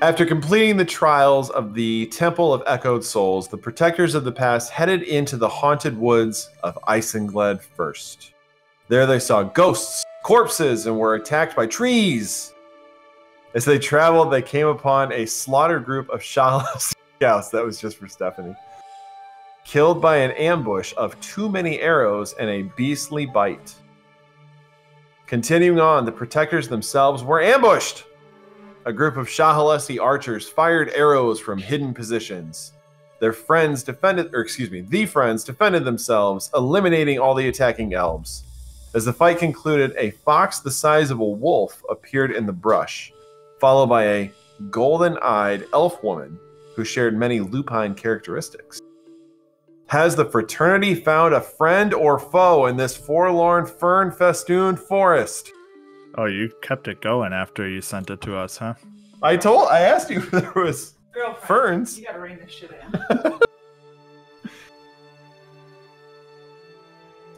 After completing the trials of the Temple of Echoed Souls, the Protectors of the Past headed into the haunted woods of Isenglaed first. There they saw ghosts, corpses, and were attacked by trees. As they traveled, they came upon a slaughtered group of Shahalasi scouts. That was just for Stephanie. Killed by an ambush of too many arrows and a beastly bite. Continuing on, the Protectors themselves were ambushed. A group of Shahalasi archers fired arrows from hidden positions. The friends defended themselves, eliminating all the attacking elves. As the fight concluded, a fox the size of a wolf appeared in the brush, followed by a golden-eyed elf woman who shared many lupine characteristics. Has the fraternity found a friend or foe in this forlorn fern-festooned forest? Oh, you kept it going after you sent it to us, huh? I asked you if there was ferns. You gotta rein this shit in.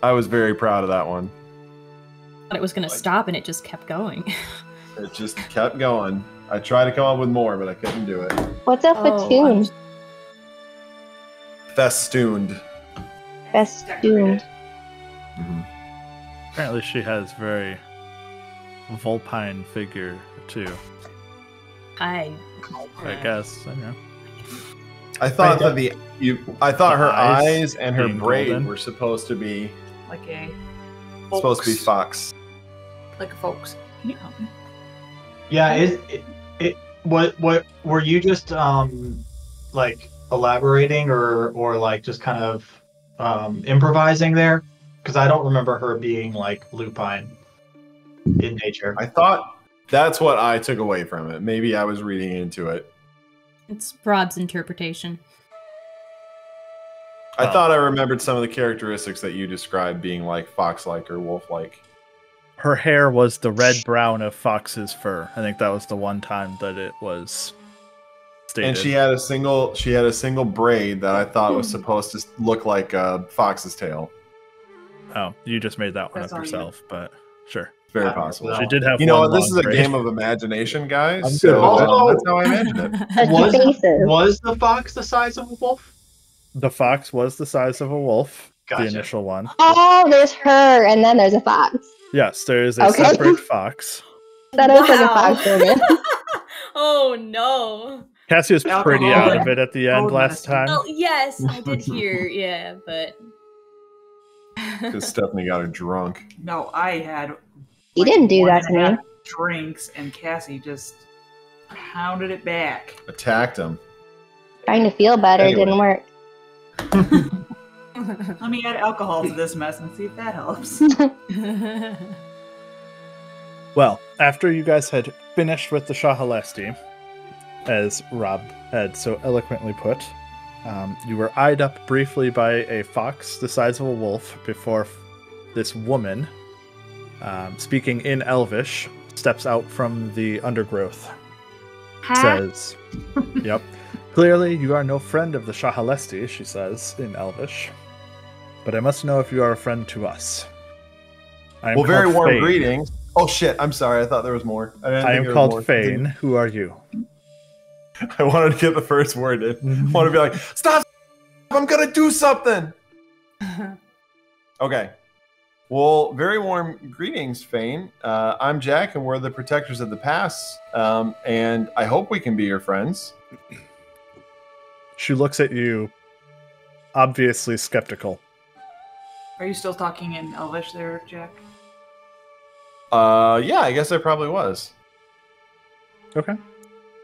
I was very proud of that one. I thought it was going to stop, and it just kept going. It just kept going. I tried to come up with more, but I couldn't do it. What's a fatoon? Festooned. Festooned. Mm-hmm. Apparently she has very vulpine figure, too. I guess, I know. I thought that her eyes and her braid golden. were supposed to be Like a supposed to be fox. Like a folks. Can you help me? Yeah, what were you just like elaborating or like just kind of improvising there? Because I don't remember her being like lupine in nature. I thought that's what I took away from it. Maybe I was reading into it. It's Rob's interpretation. I thought I remembered some of the characteristics that you described being like fox-like or wolf-like. Her hair was the red-brown of Fox's fur. I think that was the one time that it was stated. And she had a single braid that I thought was supposed to look like a fox's tail. Oh, you just made that one That's up on you. yourself, but sure. Very possible. She did have You know one what? This is a long game braid. of imagination, guys. I'm So good. that's how I imagined it. Touch faces. Was the fox the size of a wolf? The fox was the size of a wolf, Gotcha. the initial one. Oh, there's her, and then there's a fox. Yes, there is a Okay. separate fox. That was like a fox woman. Oh no. Cassie was pretty Alcohol. out of it at the end Cold last medicine. time. Oh yes, I did hear. Yeah, but Because Stephanie got her drunk. No, I had. You didn't do one that and to a me. half Drinks and Cassie just pounded it back. Attacked him. Trying to feel better Anyway. didn't work. Let me add alcohol to this mess and see if that helps. Well, after you guys had finished with the Shahalesti, as Rob had so eloquently put, you were eyed up briefly by a fox the size of a wolf before this woman, speaking in Elvish, steps out from the undergrowth. Says, yep. Clearly, you are no friend of the Shahalesti, she says in Elvish. But I must know if you are a friend to us. I am Well, very called warm Fane. greetings. Oh shit! I'm sorry. I thought there was more. I am called Fane. Who are you? I wanted to get the first word in. I want to be like, stop! I'm gonna do something. Okay. Well, very warm greetings, Fane. I'm Jack, and we're the Protectors of the Past. And I hope we can be your friends. She looks at you, obviously skeptical. Are you still talking in Elvish there, Jack? Yeah, I guess I probably was. Okay.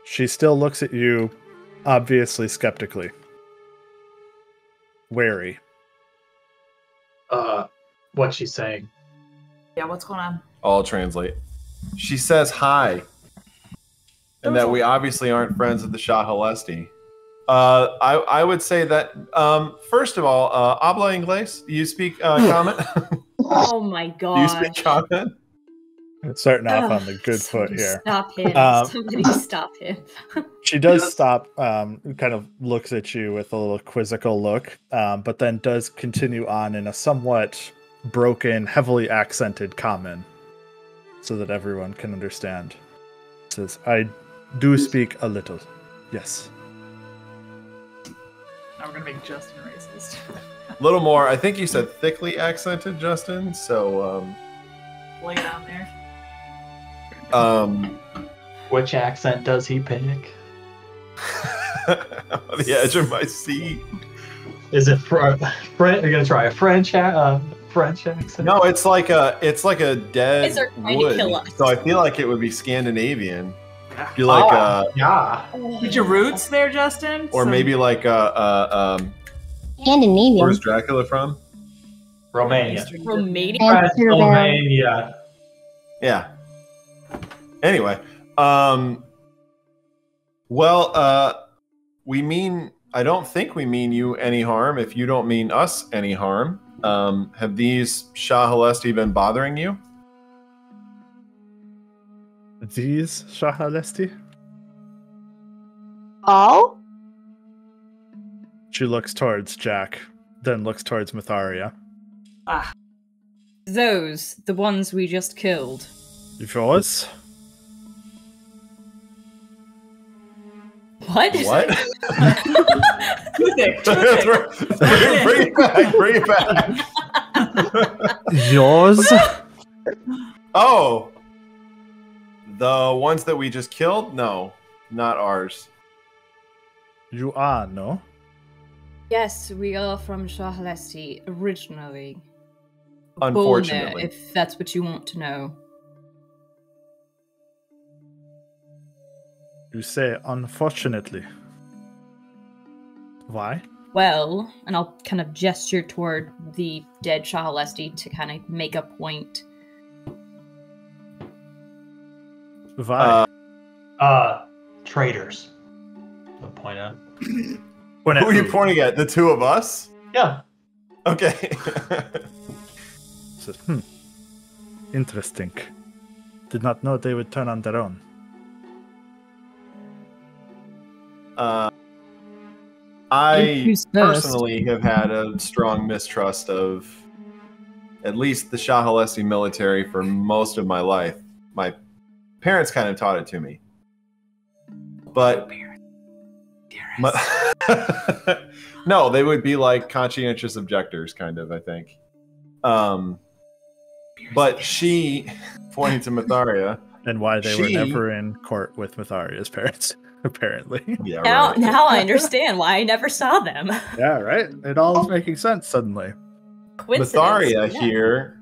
She still looks at you, obviously skeptically. Wary. What's she saying? Yeah, what's going on? I'll translate. She says hi. And that we obviously aren't friends of the Shahalesti. I would say that, first of all, habla inglés? Do you speak common? oh my Do you god. speak common? Starting off on the good foot Somebody here. Stop him. Somebody stop him. She does stop, kind of looks at you with a little quizzical look, but then does continue on in a somewhat broken, heavily accented common, so that everyone can understand. Says, I do speak a little. Yes. Now we're gonna make Justin racist. A little more. I think you said thickly accented, Justin. So, Lay it on there. Which accent does he pick? on the edge of my seat. Is it French? Are you gonna try a French accent? No, it's like a dead Guys are trying to wood. kill us. So I feel like it would be Scandinavian. Yeah. You're like yeah. Put your roots there, Justin. or maybe like Scandinavian. where's Dracula from? Romania. Romania? Pennsylvania. Yeah. Anyway, well, we mean. I don't think we mean you any harm. If you don't mean us any harm, have these Shah Halesti been bothering you? These Shahalesti? All? She looks towards Jack, then looks towards Myetharia. Ah, Those, the ones we just killed. Yours? What? What? toothpick. bring it back. Bring it back. Yours? Oh, the ones that we just killed? No, not ours. You are, no? Yes, we are from Shahalesti originally. Unfortunately. Born there, if that's what you want to know. You say unfortunately. Why? Well, and I'll kind of gesture toward the dead Shahalesti to kind of make a point. Why? Traitors. I'll point out. When Who are you pointing at? The two of us? Yeah. Okay. Says, interesting. Did not know they would turn on their own. I Who's first? personally have had a strong mistrust of at least the Shah Halesti military for most of my life. My parents kind of taught it to me. But no, they would be like conscientious objectors, kind of, I think. But she, pointing to Myetharia, And why they were She- never in court with Myetharia's parents, apparently. yeah, Now, right. now I understand why I never saw them. Yeah, right? It all is making sense suddenly. Coincidence. Myetharia yeah. here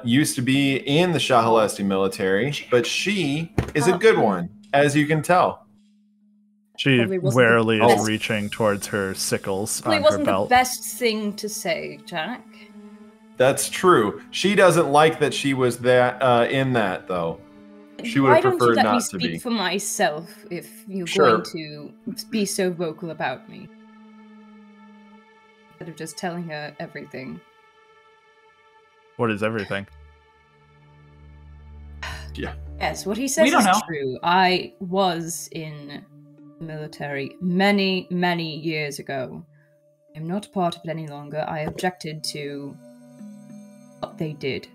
used to be in the Shah Halesti military, but she is a good one, as you can tell. She Probably wasn't warily the is best. reaching towards her sickles Probably on her wasn't the belt. best thing to say, Jack. That's true. She doesn't like that she was that in that, though. She would Why have don't you preferred let me not to speak be. for myself if you're Sure. going to be so vocal about me? Instead of just telling her everything. What is everything? Yes, what he says We don't is know. true. I was in the military many, many years ago. I'm not part of it any longer. I objected to what they did.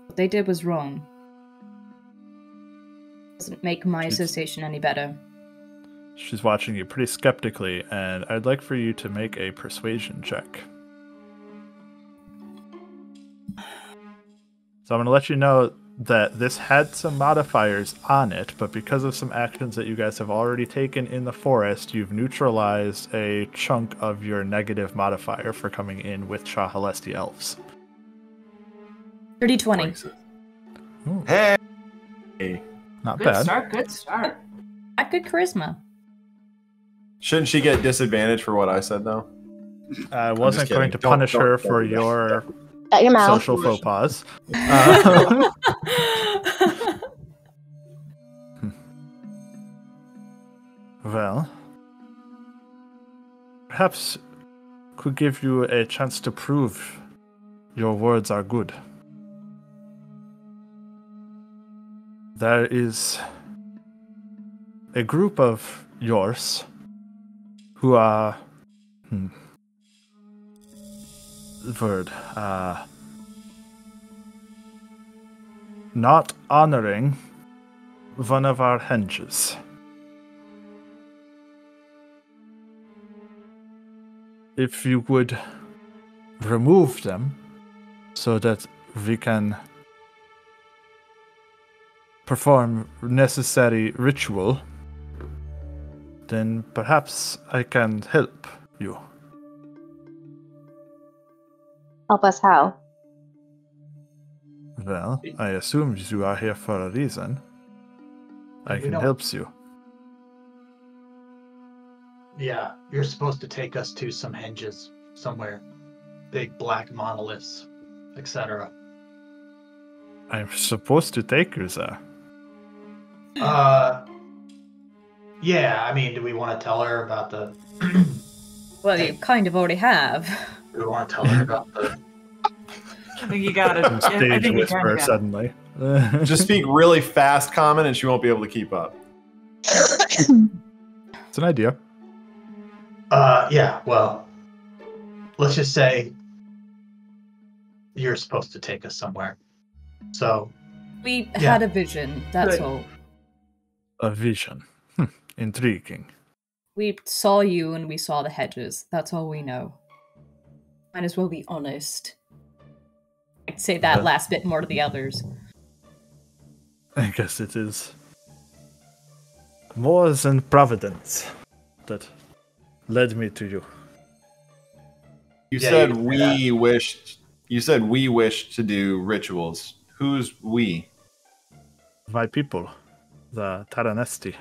What they did was wrong. Doesn't make my She's- association any better. She's watching you pretty skeptically, and I'd like for you to make a persuasion check. So I'm going to let you know that this had some modifiers on it, but because of some actions that you guys have already taken in the forest, you've neutralized a chunk of your negative modifier for coming in with Shah Halesti elves. 30-20. Ooh, Hey! not Good bad. start. Good start. Got good charisma. Shouldn't she get disadvantage for what I said, though? I wasn't kidding. going to Don't- punish don't- her don't for do that. your Shut your mouth. social faux pas. Well, perhaps could give you a chance to prove your words are good. There is a group of yours who are the word not honoring one of our hinges. If you would remove them so that we can perform necessary ritual, then perhaps I can help you. Help us how? Well, I assume you are here for a reason. I We can don't- help you. Yeah, you're supposed to take us to some hinges somewhere. Big black monoliths, etc. I'm supposed to take you there. Yeah, I mean, do we want to tell her about the... Well, you kind of already have. do we want to tell her about the... I think you got it. I Stage think you whisper kind of got it. suddenly. Just speak really fast, Common, and she won't be able to keep up. It's an idea. Yeah, well, let's just say you're supposed to take us somewhere. So, We Yeah. had a vision, that's Good. all. A vision. Intriguing. We saw you and we saw the hedges. That's all we know. Might as well be honest. I'd say that Yeah. last bit more to the others. I guess it is more than providence that led me to you. You Yeah, said you- we wished. You said we wished to do rituals. Who's we? My people, the Taranesti.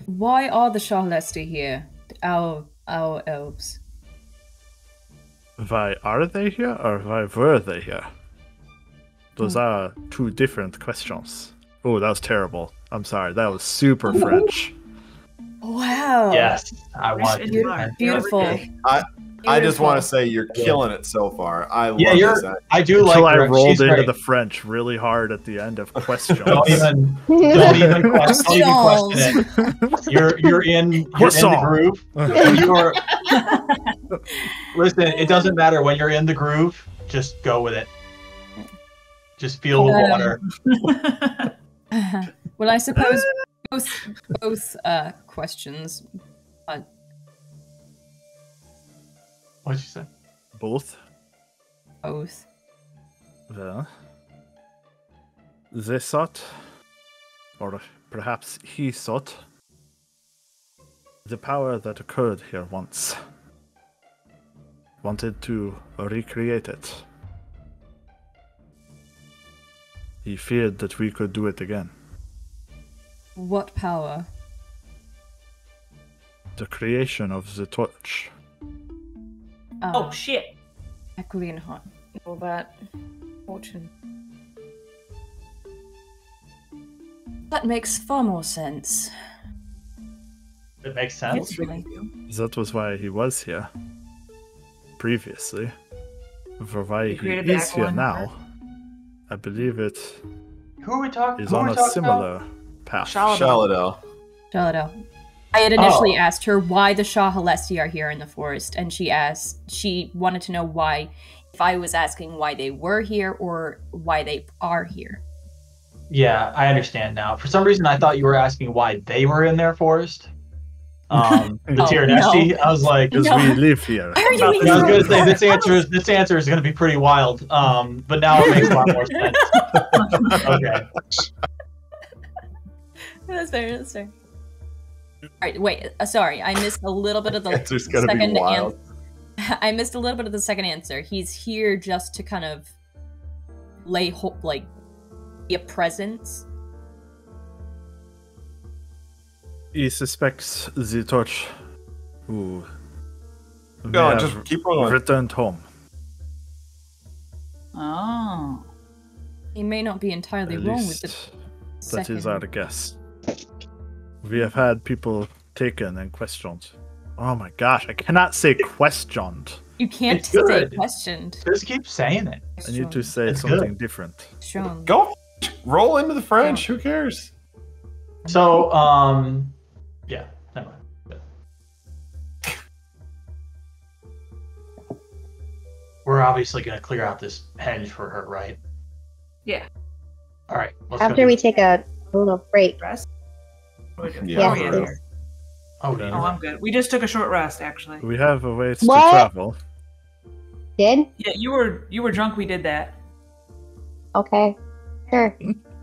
Why are the Shahlesti here? Our elves. Why are they here, or why were they here? Those are two different questions. Oh, that was terrible. I'm sorry. That was super French. Wow. yes, I want Rich to. and dark. Beautiful. I just want to Beautiful. say you're killing it so far. I love Yeah, this. I do like Until I her. rolled She's into great. the French really hard at the end of questions. Don't even question it. You're in the Croissant. groove. You're listen. It doesn't matter when you're in the groove. Just go with it. Just feel the water. Well, I suppose both questions. What'd you say? Both? Both. Well, they thought, or perhaps he thought, the power that occurred here once. Wanted to recreate it. He feared that we could do it again. What power? The creation of the torch. Oh shit! Equity and Hot. All that. Fortune. That makes far more sense. It makes sense. Actually. That was why he was here. Previously. For why You he created the is here Aquilon now. I believe it Who are we talking? is Who are on we a talking similar path. Shaladel. Shalado. I had initially Oh. asked her why the Shah Halesti are here in the forest, and she wanted to know why, if I was asking why they were here or why they are here. Yeah, I understand now. For some reason, I thought you were asking why they were in their forest. The Oh, Tyranesti. no. I was like, Because No. we live here. Why are you I was gonna even- say this answer is gonna be pretty wild. But now it makes a lot more sense. Okay. That's fair. That's fair. All right, wait. Sorry, I missed a little bit of the Answer's gonna be second wild. I missed a little bit of the second answer. He's here just to kind of be a presence. He suspects the torch who Go on, may just have keep going. returned home. Oh. He may not be entirely At wrong with the least second. that is our guess. We have had people taken and questioned. Oh my gosh, I cannot say questioned. You can't It's say good. questioned. Just keep saying it. I need to say It's something good. different. Shown. Go roll into the French. Who cares? So, yeah. Never mind. we're obviously gonna clear out this henge for her, right? Yeah. All right. Let's After we take a little break. Rest? What are we doing? Yeah, Oh, for yeah, real. here. Oh, Okay. Oh, I'm good. We just took a short rest, actually. We have a ways What? to travel. Did? Yeah, you were drunk. We did that. Okay. Sure.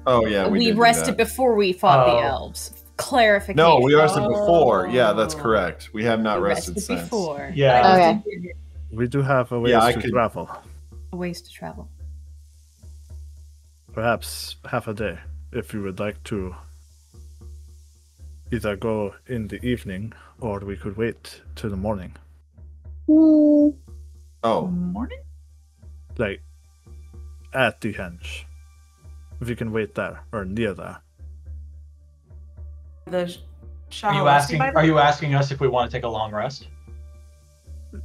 Oh yeah, We did do rested that. before we fought the Oh. elves. Clarification. No, we rested before. Yeah, that's Oh. correct. We have not We rested since. before. Yeah. Okay. We do have a ways Yeah, I to could- travel. Ways to travel. Perhaps half a day, if you would like to either go in the evening, or we could wait till the morning. Hmm. Oh, Morning? Like, at the henge. If you can wait there, or near there. The Are you asking us if we want to take a long rest?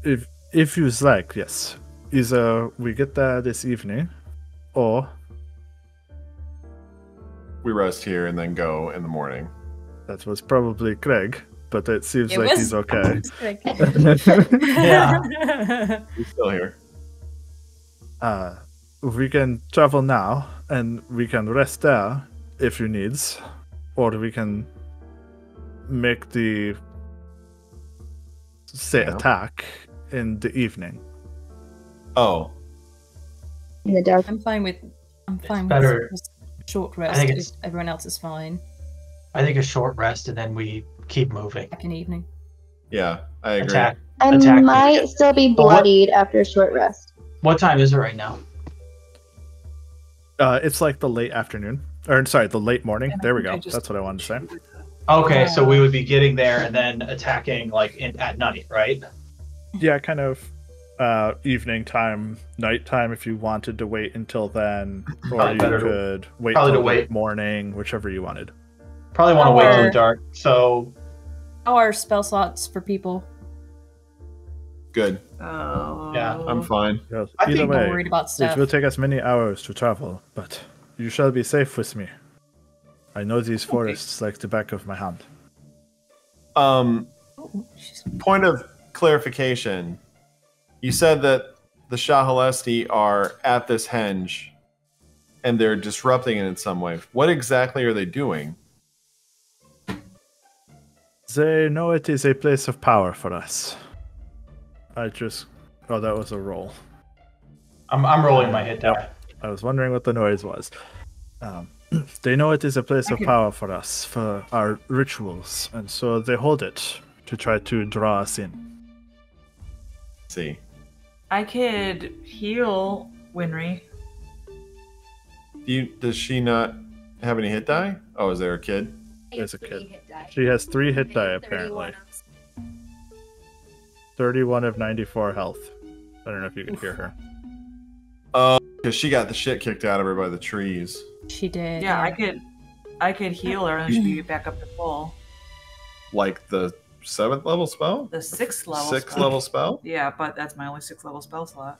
If you like, yes. Either we get there this evening, or we rest here and then go in the morning. that was probably Craig, but it seems It like was- he's okay. Yeah. He's still here. We can travel now, and we can rest there if you needs, or we can make the Yeah. attack in the evening. Oh, In the dark. I'm fine with better. just short I rest think if it's- everyone else is fine. I think a short rest and then we keep moving. Back in evening. yeah, I agree. Attack. I Attack. might still be But what- bloodied after a short rest. What time is it right now? It's like the late afternoon, or sorry, the late morning. There we I go. just- That's what I wanted to say. Okay, so we would be getting there and then attacking like at night, right? Yeah, kind of evening time, nighttime if you wanted to wait until then, or Probably you better to- could wait probably till to wait. late morning, whichever you wanted. Probably want to wait till Or- dark. So How are spell slots for people? Good. Oh. Yeah, I'm fine. Yes, I either think- I'm way, worried about it stuff. will take us many hours to travel, but you shall be safe with me. I know these forests like the back of my hand. Um, Oh, she's- point of clarification. You said that the Shahalesti are at this henge and they're disrupting it in some way. What exactly are they doing? They know it is a place of power for us. Oh, that was a roll. I'm rolling my hit die. I was wondering what the noise was. They know it is a place of power for us, for our rituals, and so they hold it to try to draw us in. See. I could heal Winry. Does she not have any hit die? Oh, is there a kid? There's a kid. She has 3 hit die, apparently. 31 of 94 health. I don't know if you can hear her. Because she got the shit kicked out of her by the trees. She did. Yeah, I could heal her and she could get back up to full. Like the 7th level spell? The 6th level. 6th spell. level spell? Yeah, but that's my only 6th level spell slot.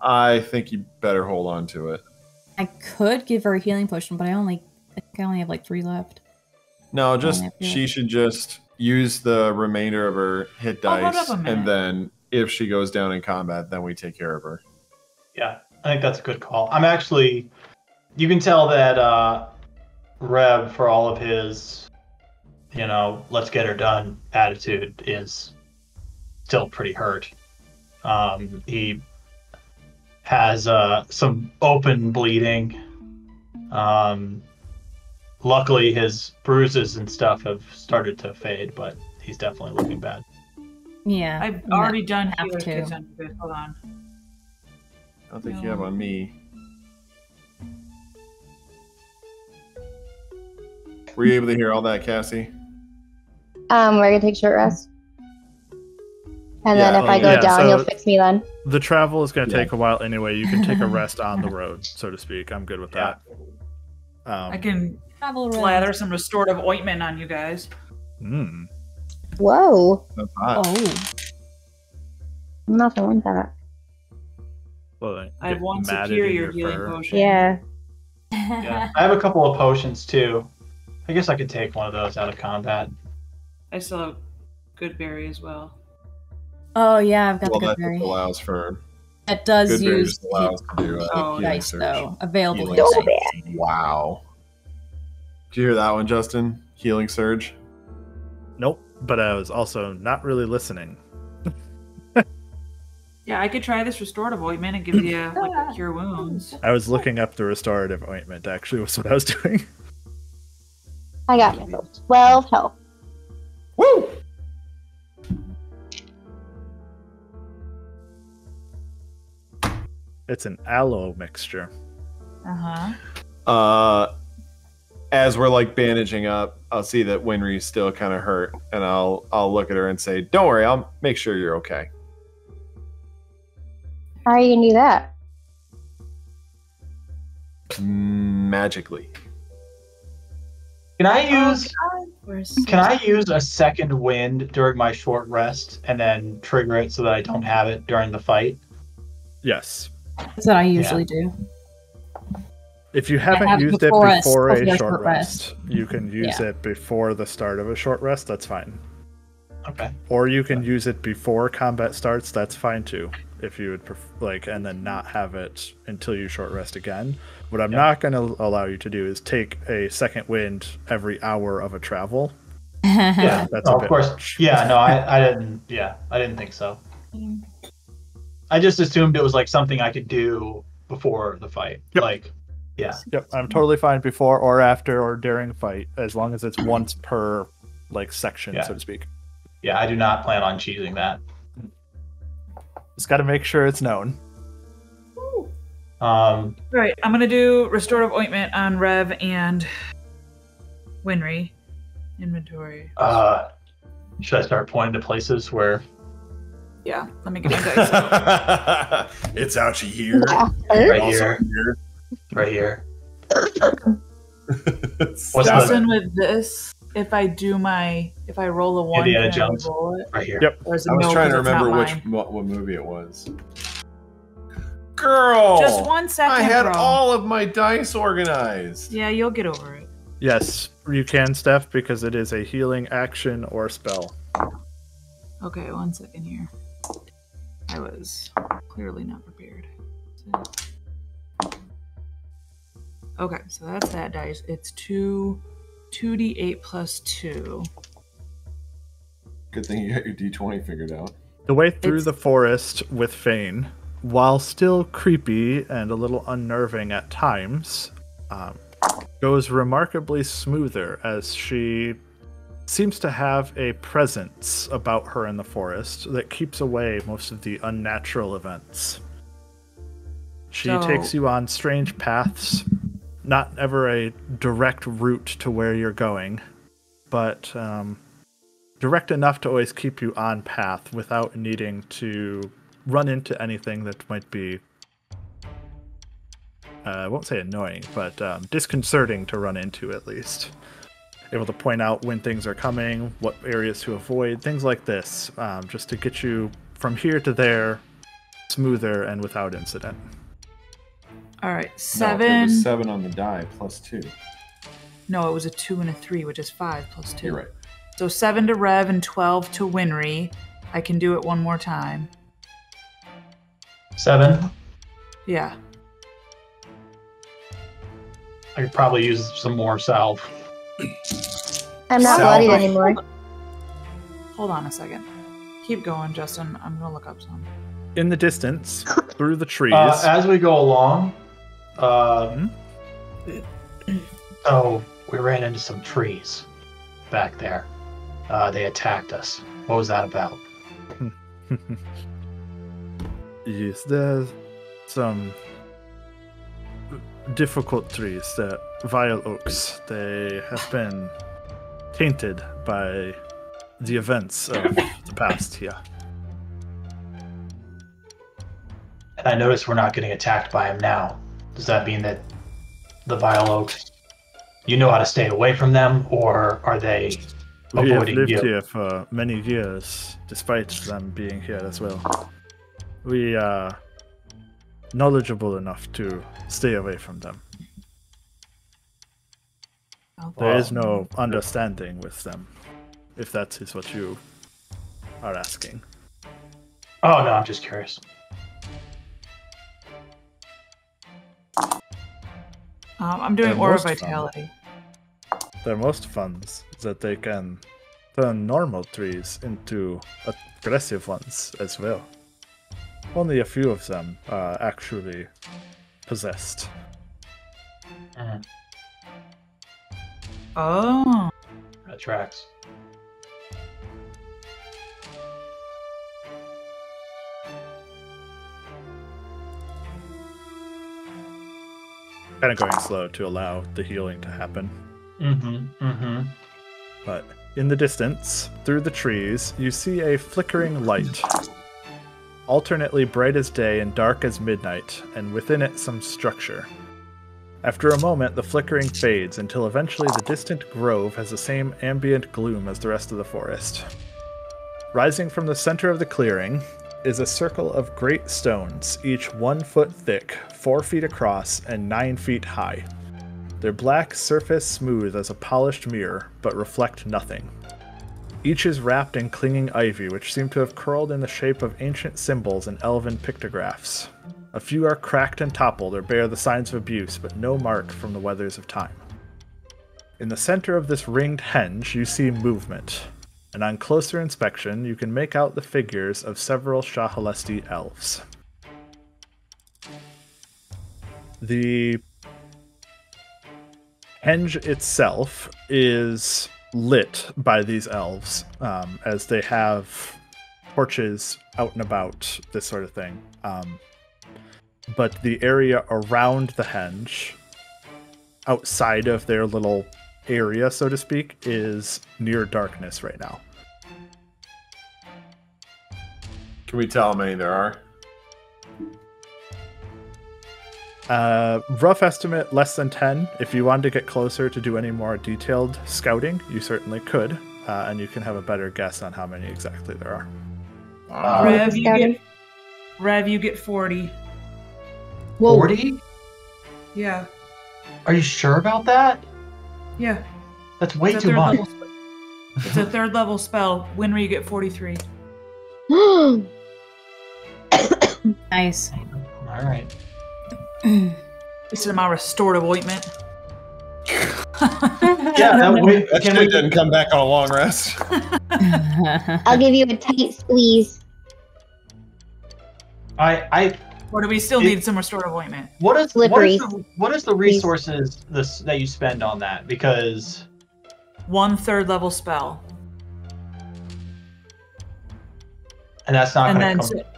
I think you better hold on to it. I could give her a healing potion, but I think I only have like 3 left. No, just I feel she like- should just use the remainder of her hit Oh, hold dice, up a minute. and then if she goes down in combat, then we take care of her. Yeah, I think that's a good call. I'm actually. You can tell that Reb, for all of his, let's get her done attitude, is still pretty hurt. He has some open bleeding. Luckily, his bruises and stuff have started to fade, but he's definitely looking bad. Yeah. I've I'm already done have healer's to. kits on you guys. Hold on. I don't think you have on me. Were you able to hear all that, Cassie? We're gonna take a short rest. And Yeah, then if I go yeah, down, so- you'll fix me then. The travel is going to Yeah. take a while anyway. You can take a rest on the road, so to speak. I'm good with that. I can Travel around. slather some restorative ointment on you guys. Whoa. That's hot. Oh. I'm not feeling that. Well, I have get one matted in superior your healing fur. potion. Yeah. Yeah, I have a couple of potions too. I guess I could take one of those out of combat. I still have good berry as well. Oh yeah, I've got Well, the good that berry. just allows for It does good berry use just allows to do hit Oh, healing dice surge. though. Available Healing hit So dice. bad. Wow. Did you hear that one, Justin? Healing surge. Nope, but I was also not really listening. Yeah, I could try this restorative ointment. It gives you like cure wounds. I was looking up the restorative ointment, actually, was what I was doing. I got myself 12 health. Woo! It's an aloe mixture. As we're like bandaging up, I'll see that Winry's still kind of hurt, and I'll look at her and say, "Don't worry, I'll make sure you're okay." How are you gonna do that? Magically. Can I use a second wind during my short rest and then trigger it so that I don't have it during the fight? Yes. That's what I usually do. If you haven't have used it before before a a short short rest, rest. you can use it before the start of a short rest, that's fine. Okay. Or you can use it before combat starts, that's fine too. If you would and then not have it until you short rest again. What I'm not going to allow you to do is take a second wind every hour of a travel. Yeah, That's of course. much. Yeah, no, I didn't. Yeah, I didn't think so. I just assumed it was like something I could do before the fight. Yep. Like, yeah. Yep, I'm totally fine before or after or during fight, as long as it's once per like section, so to speak. Yeah, I do not plan on cheating that. Just got to make sure it's known. Right, I'm gonna do restorative ointment on Rev and Winry. Inventory. Should I start pointing to places where? Yeah, let me get my dice. It's ouchie here. Right Also here. Right here. What's Justin, with this, if I roll a 1, Indiana can I Jones. roll it? Right here. Yep. Or is it I was no, trying to 'cause it's not remember mine? what movie it was. Girl, Just 1 second, I had bro. all of my dice organized. Yeah, you'll get over it. Yes, you can, Steph, because it is a healing action or spell. Okay, 1 second here. I was clearly not prepared. Okay, so that's that dice. It's 2d8 plus 2. Good thing you got your D20 figured out. The way through the forest with Fane, while still creepy and a little unnerving at times, goes remarkably smoother as she seems to have a presence about her in the forest that keeps away most of the unnatural events. She takes you on strange paths, not ever a direct route to where you're going, but direct enough to always keep you on path without needing to run into anything that might be, I won't say annoying, but disconcerting to run into at least. Able to point out when things are coming, what areas to avoid, things like this, just to get you from here to there smoother and without incident. All right, No, 7. it was 7 on the die plus 2. No, it was a 2 and a 3, which is 5 plus 2. You're right. So 7 to Rev and 12 to Winry. I can do it one more time. 7. Yeah. I could probably use some more salve. I'm not Salve. bloodied anymore. Hold on a second. Keep going, Justin. I'm gonna look up some. In the distance, through the trees, As we go along, so we ran into some trees back there. They attacked us. What was that about? yes, there's some difficult trees, the vile oaks. They have been tainted by the events of the past here. And I noticed we're not getting attacked by him now. Does that mean that the vile oaks, you know how to stay away from them, or are they We have avoiding lived you? here for many years, despite them being here as well. We are knowledgeable enough to stay away from them. There is no understanding with them, if that is what you are asking. Oh no, I'm just curious. I'm doing They're Aura most fun. Vitality. Their most funs is that they can turn normal trees into aggressive ones as well. Only a few of them are actually possessed. Mm, Oh. that tracks. Kind of going slow to allow the healing to happen. But in the distance, through the trees, you see a flickering light. Alternately bright as day and dark as midnight, and within it some structure. After a moment, the flickering fades until eventually the distant grove has the same ambient gloom as the rest of the forest. Rising from the center of the clearing is a circle of great stones, each 1 foot thick, 4 feet across, and 9 feet high. Their black surface smooth as a polished mirror, but reflect nothing. Each is wrapped in clinging ivy, which seem to have curled in the shape of ancient symbols and elven pictographs. A few are cracked and toppled or bear the signs of abuse, but no mark from the weathers of time. In the center of this ringed henge, you see movement, and on closer inspection, you can make out the figures of several Shahalesti elves. The henge itself is lit by these elves, as they have torches out and about, this sort of thing. But the area around the henge, outside of their little area, so to speak, is near darkness right now. Can we tell how many there are? Rough estimate, less than 10. If you wanted to get closer to do any more detailed scouting, you certainly could, and you can have a better guess on how many exactly there are. Rev, you get 40. Whoa. 40? Yeah. Are you sure about that? Yeah. That's way It's a too third much. level It's a 3rd level spell. Winry, you get 43. Nice. All right. It's my restorative ointment. Yeah, That shit didn't come back on a long rest. I'll give you a tight squeeze. Or do we still need some restorative ointment? What is Slippery. what is the resources that you spend on that? Because 1 3rd level spell. and that's not And going then to come.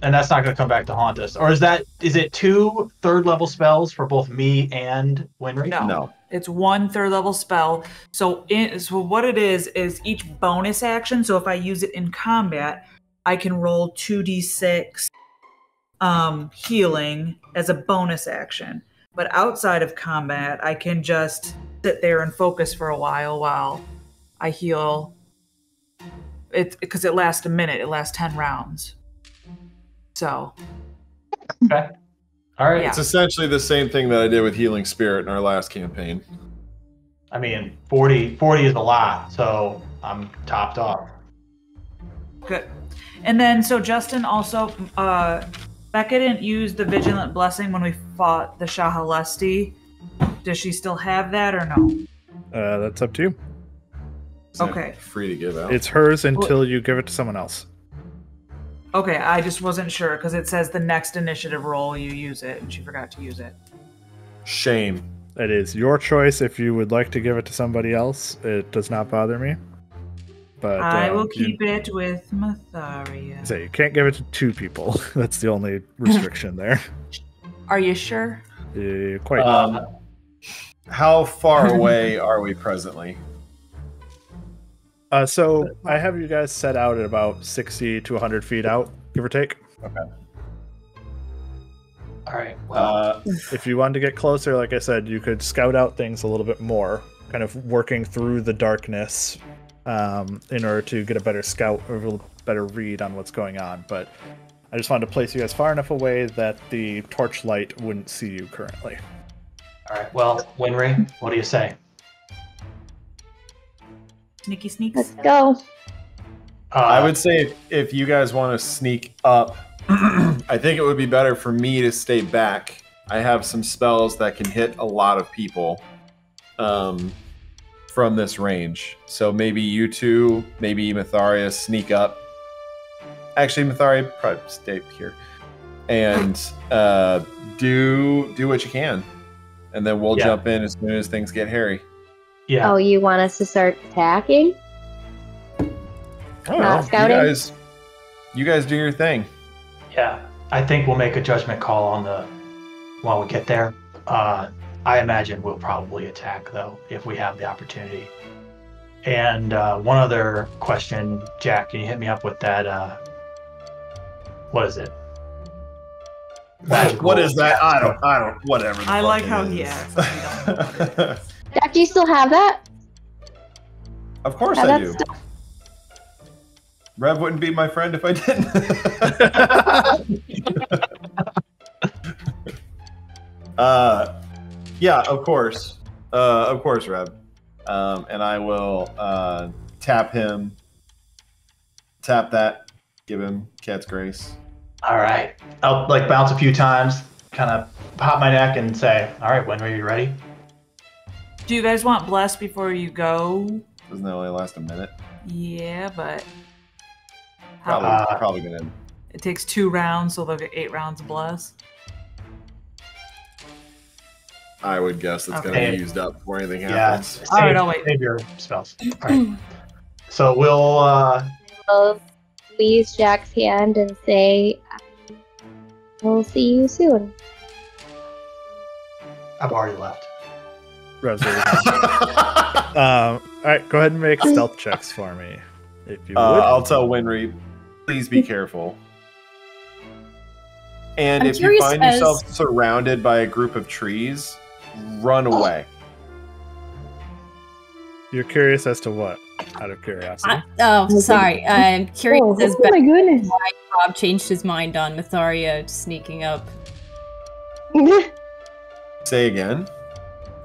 And that's not going to come back to haunt us, or is it 2 3rd level spells for both me and Winry? No. It's 1 3rd level spell. So what it is each bonus action. So if I use it in combat, I can roll 2d6 healing as a bonus action. But outside of combat, I can just sit there and focus for a while I heal. It's because it lasts a minute. It lasts 10 rounds. So. Okay. All right. Yeah. It's essentially the same thing that I did with Healing Spirit in our last campaign. I mean, 40 is a lot, so I'm topped off. Good. And then, so Justin also, Becca didn't use the Vigilant Blessing when we fought the Shahalesti. Does she still have that or no? That's up to you. It's not Okay. free to give out. It's hers until you give it to someone else. Okay, I just wasn't sure because it says the next initiative roll you use it, and she forgot to use it. Shame. It is your choice if you would like to give it to somebody else. It does not bother me. But I will keep it with Myetharia. So you can't give it to 2 people. That's the only restriction there. Are you sure? Quite. How far away are we presently? So I have you guys set out at about 60 to 100 feet out, give or take. Okay. All right. Well, If you wanted to get closer, like I said, you could scout out things a little bit more, kind of working through the darkness in order to get a better scout or a better read on what's going on. But I just wanted to place you guys far enough away that the torchlight wouldn't see you currently. all right. Well, Winry, what do you say? Sneaky sneaks. Let's go. I would say if you guys want to sneak up, I think it would be better for me to stay back. I have some spells that can hit a lot of people from this range. So maybe you two, maybe Myetharia sneak up. Actually, Myetharia, probably stay here. And do what you can. And then we'll jump in as soon as things get hairy. Oh, you want us to start attacking? Not scouting? You guys do your thing. Yeah, I think we'll make a judgment call on while we get there. I imagine we'll probably attack, though, if we have the opportunity. And one other question, Jack, can you hit me up with that? What is it? What is that? I don't. Whatever. I like how he asks. We don't know what it is. Jack, do you still have that? Of course I do. Rev wouldn't be my friend if I didn't. Yeah, of course, Rev. And I will tap him. Tap that. Give him Cat's Grace. All right. I'll bounce a few times, kind of pop my neck and say, "All right, Winry, you ready?" Do you guys want bless before you go? Doesn't that only last a minute? Yeah, but Probably gonna. It takes 2 rounds, so they'll get 8 rounds of bless. I would guess it's gonna be used up before anything happens. All right, I'll wait. Save your spells. All right. So we'll squeeze Jack's hand and say, "We'll see you soon." I've already left. All right, go ahead and make stealth checks for me, if you would. I'll tell Winry, please be careful. And if you find yourself surrounded by a group of trees, run away. You're curious as to what? Out of curiosity. Sorry. I'm curious as my goodness. why Rob changed his mind on Myetharia sneaking up. Say again.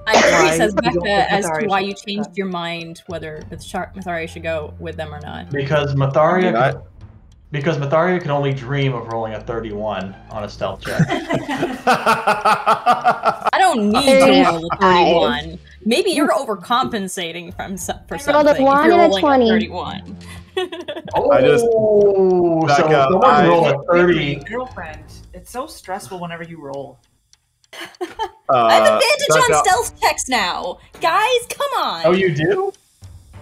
I'm curious as Becca as to why you changed your mind whether Myetharia should go with them or not. Because Myetharia can only dream of rolling a 31 on a stealth check. I don't need to roll a 31. Maybe you're overcompensating for something if you're rolling a 31. So someone roll a 30. Girlfriend, it's so stressful whenever you roll. I have advantage on stealth checks now. Guys, come on. Oh, you do?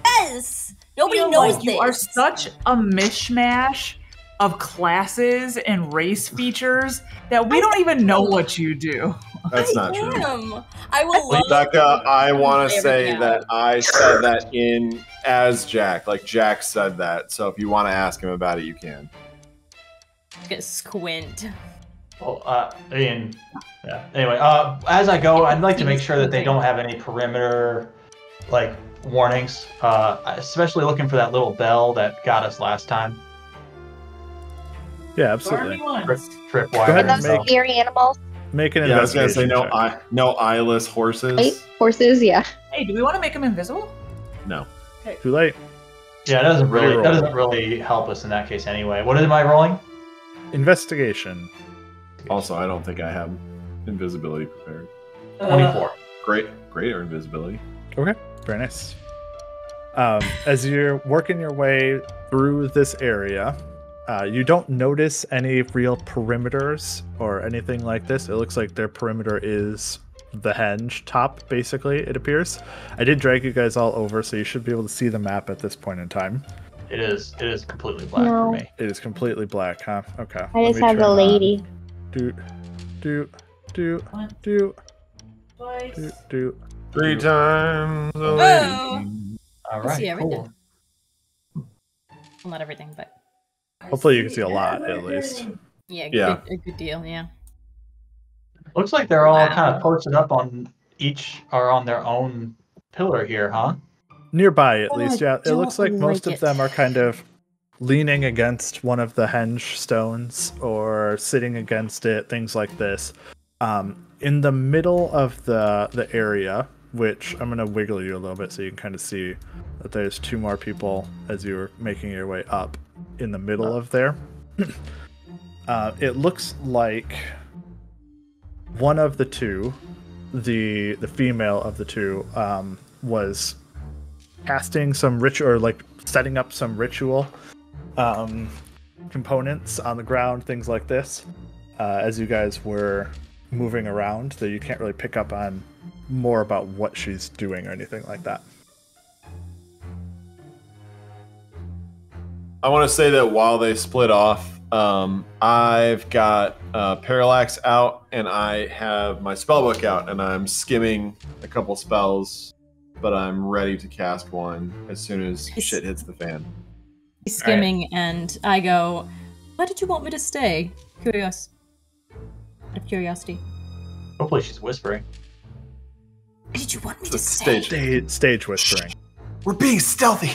Yes. Nobody knows this. You are such a mishmash of classes and race features that we don't even know what you do. That's not true. I will love Becca, I want to say that I said that as Jack. Like Jack said that. So if you want to ask him about it, you can. Get squint. Well, Anyway, as I go, I'd like to make sure that they don't have any perimeter, warnings. Especially looking for that little bell that got us last time. Yeah, absolutely. Tripwire. Go ahead and Those scary animals. make an I was gonna say investigation check. no eyeless horses. Right? Horses, yeah. Hey, do we want to make them invisible? No. Too late. Yeah, that doesn't really help us in that case anyway. What am I rolling? Investigation. Also, I don't think I have invisibility prepared. 24. Greater invisibility. Okay, very nice. As you're working your way through this area, you don't notice any real perimeters or anything like this. It looks like their perimeter is the henge top, basically, it appears. I did drag you guys all over, so you should be able to see the map at this point in time. It is completely black for me. It is completely black, huh? Okay. I just have the lady. Twice. 3 times a lady. Oh. All I right, see everything. cool. Well, not everything, but Hopefully you can see a lot, at least. yeah, Yeah. a good deal, yeah. Looks like they're all kind of posted up on their own pillar here, huh? Nearby, at least, yeah. It don't looks like most like of them are kind of leaning against one of the henge stones or sitting against it, things like this. In the middle of the area, which I'm going to wiggle you a little bit so you can kind of see that there's 2 more people as you're making your way up in the middle of there. It looks like one of the 2, the female of the 2, was casting some ritual, or like setting up some ritual components on the ground, things like this, as you guys were moving around, that you can't really pick up on more about what she's doing or anything like that. I want to say that while they split off, I've got Parallax out, and I have my spellbook out, and I'm skimming a couple spells, but I'm ready to cast one as soon as shit hits the fan. He's skimming, and I go, why did you want me to stay? Out of curiosity. Hopefully she's whispering. Why did you want me to stay? Stage whispering. We're being stealthy.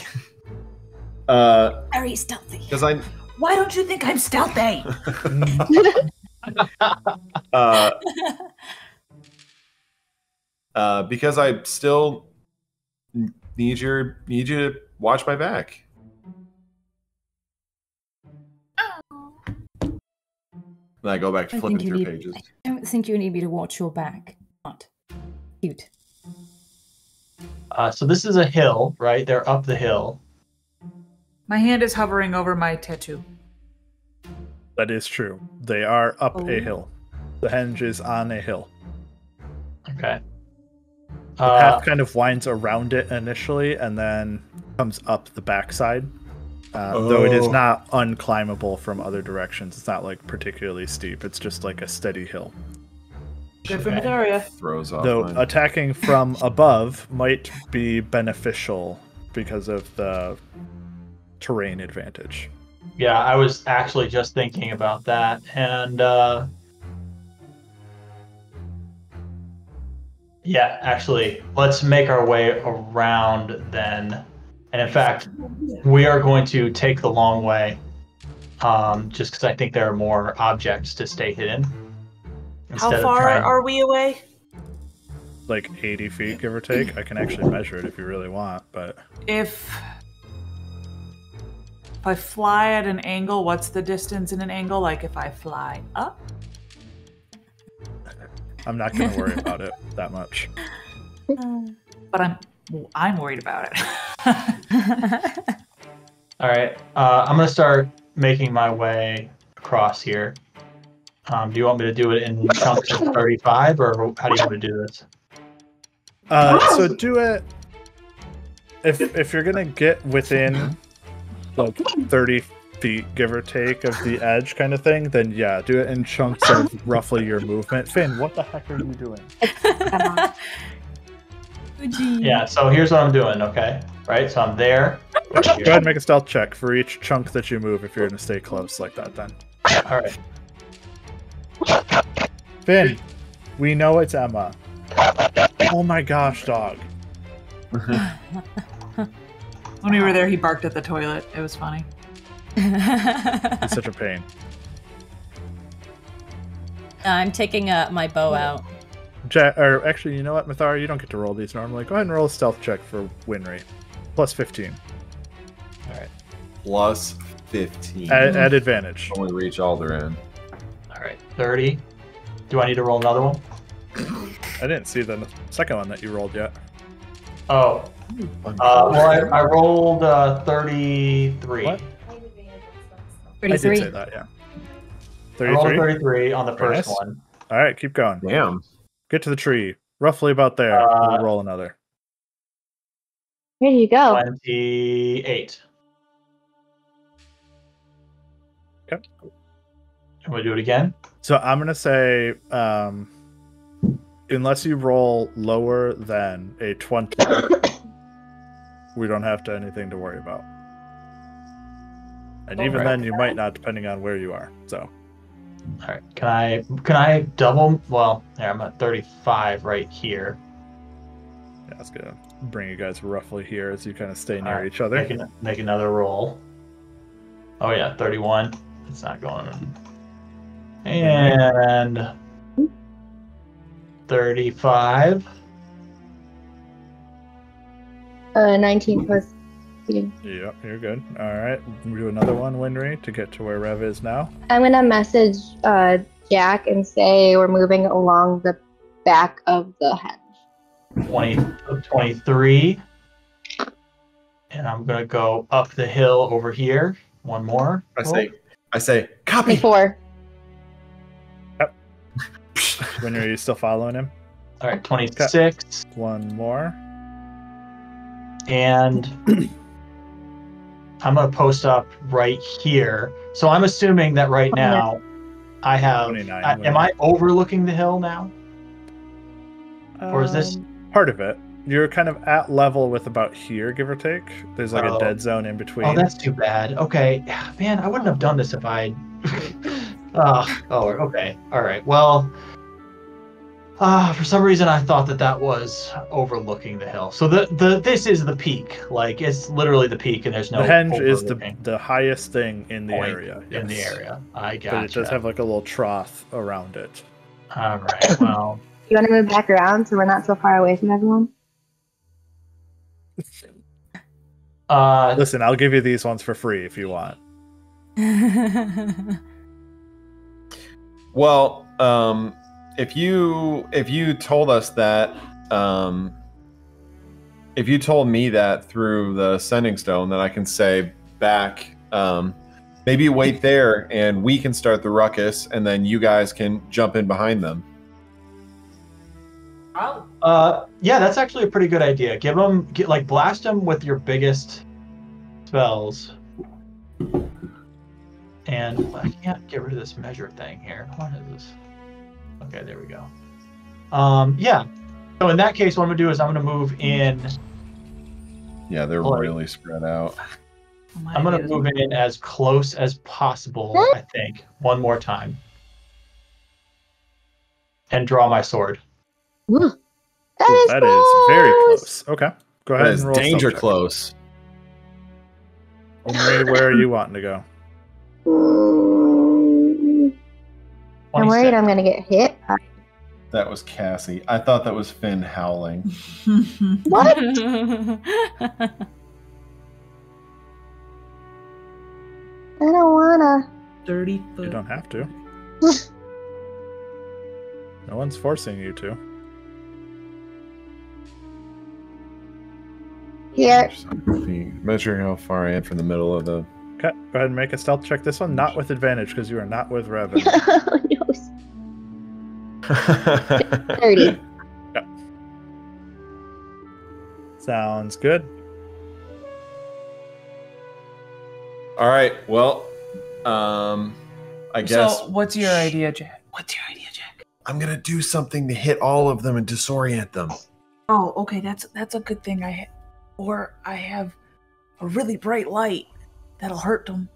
Very stealthy. Because I. Why don't you think I'm stealthy? Because I still need you to watch my back. Then I go back to flipping through pages. I don't think you need me to watch your back. Not cute. So this is a hill, right? They're up the hill. My hand is hovering over my tattoo. That is true. They are up a hill. The henge is on a hill. Okay. The path kind of winds around it initially and then comes up the backside. Though it is not unclimbable from other directions. It's not like particularly steep. It's just like a steady hill. Good for Myetharia. Throws off. Though attacking from above might be beneficial because of the terrain advantage. Yeah, I was actually just thinking about that, and yeah, actually, let's make our way around then. And in fact, we are going to take the long way, just because I think there are more objects to stay hidden. How far are we away? Like 80 feet, give or take. I can actually measure it if you really want, but... If I fly at an angle, what's the distance in an angle? Like if I fly up? I'm not going to worry about it that much. But I'm worried about it. All right, I'm going to start making my way across here. Do you want me to do it in chunks of 35, or how do you want to do this? So do it... If you're going to get within like 30 feet, give or take, of the edge kind of thing, then yeah, do it in chunks of roughly your movement. Finn, what the heck are you doing? Yeah, so here's what I'm doing, okay? Right, so I'm there. Go ahead and make a stealth check for each chunk that you move if you're going to stay close like that then. Alright. Finn, we know it's Emma. Oh my gosh, dog. When we were there, he barked at the toilet. It was funny. It's such a pain. I'm taking my bow out. Or actually, you know what, Myetharia, you don't get to roll these normally. Go ahead and roll a stealth check for Winry. Plus 15. Alright. Plus 15. At advantage. Only reach all they're in. Alright, 30. Do I need to roll another one? I didn't see the second one that you rolled yet. Oh. Well, I rolled 33. What? 33. I did say that, yeah. I rolled 33? 33 on the first Nice. one. Alright, keep going. Damn. Get to the tree. Roughly about there. We'll roll another. Here you go. 28. Okay. Can we do it again? So I'm going to say, unless you roll lower than a 20, we don't have anything to worry about. And even then, you might not, depending on where you are. So, all right. Can I double? Well, yeah, I'm at 35 right here. yeah, it's gonna bring you guys roughly here as you kind of stay near each other. Make another roll. Oh yeah, 31. It's not going. And 35. 19 plus repeating. Yep, you're good. All right, we'll do another one, Winry, to get to where Rev is now. I'm gonna message Jack and say we're moving along the back of the hedge. 23. And I'm gonna go up the hill over here. One more. I say, copy. 24. Yep. Winry, are you still following him? All right, 26. One more. And I'm gonna post up right here. So I'm assuming that right now I have. 29, am I overlooking the hill now? Or is this part of it? You're kind of at level with about here, give or take. There's like a dead zone in between. Oh, that's too bad. Okay, man, I wouldn't have done this if I. Okay. All right. Well, for some reason I thought that was overlooking the hill. So this is the peak. Like it's literally the peak, and there's no. The henge is the highest thing in the area. In the area, I got. But it does have like a little trough around it. All right. Well. You want to move back around so we're not so far away from everyone? Listen, I'll give you these ones for free if you want. Well, if you told us that, if you told me that through the sending stone, then I can say back, maybe wait there and we can start the ruckus, and then you guys can jump in behind them. Yeah, that's actually a pretty good idea. Blast them with your biggest spells. And I can't get rid of this measure thing here. What is this? Okay, there we go. Yeah. So in that case, what I'm gonna do is I'm gonna move in. Yeah, they're really spread out. I'm gonna move in as close as possible, I think. One more time. And draw my sword. Ooh, that is very close. Okay, go ahead and roll. Danger close. Where are you wanting to go? I'm worried I'm gonna get hit. That was Cassie. I thought that was Finn howling. What? I don't wanna. 30 foot. You don't have to. No one's forcing you to. Here. Measuring how far I am from the middle of the. Okay, go ahead and make a stealth check. This one not with advantage because you are not with Revan. No. 30. Yep. Sounds good. All right. Well, I guess. So, what's your idea, Jack? I'm gonna do something to hit all of them and disorient them. Oh, okay. That's a good thing. I have a really bright light that'll hurt them.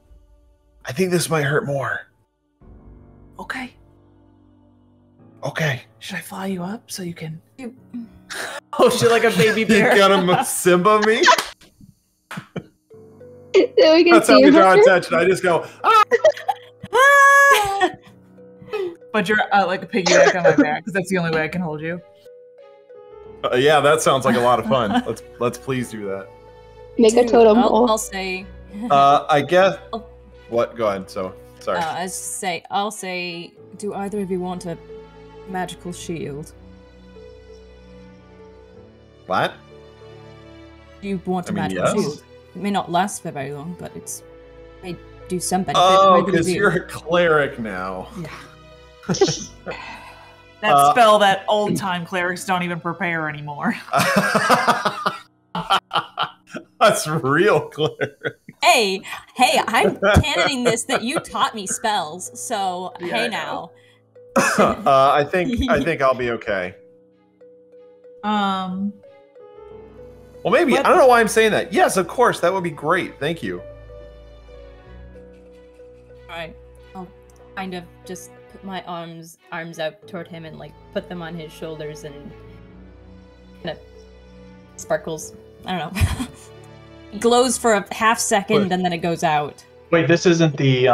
I think this might hurt more. Okay. Okay. Should I fly you up so you can? Oh shit! Like a baby bear. You're gonna Simba me? So we can That's how we draw attention. I just go. Ah! But you're like a piggyback on my back because that's the only way I can hold you. Yeah, that sounds like a lot of fun. Let's please do that. Make a totem pole. I'll say. I guess. What? Go ahead. So sorry. I'll say. Do either of you want a magical shield? What? Do you want a magical shield? It may not last for very long, but it may do some benefit. Oh, because you're a cleric now. Yeah. That spell that old-time clerics don't even prepare anymore. That's real cleric. Hey, I'm canoning this that you taught me spells, so Yeah, hey now. I think I'll be okay. Well, maybe. What? I don't know why I'm saying that. Yes, of course. That would be great. Thank you. Alright. I'll kind of just put my arms out toward him and like put them on his shoulders and kind of sparkles. I don't know. It glows for a half second and then it goes out. Wait, this isn't the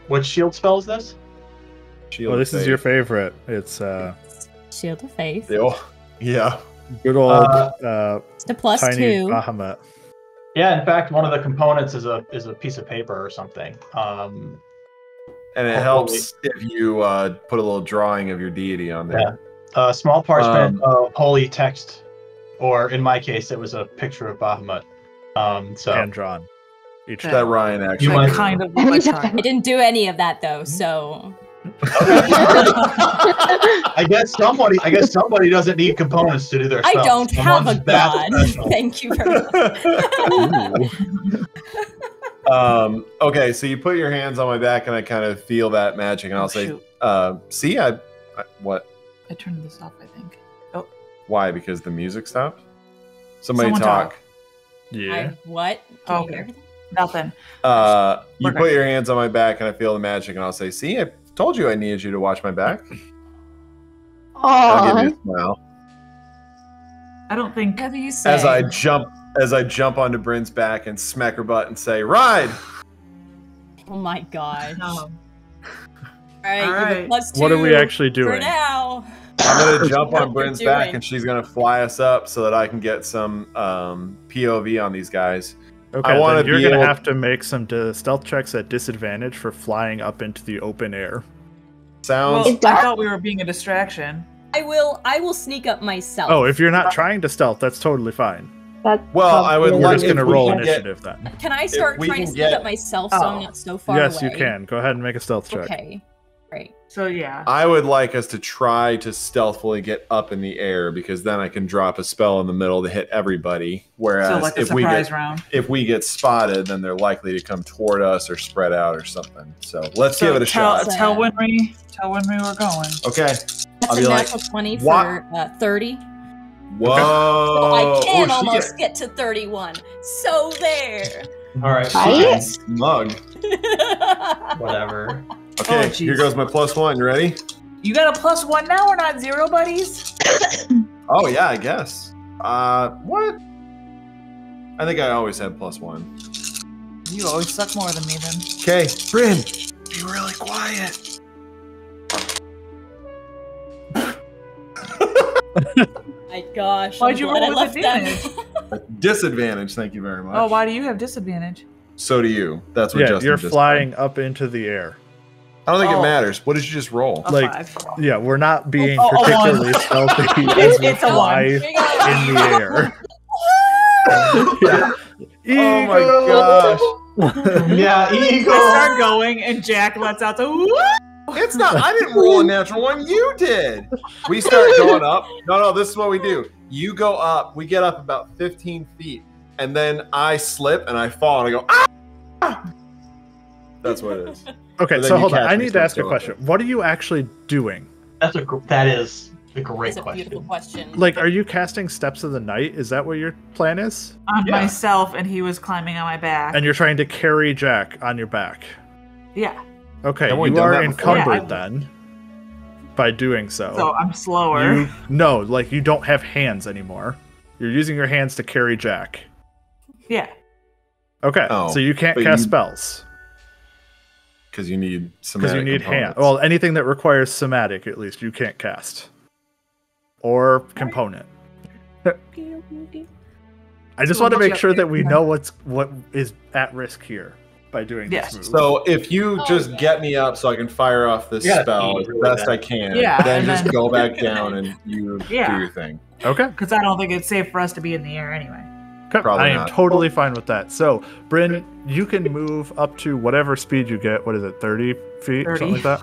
what shield spell is this? Shield This is your favorite. It's Shield of Faith. Yeah. good old It's a plus tiny 2. Bahamut. Yeah, in fact, one of the components is a piece of paper or something. And it Hopefully. helps if you put a little drawing of your deity on there. Yeah. Small parchment of holy text, or in my case, it was a picture of Bahamut. So Hand drawn. Each That Ryan actually. You I might- kind of look like I didn't do any of that though, so I guess somebody doesn't need components to do their I spells. don't have a Someone's that god. special. Thank you very much. Okay, so you put your hands on my back and I kind of feel that magic, and I'll say, shoot. see, what? I turned this off, I think. Why? Because the music stopped? Somebody Someone talk. talk. Yeah. What? Can you Okay. hear everything? Nothing. You We're put good. your hands on my back and I feel the magic, and I'll say, see, I told you I needed you to watch my back. I'll give Aw. you a smile. I don't think. Whatever you say. As I jump onto Bryn's back and smack her butt and say, ride! Oh my gosh. No. All right. All right. +2 What are we actually for doing? now? I'm gonna jump What on you're Bryn's back doing. and she's gonna fly us up so that I can get some POV on these guys. Okay, I wanna then you're be going to able- have to make some stealth checks at disadvantage for flying up into the open air. Sounds Well, Is that- I thought we were being a distraction. I will sneak up myself. Oh, if you're not trying to stealth, that's totally fine. That's Well, I would probably We're like just if going to we roll can get- initiative then. Can I start we trying can to get- sneak up myself so I'm not so far Yes, away? you can. Go ahead and make a stealth check. Okay. Right. So yeah. I would like us to try to stealthily get up in the air, because then I can drop a spell in the middle to hit everybody. Whereas So like a if we surprise get round. spotted, then they're likely to come toward us or spread out or something. So let's give it a shot. Tell Winry we're going. Okay. That's I'll a be like, natural 20 "What?" for 30. Whoa! So I can Oh, almost get to 31. So there. All right, Right? Smug. whatever. Okay, Oh, jeez. here goes my +1. You ready? You got a +1 now? We're not 0 buddies? Oh yeah, I guess. What? I think I always had +1. You always suck more than me then. Okay, Bryn, be really quiet. My gosh. Why'd I'm you glad roll I with left that. advantage? Disadvantage. Thank you very much. Oh, why do you have disadvantage? So do you. That's what Yeah, Justin you're just flying up into the air. I don't think Oh. it matters. What did you just roll? A Like, 5. Yeah, we're not being Oh, a one. particularly stealthy as we It's a fly one. in Here you go. the air. Oh my gosh. Yeah, eagle. I start going, and Jack lets out the woo! It's not. I didn't roll a natural one. You did. We start going up. No, this is what we do. You go up. We get up about 15 feet. And then I slip and I fall and I go, ah! That's what it is. Okay, And then so you hold on. catch I me, need so to it's ask a going question. What are you actually doing? That is a great That's a beautiful question. question. Like, are you casting Steps of the Night? Is that what your plan is? On Yeah. myself, and he was climbing on my back. And you're trying to carry Jack on your back. Yeah, Okay, Haven't we you done are that before? encumbered Yeah, then by doing so. so I'm slower. No, like you don't have hands anymore. You're using your hands to carry Jack. Yeah. Okay, Oh, so you can't but cast you- spells Because you need some. because you need hand. Well, anything that requires somatic, at least, you can't cast or component. I just So want to what make you- sure that we know what is at risk here by doing Yes. this move. So if you Oh, just yeah. get me up so I can fire off this Yeah, spell you as really best bad. I can, Yeah, then and just then- go back down and you Yeah. do your thing. Okay. Because I don't think it's safe for us to be in the air anyway. Okay, Probably I am not. totally fine with that. So, Bryn, you can move up to whatever speed you get. What is it, 30 feet? 30. Something like that?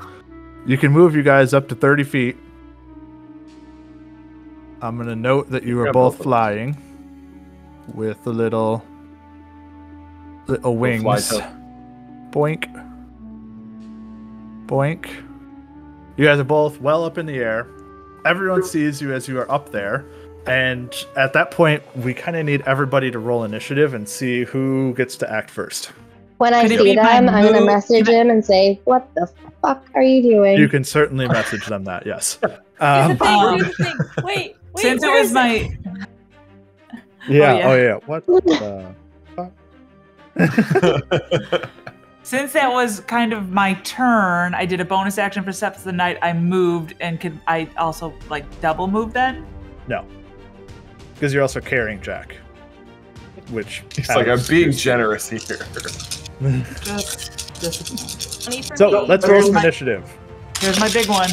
You can move you guys up to 30 feet. I'm going to note that you are Yeah, both both of us. flying with the little wings. fly to- Boink. Boink. You guys are both well up in the air. Everyone sees you as you are up there. And at that point, we kind of need everybody to roll initiative and see who gets to act first. When I Could it see be my them, I'm gonna move? message him and say, "What the fuck are you doing?" You can certainly message them that, yes. Here's Um, the thing, here's the thing. Wait, Since it where was is my yeah, Oh, yeah. What the fuck? since that was kind of my turn, I did a bonus action for Steps of the Night. I moved, and could I also like double move then? No. Because you're also carrying Jack. which He's like, I'm being generous here. Just disappointed. 20 for So me. let's roll some initiative. Here's my big one.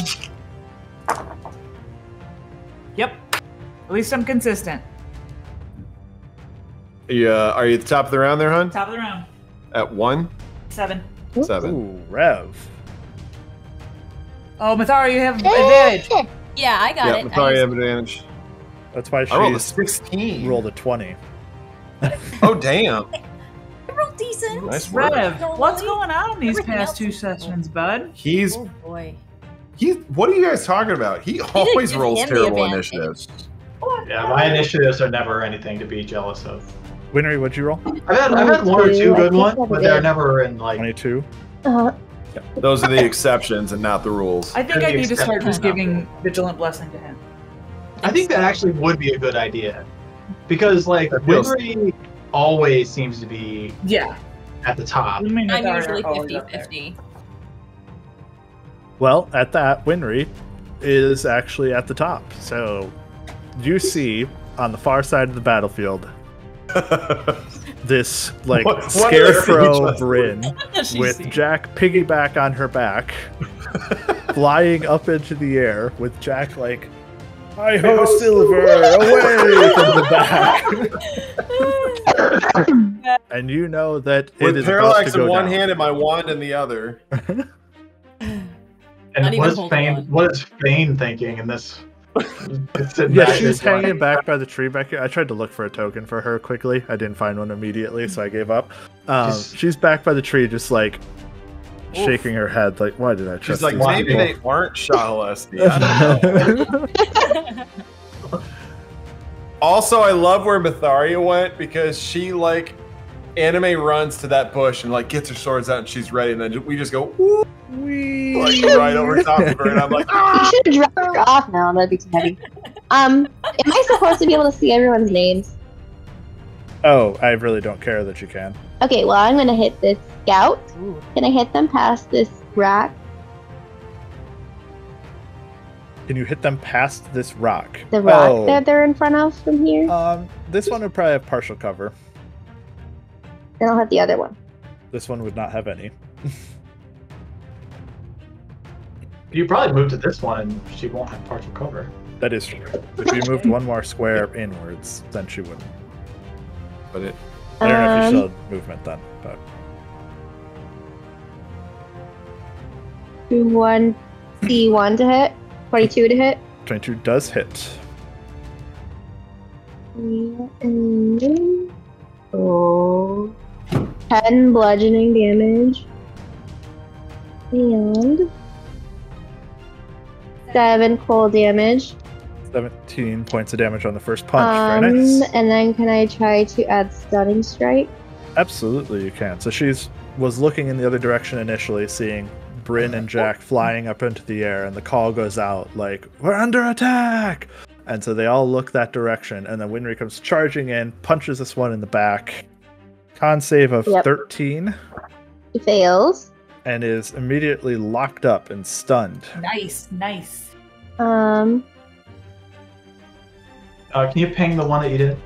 Yep. At least I'm consistent. Yeah, are you at the top of the round there, hon? Top of the round. At 1? 7. 7. Ooh, Rev. Oh, Myetharia, you have advantage. Yeah, I got Yeah, it. Myetharia have advantage. That's why I rolled a she 16. rolled a 20. Oh, damn. I rolled decent. Nice work. Rev, what's Normally, going on these everything past else 2 is better. sessions, bud? He's Oh boy. what are you guys talking about? He always give rolls him the terrible advantage. initiatives. Yeah, my initiatives are never anything to be jealous of. Winry, what'd you roll? I've had 1 or 2 good ones, but they're did. never in like. 22. Those are the exceptions and not the rules. I think I need to start just Exception. giving Vigilant Blessing to him. I think that actually would be a good idea, because like That feels- Winry always seems to be Yeah. at the top. You mean I'm Myetharia usually are always up there. 50-50. Well, at that, Winry is actually at the top. So you see on the far side of the battlefield this like What- what scarecrow are they Bryn She with sees. Jack piggyback on her back, flying up into the air with Jack like, "Hi ho, Silver, away from the back!" And you know that it With is about parallax to go in one down. hand and my wand in the other. Not And even holding on. what is Fane thinking in this? Yeah, she's hanging back by the tree back here. I tried to look for a token for her quickly. I didn't find one immediately, so I gave up. She's back by the tree, just like shaking her head, like, "Why did I trust She's like, these maybe people?" they aren't Shahalesti. I don't know. Also, I love where Myetharia went because she like anime runs to that bush and like gets her swords out and she's ready, and then we just go woo, like right over top of her, and I'm like, You should have dropped her off now. That'd be too heavy. Am I supposed to be able to see everyone's names? Oh, I really don't care that you can. Okay, well, I'm gonna hit this scout. Can I hit them past this rock? Can you hit them past this rock? The rock Oh, that they're in front of from here? this one would probably have partial cover. Then I'll hit the other one. This one would not have any. You probably move to this one, and she won't have partial cover. That is true. If you moved one more square inwards, then she wouldn't. but it. I don't know if you showed movement then, but 1 C1 to hit. 22 to hit. 22 does hit. Oh. 10 bludgeoning damage. And 7 cold damage. 17 points of damage on the first punch. Very nice. And then can I try to add stunning strike? Absolutely, you can. So was looking in the other direction initially, seeing Bryn and Jack flying up into the air, and the call goes out like, "We're under attack!" And so they all look that direction, and then Winry comes charging in, punches this one in the back. Con save of Yep. 13, He fails. and is immediately locked up and stunned. Nice, nice. Can you ping the one that you did?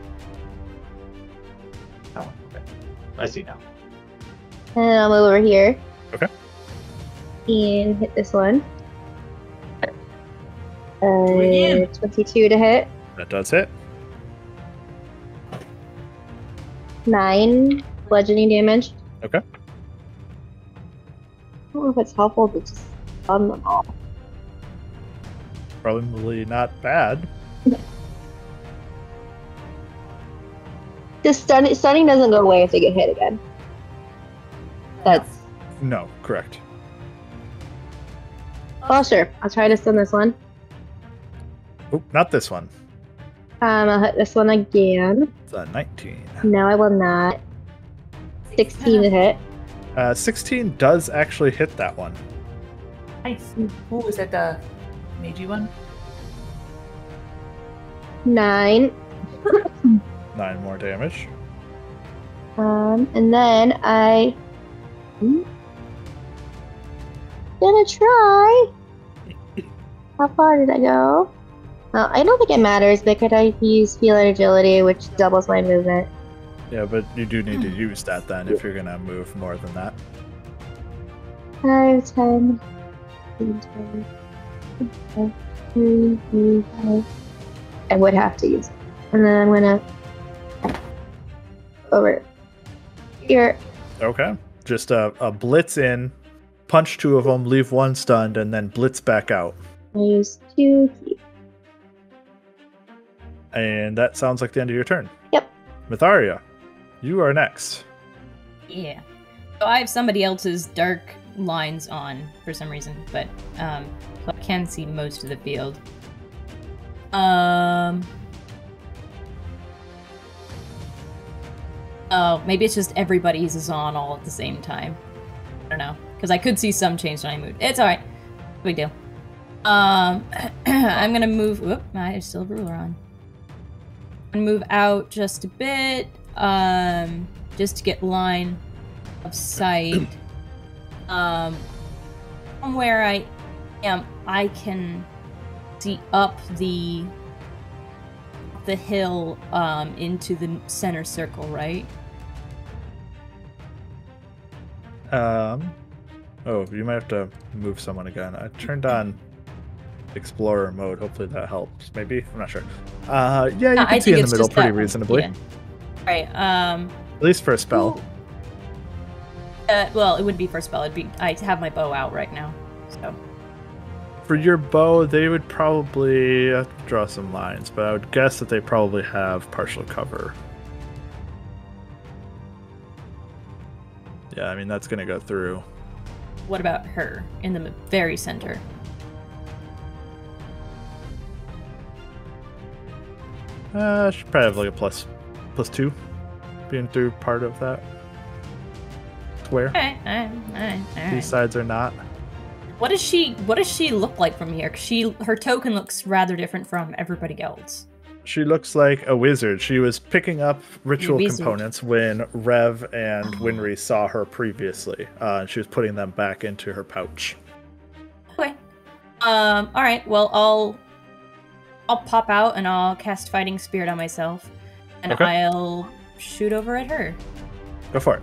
Oh, okay. I see now. And then I'll move over here. Okay. And hit this one. again. 22 to hit. That does hit. 9 bludgeoning damage. Okay. I don't know if it's helpful to just stun them all. Probably not bad. Just stunning doesn't go away if they get hit again. That's No, correct. well, sure. I'll try to stun this one. Oop, not this one. I'll hit this one again. It's a 19. No, I will not. 16 to hit. 16 does actually hit that one. Nice. Ooh, is that the Meiji one? 9. 9 more damage. And then gonna try. How far did I go? I don't think it matters, but could I use Heal and Agility, which doubles my movement? Yeah, but you do need to use that then if you're gonna move more than that. 5, 10, 15, 20, 25. I would have to use it. And then I'm gonna over here. Okay. Just a blitz in, punch 2 of them, leave 1 stunned, and then blitz back out. I use 2 keys. And that sounds like the end of your turn. Yep. Myetharia, you are next. Yeah. So I have somebody else's dark lines on for some reason, but so I can see most of the field. Oh, maybe it's just everybody's is on all at the same time. I don't know, because I could see some change when I moved. It's all right. Big deal. I'm gonna move. Whoop! I still have a ruler on. I'm gonna move out just a bit, just to get line of sight. From where I am, I can see up the hill into the center circle, right? Oh, you might have to move someone again. I turned on Explorer mode. Hopefully that helps. Maybe? I'm not sure. Yeah, you can see in the middle pretty reasonably. Yeah. Right. At least for a spell. Well, it wouldn't be for a spell. I have my bow out right now, so. For your bow, they would probably have to draw some lines, but I would guess that they probably have partial cover. Yeah, I mean, that's going to go through. What about her in the very center? Should probably have like a plus 2 being through part of that square. Okay. These sides are not. What does she look like from here? 'Cause her token looks rather different from everybody else. She looks like a wizard. She was picking up ritual Wizard. components when Rev and Winry saw her previously. She was putting them back into her pouch. Okay. All right. Well, I'll pop out and I'll cast Fighting Spirit on myself, and Okay. I'll shoot over at her. Go for it.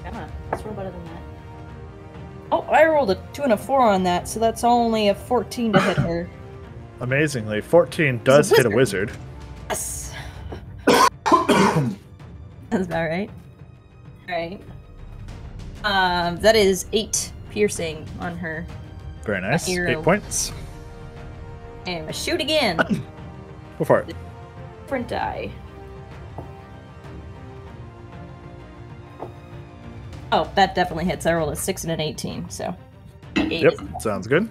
Come on, let's roll better than that. Oh, I rolled a 2 and a 4 on that, so that's only a 14 to hit her. Amazingly, 14 does hit a wizard. Yes. That's about right. Alright. That is 8 piercing on her. Very nice. Hero. 8 points. And I shoot again. Go for it. Different die. Oh, that definitely hits. I rolled a 6 and an 18, so 8 Yep, is sounds good.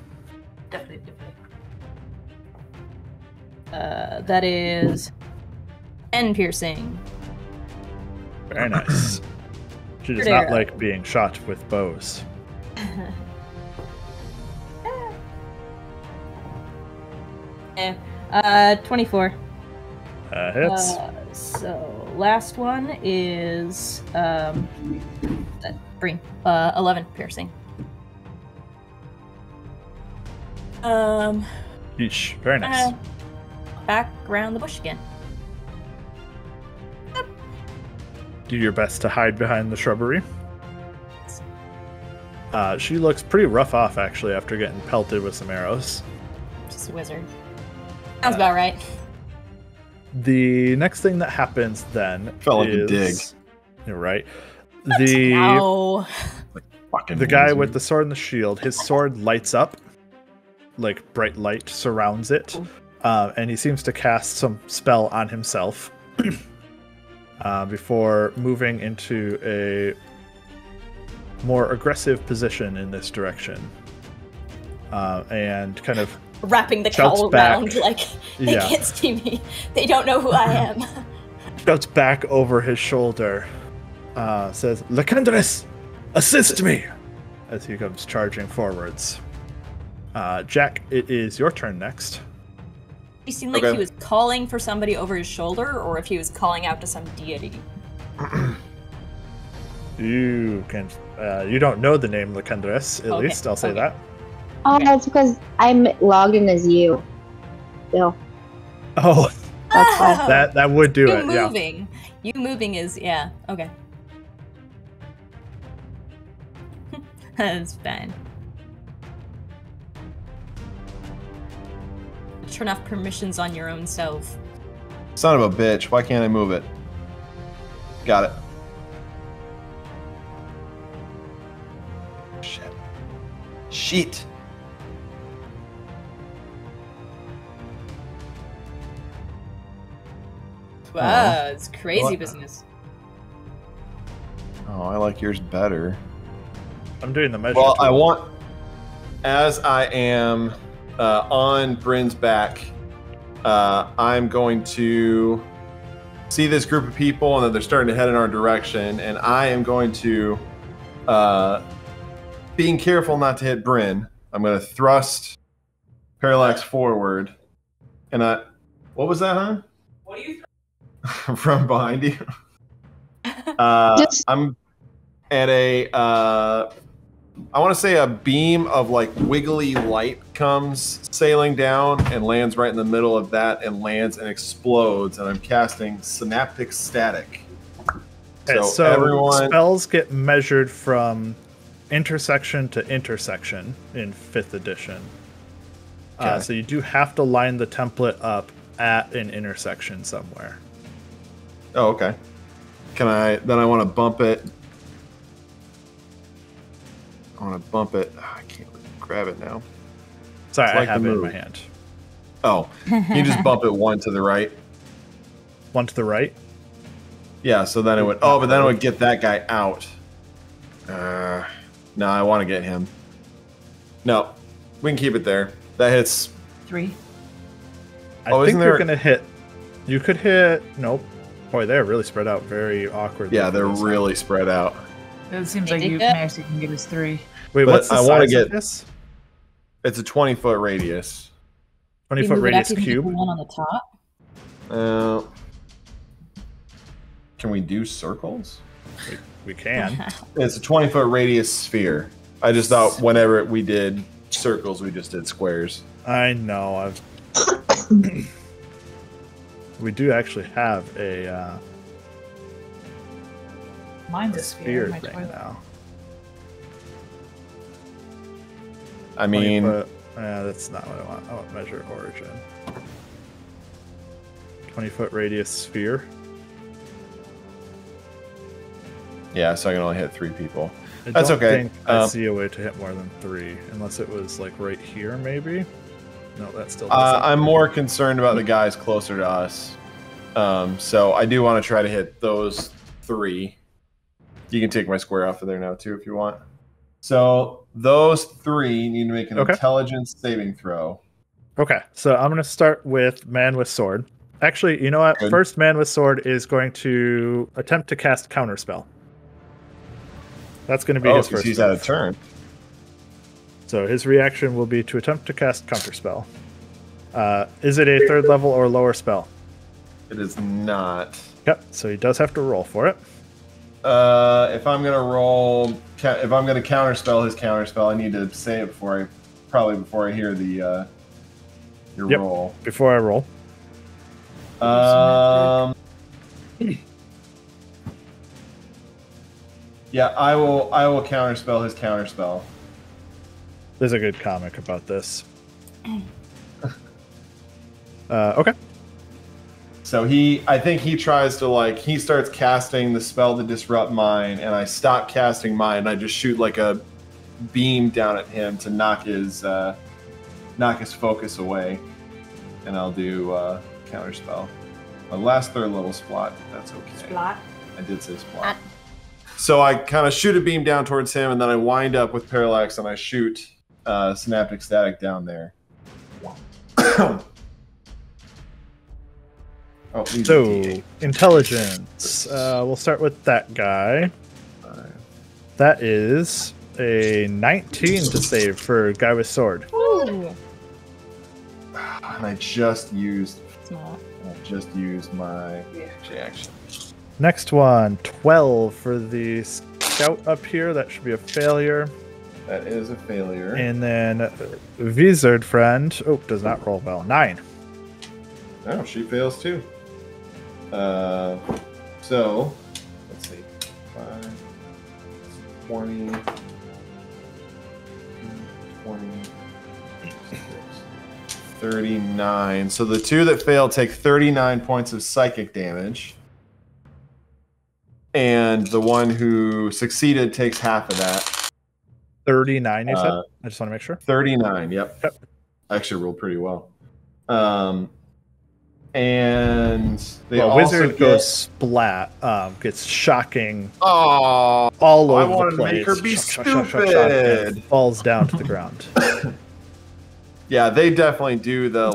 definitely. That is 10 piercing. Very nice. She does Good not arrow. like being shot with bows. 24. Hits. So last one is Bryn. 11 piercing. Yeesh. Very nice. Back around the bush again. Do your best to hide behind the shrubbery. She looks pretty rough off, actually, after getting pelted with some arrows. Just a wizard. Sounds about right. The next thing that happens then Felt like is... a dig. You're right. No. Fucking The guy wizard. with the sword and the shield, his sword lights up, like bright light surrounds it, and he seems to cast some spell on himself before moving into a more aggressive position in this direction, and kind of Wrapping the shouts cowl back. around like they Yeah. can't see me. They don't know who I am. shouts back over his shoulder, says, "Lycandrus, assist me!" as he comes charging forwards. Jack, it is your turn next. He seemed like Okay. he was calling for somebody over his shoulder, or if he was calling out to some deity. You can. You don't know the name Lycandrus, at Okay, least I'll say okay. that. Oh, that's because I'm logged in as you. Still. Oh, That's why. that would do You it. Yeah. moving. You moving is yeah. Okay. That's fine. Turn off permissions on your own self. Son of a bitch. Why can't I move it? Got it. Shit. Shit. Wow, it's crazy What? business. Oh, I like yours better. I'm doing the measure. Well, tool. I want, as I am on Bryn's back, I'm going to see this group of people and then they're starting to head in our direction, and I am going to, being careful not to hit Bryn, I'm going to thrust Parallax forward, and what was that, huh? What do you? From behind you. I'm at a, I want to say a beam of like wiggly light comes sailing down and lands right in the middle of that and lands and explodes, and I'm casting Synaptic Static. Okay, so everyone, spells get measured from intersection to intersection in 5th edition. Okay. So you do have to line the template up at an intersection somewhere. oh, okay. Can I, then I want to bump it. I want to bump it. I can't grab it now. Sorry, It's like I have the it in move. my hand. Oh, you just bump it one to the right. One to the right. Yeah, so then it would. Oh, but then it would get that guy out. No, I want to get him. No, we can keep it there. That hits. 3. I Oh, think isn't you're there- gonna hit. You could hit. Nope. Boy, they're really spread out. Very awkward. Yeah, they're really spread out. It seems They like did you that. Maxie can give us 3. Wait, But what's the I wanna size get- of this? It's a 20-foot radius. 20-foot radius cube. The one on the top. Can we do circles? We can. It's a 20-foot radius sphere. I just thought whenever we did circles, we just did squares. I know. I've. We do actually have a Mine's a sphere sphere. My thing Twilight. now. I mean, 20-foot. That's not what I want. I want measure origin. 20-foot radius sphere. yeah, so I can only hit 3 people. I That's don't okay. think I see a way to hit more than 3, unless it was like right here, maybe. No, that still doesn't. I'm more concerned about the guys closer to us. So I do want to try to hit those 3. You can take my square off of there now too if you want. So those 3 need to make an Okay. intelligence saving throw. Okay, so I'm going to start with man with sword. Actually, you know what? Good. First man with sword is going to attempt to cast counterspell. That's going to be Oh, his because first he's out move. of turn. So his reaction will be to attempt to cast counterspell. Is it a 3rd level or lower spell? It is not. Yep, so he does have to roll for it. If I'm gonna roll, if I'm gonna counterspell his counterspell, I need to say it before I hear the your Yep. roll. Before I roll. Yeah, I will counterspell his counterspell. There's a good comic about this. Okay. So I think he tries to he starts casting the spell to disrupt mine, and I stop casting mine, and I just shoot like a beam down at him to knock his focus away, and I'll do counterspell. My last 3rd level splot. That's okay. Splot. I did say splot. So I kind of shoot a beam down towards him, and then I wind up with parallax, and I shoot synaptic static down there. Oh, these are So, D8. intelligence. We'll start with that guy. That is a 19 to save for guy with sword. Ooh. And I just used Small. my reaction. Next one, 12 for the scout up here. That should be a failure. That is a failure. And then Wizard friend. Oh, does not roll well. 9. Oh, she fails too. So, let's see. 5, 20, 39. So the two that fail take 39 points of psychic damage. And the one who succeeded takes half of that. 39, you said? I just want to make sure. 39, yep. Actually rolled pretty well. And they also Wizard goes splat, gets shocking all over I the wanted place. to make her be Shock, and stupid. falls down to the ground. Yeah, they definitely do the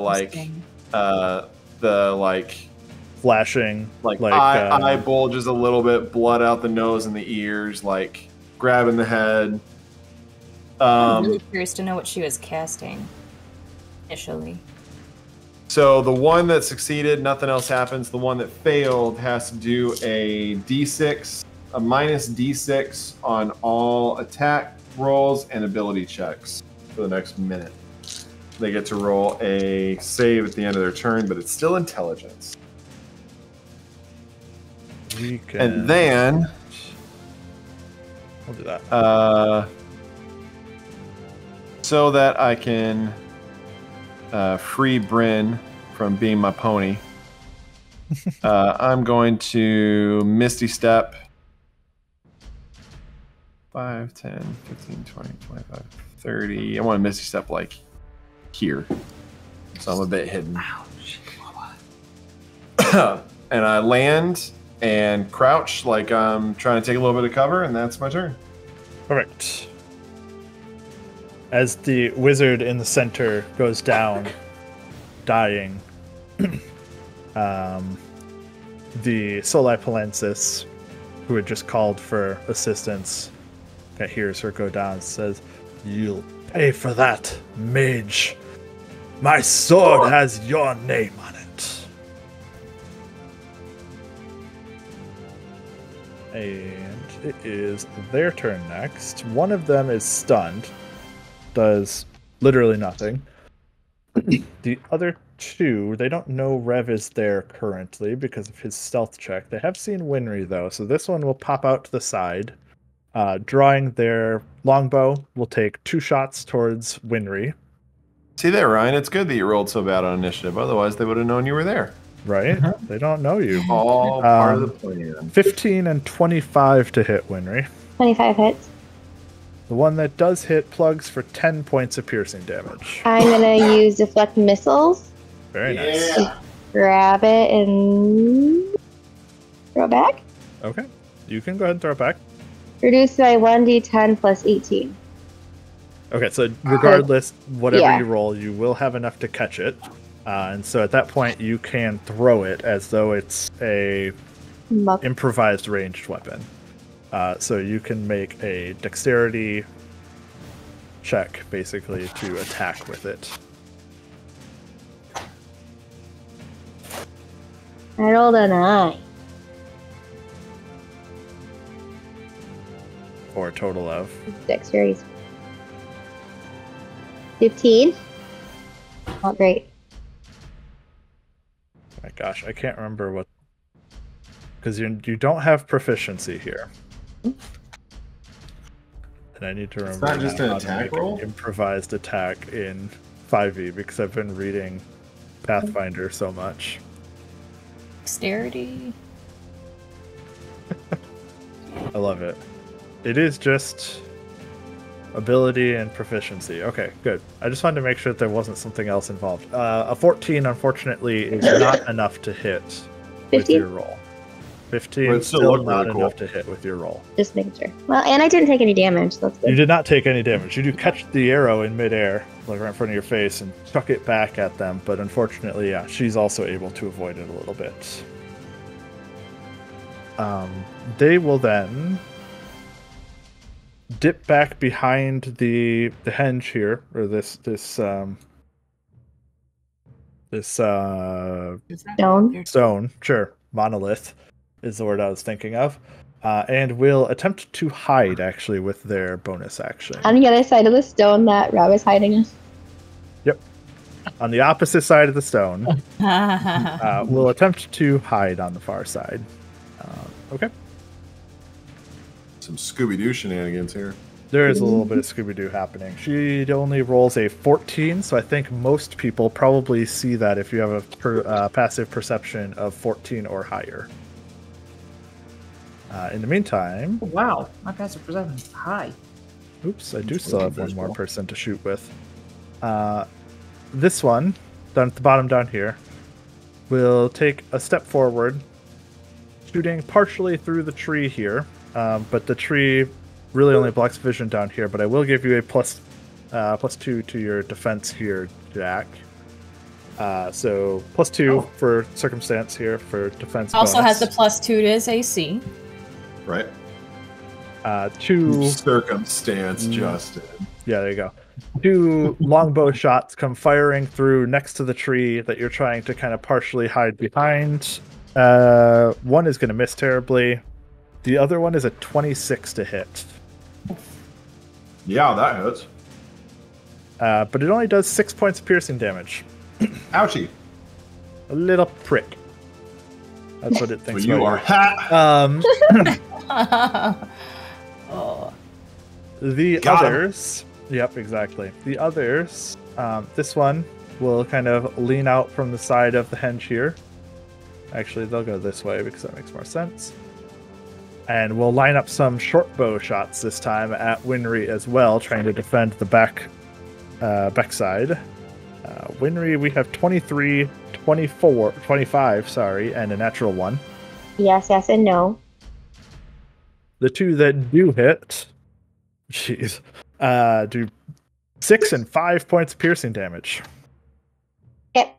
flashing, eye bulges a little bit, blood out the nose and the ears, like grabbing the head. I'm really curious to know what she was casting initially. So the one that succeeded, nothing else happens. The one that failed has to do a D6, a minus D6 on all attack rolls and ability checks for the next minute. They get to roll a save at the end of their turn, but it's still intelligence. And then I'll do that. So that I can free Bryn from being my pony, I'm going to Misty Step 5, 10, 15, 20, 25, 30. I want to Misty Step like here. So I'm a bit hidden. Ouch. And I land and crouch like I'm trying to take a little bit of cover, and that's my turn. Correct. As the wizard in the center goes down, dying, the Soli Palensis, who had just called for assistance, that hears her go down and says, "You'll pay for that, mage. My sword has your name on it." And it is their turn next. One of them is stunned. Does literally nothing. The other two, they don't know Rev is there currently because of his stealth check. They have seen Winry though, so this one will pop out to the side. Drawing their longbow, will take 2 shots towards Winry. See there, Ryan. It's good that you rolled so bad on initiative. Otherwise, they would have known you were there. Right? They don't know you. All part of the plan. 15 and 25 to hit Winry. 25 hits. The one that does hit plugs for 10 points of piercing damage. I'm gonna use deflect missiles. Very nice. Yeah. Grab it and throw it back. Okay. You can go ahead and throw it back. Reduce by 1d10 plus 18. Okay, so regardless, whatever Yeah. you roll, you will have enough to catch it. And so at that point, you can throw it as though it's a Muck. improvised ranged weapon. So you can make a dexterity check, basically, to attack with it. I rolled a 9. For a total of... Dexterity. 15. Not great. My gosh, I can't remember what... Because you don't have proficiency here. And I need to remember not just now an how to attack make roll? an improvised attack in 5e, because I've been reading Pathfinder so much. Dexterity. I love it. It is just ability and proficiency. Okay, good. I just wanted to make sure that there wasn't something else involved. A 14, unfortunately, is not enough to hit with 15? your roll. 15 But is it still still looked not really enough cool. to hit with your roll. Just making sure. Well, and I didn't take any damage, so that's You good. did not take any damage. You do catch the arrow in midair, like right in front of your face, and chuck it back at them. But unfortunately, yeah, she's also able to avoid it a little bit. They will then dip back behind the henge here, or this Stone. stone. Sure, monolith is the word I was thinking of. and will attempt to hide, actually, with their bonus action. On the other side of the stone that Rob is hiding us. Yep. On the opposite side of the stone. Will attempt to hide on the far side. Okay. Some Scooby-Doo shenanigans here. There is a little bit of Scooby-Doo happening. She only rolls a 14, so I think most people probably see that if you have a passive perception of 14 or higher. In the meantime... Oh, wow, my passive perception is high. Oops, I do still have one more person to shoot with. This one, down at the bottom down here, will take a step forward, shooting partially through the tree here, but the tree really only blocks vision down here, but I will give you a plus 2 to your defense here, Jack. So +2 for circumstance here for defense. Also bonus. has the +2 to his AC. Right. 2 circumstance, Justin. Yeah, there you go. 2 longbow shots come firing through next to the tree that you're trying to kind of partially hide behind. One is going to miss terribly. The other one is a 26 to hit. Yeah, that hurts. But it only does 6 points of piercing damage. Ouchie. A little prick. That's what it thinks. Well, you are Oh. The Got others. Yep, exactly. The others. This one will kind of lean out from the side of the henge here. Actually, they'll go this way because that makes more sense. And we'll line up some short bow shots this time at Winry as well, trying to defend the back side. Winry, we have 23, 24, 25, sorry, and a natural 1. Yes, and no. The 2 that do hit, jeez, do 6 and 5 points of piercing damage. Yep.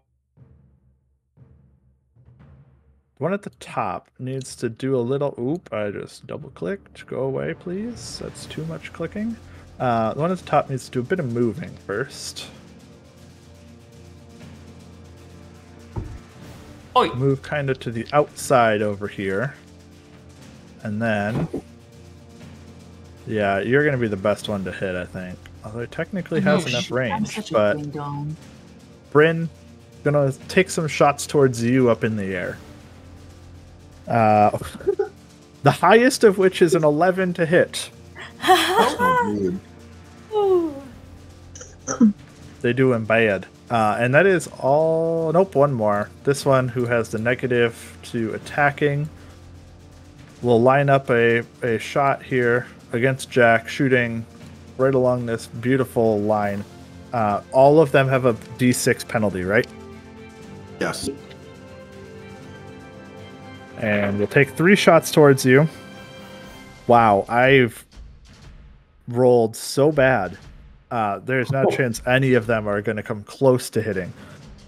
The one at the top needs to do a little... Oop, I just double-clicked. Go away, please. That's too much clicking. The one at the top needs to do a bit of moving first. Oi. Move kind of to the outside over here. And then... Yeah, you're going to be the best one to hit, I think. Although it technically has enough range, but... Bryn, gonna take some shots towards you up in the air. The highest of which is an 11 to hit. They do him bad. And that is all... Nope, one more. This one, who has the negative to attacking, will line up a shot here against Jack, shooting right along this beautiful line. All of them have a D6 penalty, right? Yes. And we'll take 3 shots towards you. Wow, I've rolled so bad. There's not a chance any of them are going to come close to hitting.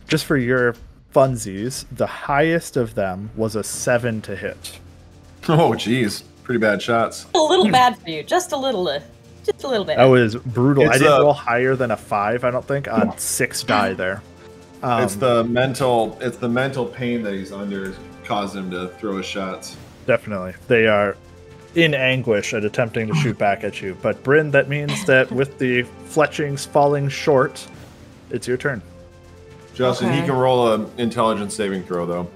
Just for your funsies, the highest of them was a 7 to hit. Oh, geez. Pretty bad shots. A little bad for you. Just a little bit. That was brutal. It's I didn't roll higher than a 5, I don't think, on 6 die there. It's the mental pain that he's under caused him to throw his shots. Definitely. They are in anguish at attempting to shoot back at you. But Bryn, that means that with the fletchings falling short, it's your turn. Justin, Okay. he can roll an intelligence saving throw, though,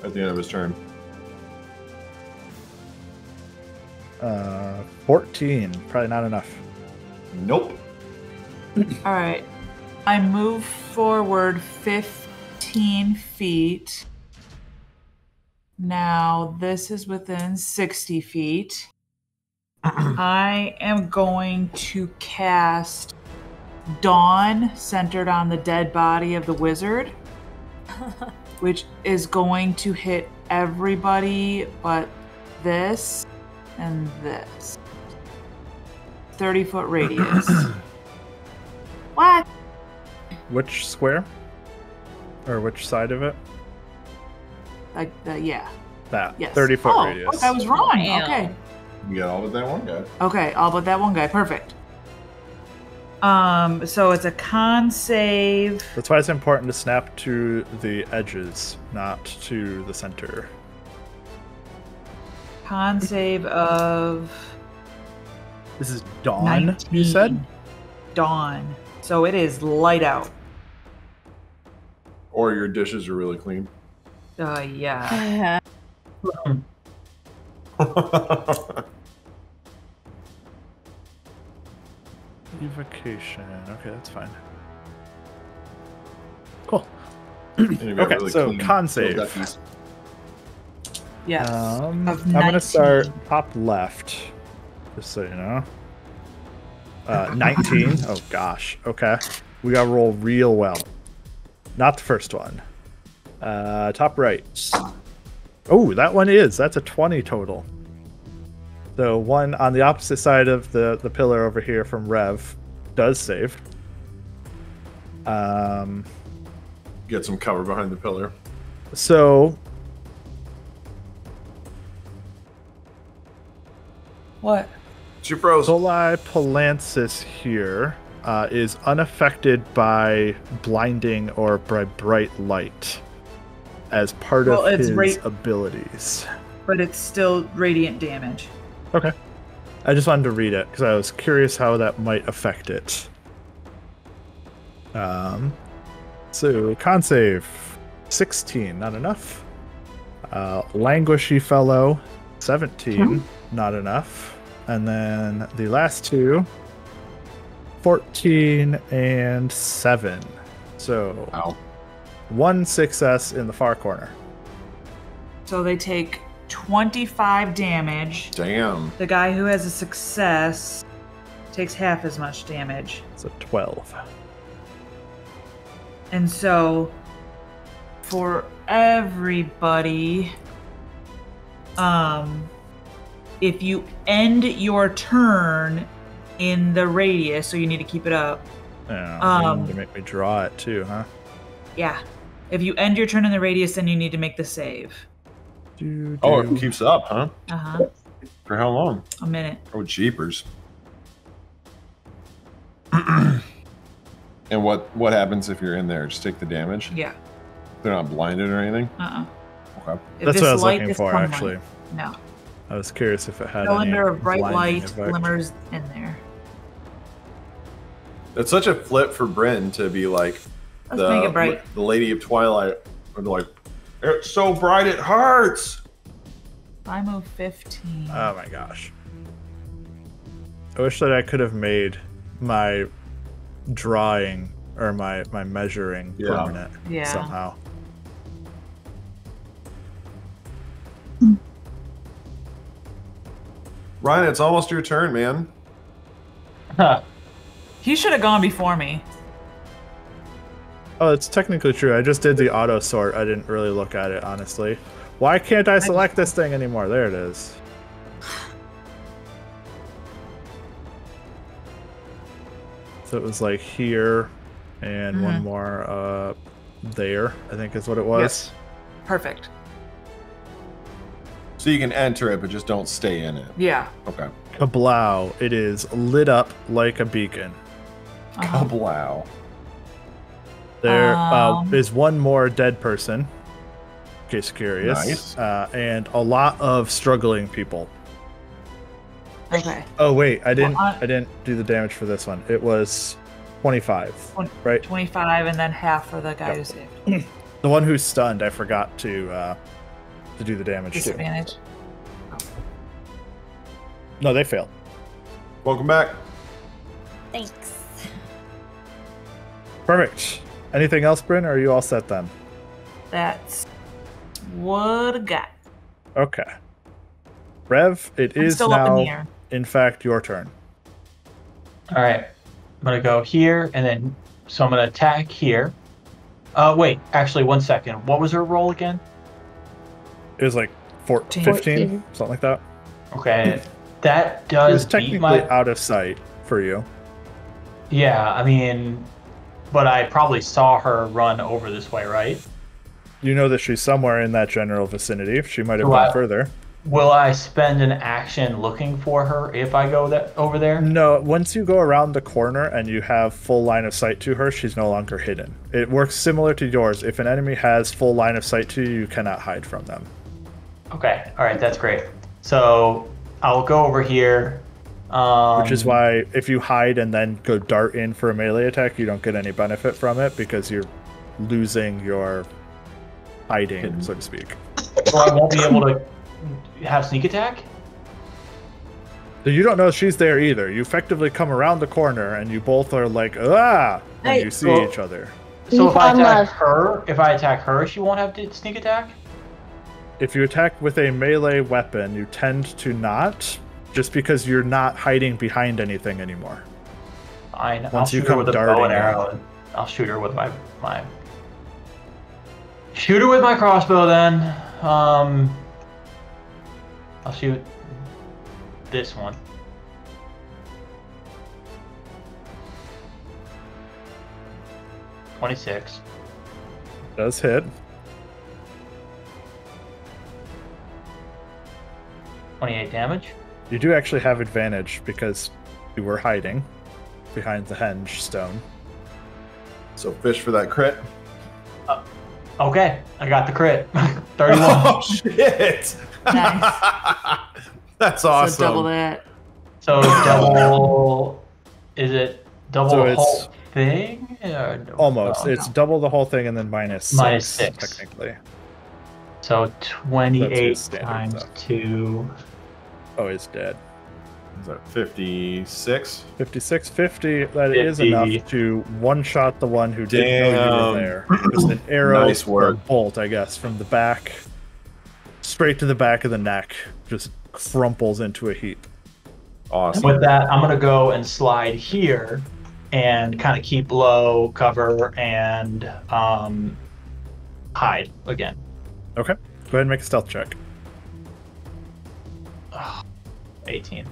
at the end of his turn. 14. Probably not enough. Nope. All right. I move forward 15 feet. Now, this is within 60 feet. I am going to cast Dawn centered on the dead body of the wizard, which is going to hit everybody but this and this. 30-foot radius. What? Which square? Or which side of it? Like yeah. That. Yes. 30-foot radius. Oh, I was wrong. Damn. Okay. You got all but that one guy. Okay, all but that one guy. Perfect. So it's a con save. That's why it's important to snap to the edges, not to the center. Con save of This is dawn, 19. you said? Dawn. So it is light out. Or your dishes are really clean. Yeah. Evocation. Okay, that's fine. Cool. And Okay, so con save. Yes. I'm Of going to 19. start top left, just so you know. 19. Oh, gosh. Okay. We got to roll real well. Not the first one. Top right. Oh, that one is. That's a 20 total. So one on the opposite side of the pillar over here from Rev does save. Get some cover behind the pillar. So What? She froze. Soli Palansis here is unaffected by blinding or by bright light as part Well, of it's his abilities. But it's still radiant damage. Okay. I just wanted to read it because I was curious how that might affect it. So con save 16, not enough. Languishy fellow 17, not enough. And then the last two 14 and 7. So Ow. one success in the far corner. So they take 25 damage. Damn. The guy who has a success takes half as much damage. So 12. And so for everybody, if you end your turn in the radius, so you need to keep it up. Yeah, you need to make me draw it too, huh? Yeah. If you end your turn in the radius, then you need to make the save. Oh, it keeps up, huh? Uh-huh. For how long? A minute. Oh, jeepers. And what happens if you're in there? Just take the damage? Yeah. They're not blinded or anything? Uh-uh. Okay. If That's this what I was light looking is for, sunlight- actually. No. I was curious if it had Cylinder any of bright blinding light effect. glimmers in there. It's such a flip for Bryn to be like Let's make it bright. the Lady of Twilight. Or like, it's so bright it hurts. I move 15. Oh my gosh. I wish that I could have made my drawing or my measuring permanent Yeah. somehow. Ryan, it's almost your turn, man. He should have gone before me. Oh, it's technically true. I just did the auto sort. I didn't really look at it, honestly. Why can't I select this thing anymore? There it is. So it was like here and one more there, I think is what it was. Yes. Perfect. So you can enter it, but just don't stay in it. Yeah. Okay. Kablow. It is lit up like a beacon. Uh-huh. Kablow. There is one more dead person, in case you're curious. Nice. And a lot of struggling people. Okay. Oh wait, I didn't. Well, I didn't do the damage for this one. It was 25, right? 25 and then half for the guy who saved. The one who's stunned, I forgot to do the damage too. Disadvantage. No, they failed. Welcome back. Thanks. Perfect. Anything else, Bryn, or are you all set then? That's what I got. Okay. Rev, it I'm is still up in now, the air. in fact, your turn. All right, I'm gonna go here, and then so I'm gonna attack here. Wait, actually, 1 second. What was her roll again? It was like 15, 14. something like that. Okay, that It does was beat technically my. out of sight for you. Yeah, I mean, but I probably saw her run over this way, right? You know that she's somewhere in that general vicinity. She might have Do gone I- further. Will I spend an action looking for her if I go over there? No, once you go around the corner and you have full line of sight to her, she's no longer hidden. It works similar to yours. If an enemy has full line of sight to you, you cannot hide from them. Okay, all right, that's great. So I'll go over here. Which is why if you hide and then go dart in for a melee attack, you don't get any benefit from it because you're losing your hiding, so to speak. So I won't be able to have sneak attack? So you don't know she's there either. You effectively come around the corner and you both are like, ah, and Hey. you see each other. So if I attack her, she won't have to sneak attack? If you attack with a melee weapon, you tend to not, just because you're not hiding behind anything anymore. Fine. I'll Once you shoot her come with a bow darting and in. arrow. I'll shoot her with my shoot her with my crossbow then. I'll shoot this one. $26. Does hit. 28 damage. You do actually have advantage because you were hiding behind the henge stone. So fish for that crit. Okay, I got the crit. 31. Oh shit! Nice. That's awesome. So double that. So double. Is it double So the it's- whole thing? Or no? Almost. Oh, It's double the whole thing and then minus Minus 6, 6. technically. So 28 standard times stuff. 2. Oh, he's dead. Is that 56? 56, 50. That is 50. enough to one-shot the one who didn't know you Damn. were there. Just an arrow Nice or a work. bolt, I guess, from the back, straight to the back of the neck. Just crumples into a heap. Awesome. With that, I'm going to go and slide here and kind of keep low cover and hide again. Okay. Go ahead and make a stealth check. 18.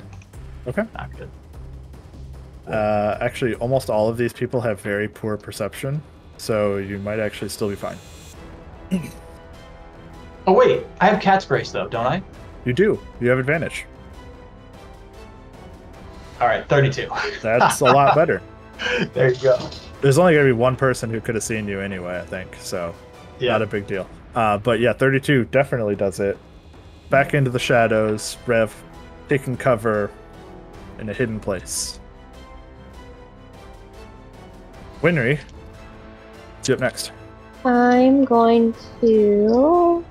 Okay. Not good. Actually, almost all of these people have very poor perception, so you might actually still be fine. Oh, wait. I have cat's grace, though, don't I? You do. You have advantage. All right, 32. That's a lot better. There you go. There's only going to be one person who could have seen you anyway, I think, so not a big deal. But yeah, 32 definitely does it. Back into the shadows, Rev taking cover in a hidden place. Winry, what's you up next? I'm going to.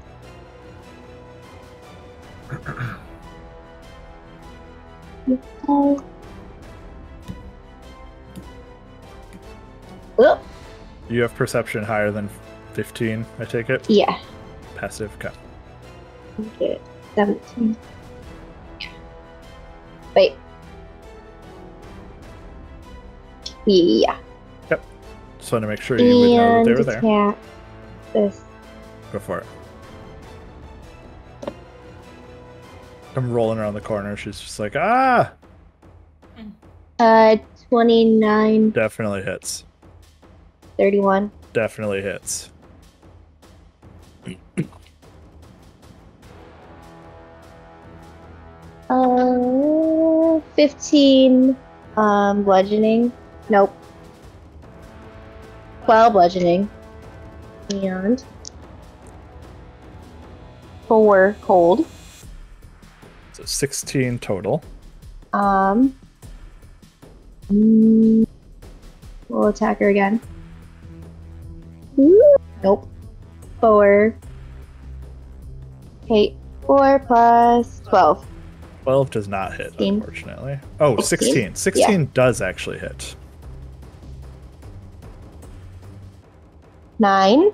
Oh, You have perception higher than 15, I take it? yeah. Passive, okay. Okay, 17. Wait. Yeah. Just wanted to make sure you would know that they were there. Attack this. Go for it. I'm rolling around the corner. She's just like, ah! 29, Definitely hits. 31. Definitely hits. 15 bludgeoning. Nope. 12 bludgeoning. And 4 cold. So 16 total. We'll attack her again. Nope. 4. Okay, 4 plus 12. 12 does not hit, 16. unfortunately. Oh, 16. 16? 16 does actually hit. 9.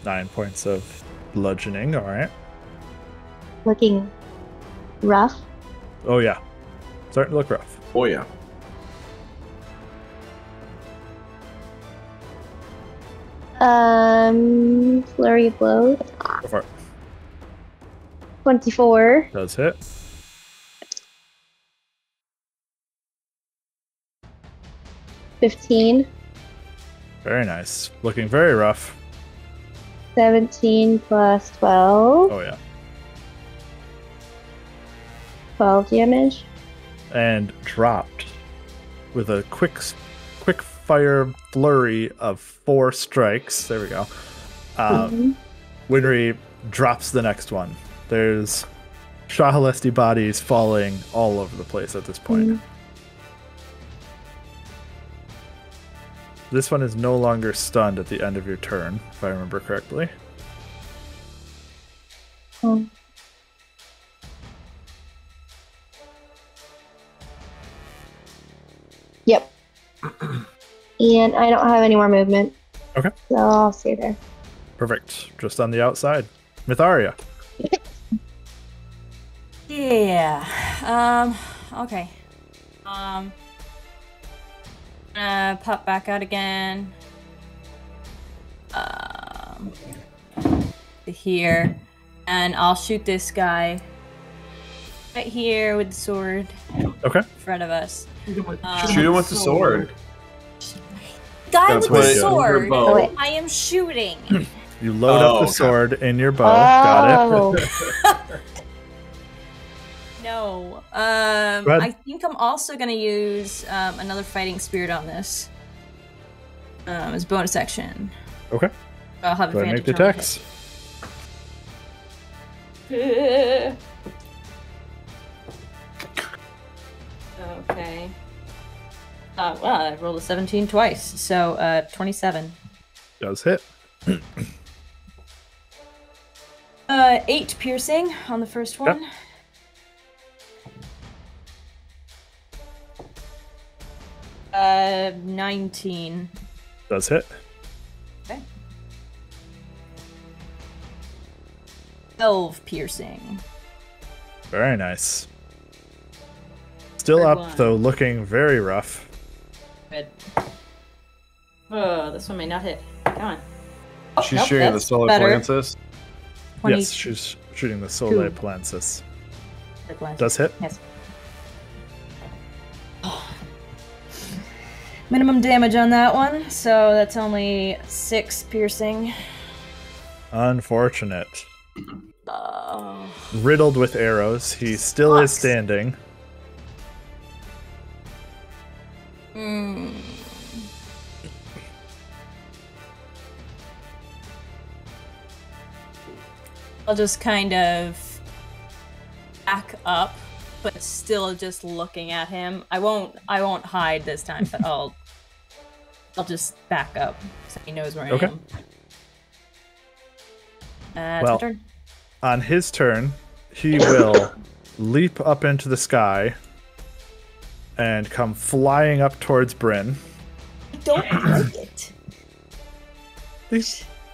9 points of bludgeoning, alright. Looking rough. Oh, yeah. Starting to look rough. Oh yeah. Flurry of blows. Go for it. 24. Does hit. $15. Very nice. Looking very rough. 17 plus 12. Oh, yeah. 12 damage. And dropped with a quick fire flurry of 4 strikes. There we go. Mhm. Winry drops the next one. There's Shahalesti bodies falling all over the place at this point. Mm. This one is no longer stunned at the end of your turn, if I remember correctly. Oh. Yep. And I don't have any more movement. Okay. So I'll stay there. Perfect. Just on the outside. Mytharia. Yeah. Okay. Pop back out again. Here. And I'll shoot this guy right here with the sword Okay. in front of us. Shoot him with the sword. Guy That's with what the it is. sword. Your bow. wait. I am shooting. You load up the okay. sword in your bow. Got Oh. it. No. ahead. I think I'm also gonna use another fighting spirit on this. As bonus action. Okay. I'll have Go ahead and make advantage the on attacks. hit. Okay. Well, I rolled a 17 twice, so 27. Does hit. 8 piercing on the first one. Yep. 19. Does hit. Okay. 12 piercing. Very nice. Still Third up, one. though, looking very rough. Good. Oh, this one may not hit. Come on. Oh, She's nope, shooting the that's solar better. plexus. 20 Yes, she's shooting the Solar Plancis. Does hit. Yes. Minimum damage on that one, so that's only 6 piercing. Unfortunate. Oh. Riddled with arrows. He still is Sucks. standing. Hmm. I'll just kind of back up, but still just looking at him. I won't hide this time, but I'll just back up so he knows where I Okay. am. Well, It's my turn. On his turn, he will leap up into the sky and come flying up towards Bryn. I don't like it.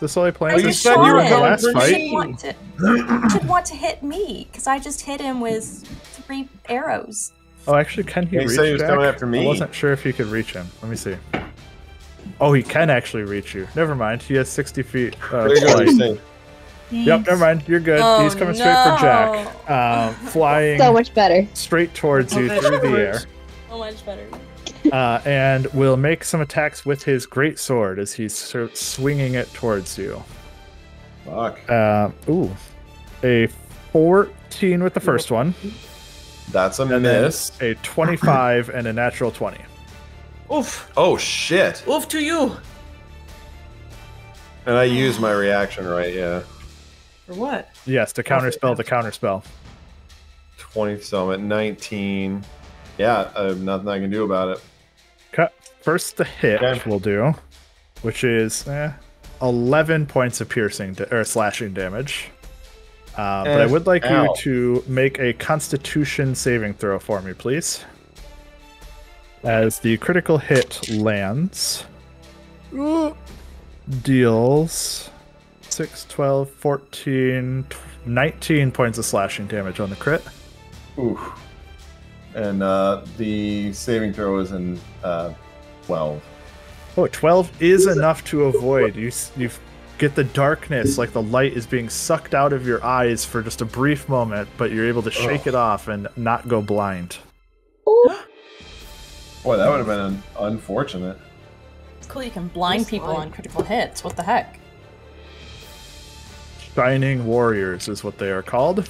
The Solar I Plancis you just said shot you were him. going last for fight. me. Should want to hit me because I just hit him with 3 arrows. Oh, actually, can he He reach said he was Jack? coming after me. I wasn't sure if he could reach him. Let me see. Oh, he can actually reach you. Never mind. He has 60 feet. There you go. flight. you say. Yep, never mind. You're good. Oh, He's coming straight for Jack. Flying So much better. straight towards you through the air. So much better. And will make some attacks with his great sword as he's sort of swinging it towards you. Fuck. A 14 with the first one, That's a and then miss. a 25 and a natural 20. Oof. Oh shit! Oof to you. And I used my reaction right. Yeah. For what? Yes, to counterspell the counterspell. 20. So I'm at 19. Yeah. Nothing I can do about it. Cut. First, the hit Okay. will do, which is 11 points of piercing or slashing damage. But I would like you Ow. to make a Constitution saving throw for me, please. As the critical hit lands, deals 6, 12, 14, 19 points of slashing damage on the crit. Oof. And the saving throw is in 12. Oh, 12 is enough to avoid. You get the darkness, like the light is being sucked out of your eyes for just a brief moment, but you're able to shake it off and not go blind. Boy, that would have been unfortunate. It's cool you can blind Just people like- on critical hits. What the heck? Shining Warriors is what they are called.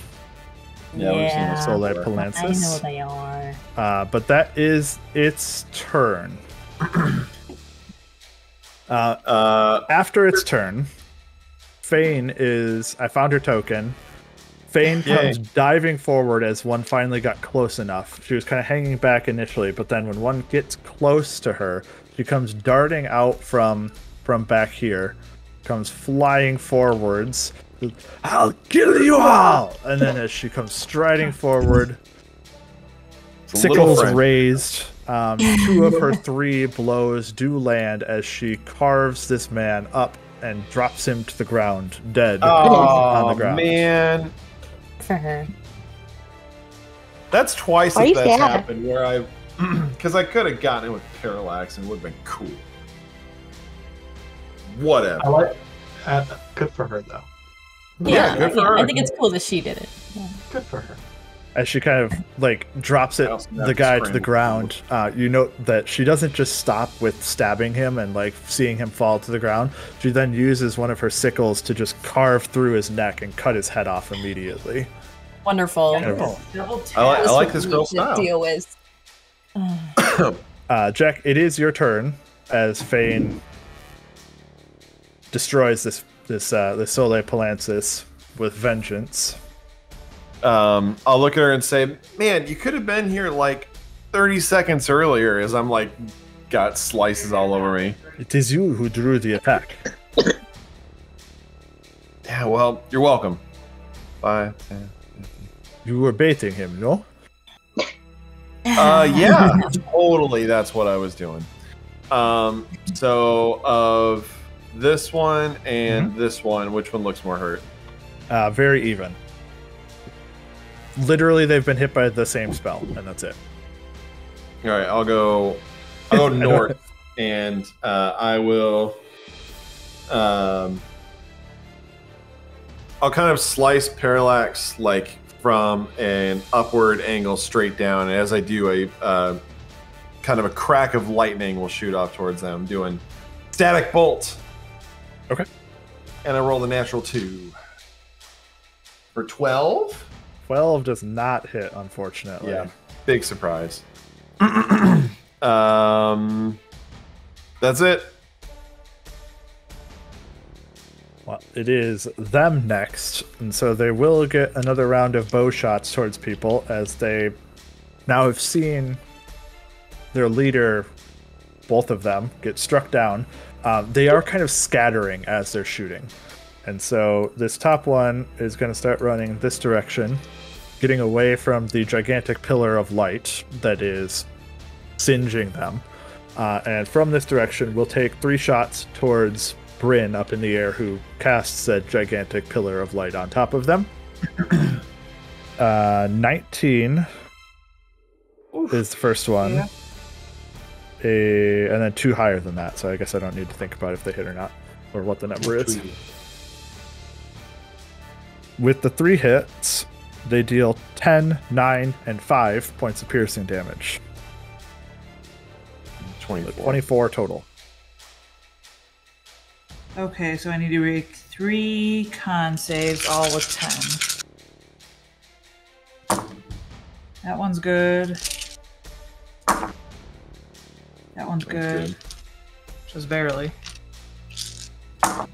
Yeah, we've seen this Solar before. I know Palancis. they are. But that is its turn. After its turn, Fane is... I found her token. Fane comes diving forward as one finally got close enough. She was kind of hanging back initially, but then when one gets close to her, she comes darting out from back here, comes flying forwards. I'll kill you all! And then as she comes striding forward, sickles raised. 2 of her 3 blows do land as she carves this man up and drops him to the ground, dead on the ground. Man. For her. That's twice that that's happened where I... Because I could have gotten it with Parallax and it would have been cool. Whatever. Good for her, though. Yeah, good for her. I think it's cool that she did it. Yeah. Good for her. As she kind of like drops the guy to the ground, you note that she doesn't just stop with stabbing him and like seeing him fall to the ground. She then uses one of her sickles to just carve through his neck and cut his head off immediately. Wonderful. I like this girl's style. Deal with. Jack, it is your turn as Fane destroys this Soleil Palancis with vengeance. I'll look at her and say, man, you could have been here like 30 seconds earlier as I'm like got slices all over me. It is you who drew the attack. Yeah, well, you're welcome. 5, 10, 15. You were baiting him, no? Yeah, totally. That's what I was doing. So of this one and this one, which one looks more hurt? Very even. Literally, they've been hit by the same spell, and that's it. All right, I'll go north, and I will. I'll kind of slice Parallax like from an upward angle straight down, and as I do, a kind of a crack of lightning will shoot off towards them, doing static bolt. Okay. And I roll the natural 2 for 12. 12 does not hit, unfortunately. Yeah, big surprise. That's it. Well, it is them next, and so they will get another round of bow shots towards people as they now have seen their leader, both of them, get struck down. They are kind of scattering as they're shooting. And so this top one is going to start running this direction, getting away from the gigantic pillar of light that is singeing them. And from this direction, we'll take 3 shots towards Bryn up in the air, who casts that gigantic pillar of light on top of them. 19 is the first one. Yeah. And then 2 higher than that, so I guess I don't need to think about if they hit or not, or what the number is. With the 3 hits, they deal 10, 9, and 5 points of piercing damage. 24 total. Okay, so I need to make 3 con saves, all with 10. That one's good. That one's good. Just barely. That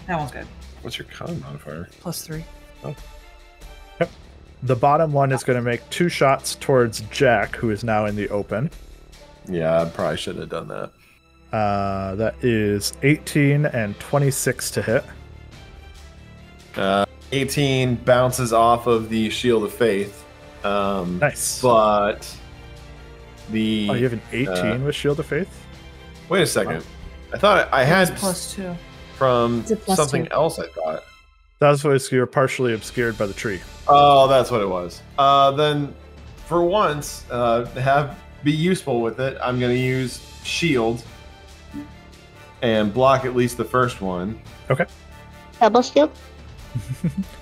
one's good. What's your con modifier? +3. Oh. Yep. The bottom one is going to make 2 shots towards Jack, who is now in the open. Yeah, I probably should have done that. That is 18 and 26 to hit. 18 bounces off of the Shield of Faith. Nice. But the... Oh, you have an 18 with Shield of Faith? Wait a second. I thought I had +2. from +2. something else, I thought. That was because you were partially obscured by the tree. Oh, that's what it was. Then, for once, be useful with it, I'm going to use Shield and block at least the first one. Okay. Double shield?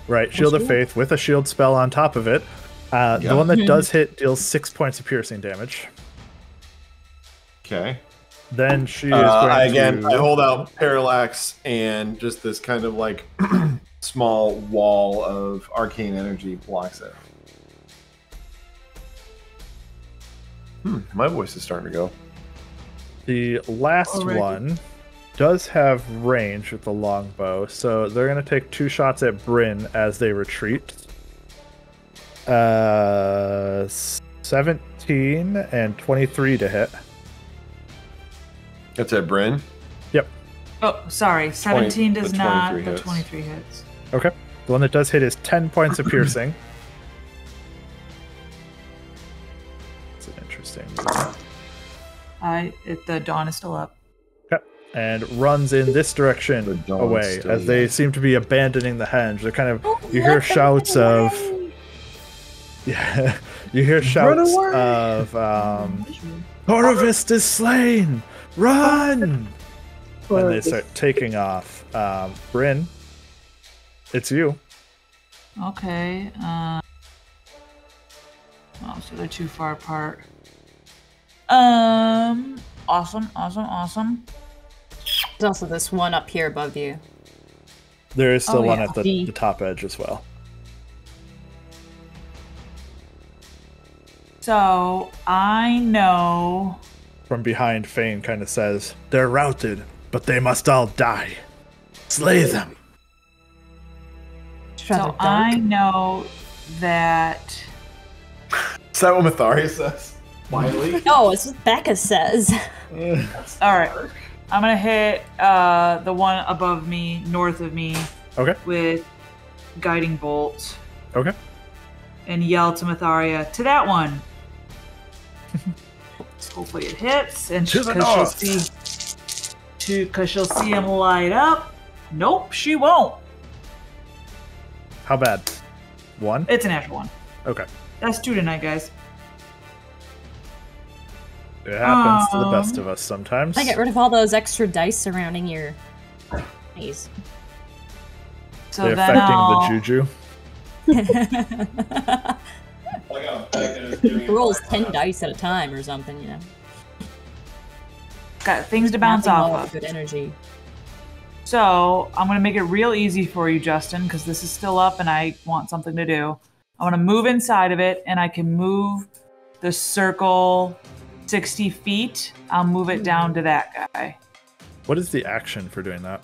Right, Shield of Faith with a shield spell on top of it. The one that does hit deals 6 points of piercing damage. Okay. Then she is going to... I hold out Parallax and just this kind of like small wall of arcane energy blocks it. My voice is starting to go. The last one does have range with the longbow, so they're going to take 2 shots at Bryn as they retreat. 17 and 23 to hit. That's it, Bryn. Yep. Oh, sorry. 17 does the not, 23 but hits. 23 hits. Okay. The one that does hit is 10 points of piercing. It's an interesting move. The dawn is still up. Okay. And runs in this direction The dawn's away still as they up. seem to be abandoning the henge. They're kind of, you hear shouts of, yeah, you hear shouts of, Horovist is slain! Run! And they start taking off. Bryn, it's you. Okay. Oh, so they're too far apart. Awesome. There's also this one up here above you. There is still Oh, one yeah. at the top edge as well. So I know. From behind, Fane kind of says, "They're routed, but they must all die. Slay them." So I know that. Is that what Myetharia says? Wiley? No, it's what Becca says. All right. I'm gonna hit the one above me, north of me, Okay. with guiding bolt, Okay. and yell to Myetharia, to that one. Hopefully it hits, and To the because she'll see him light up. Nope, she won't. How bad? 1? It's an natural one. Okay. That's 2 tonight, guys. It happens to the best of us sometimes. I get rid of all those extra dice surrounding your face. So They're then affecting the juju. Rolls 10 dice at a time or something, you know. got things to bounce Nothing off more of. good energy. So I'm gonna make it real easy for you, Justin, because this is still up and I want something to do. I want to move inside of it, and I can move the circle 60 feet. I'll move it down to that guy. What is the action for doing that?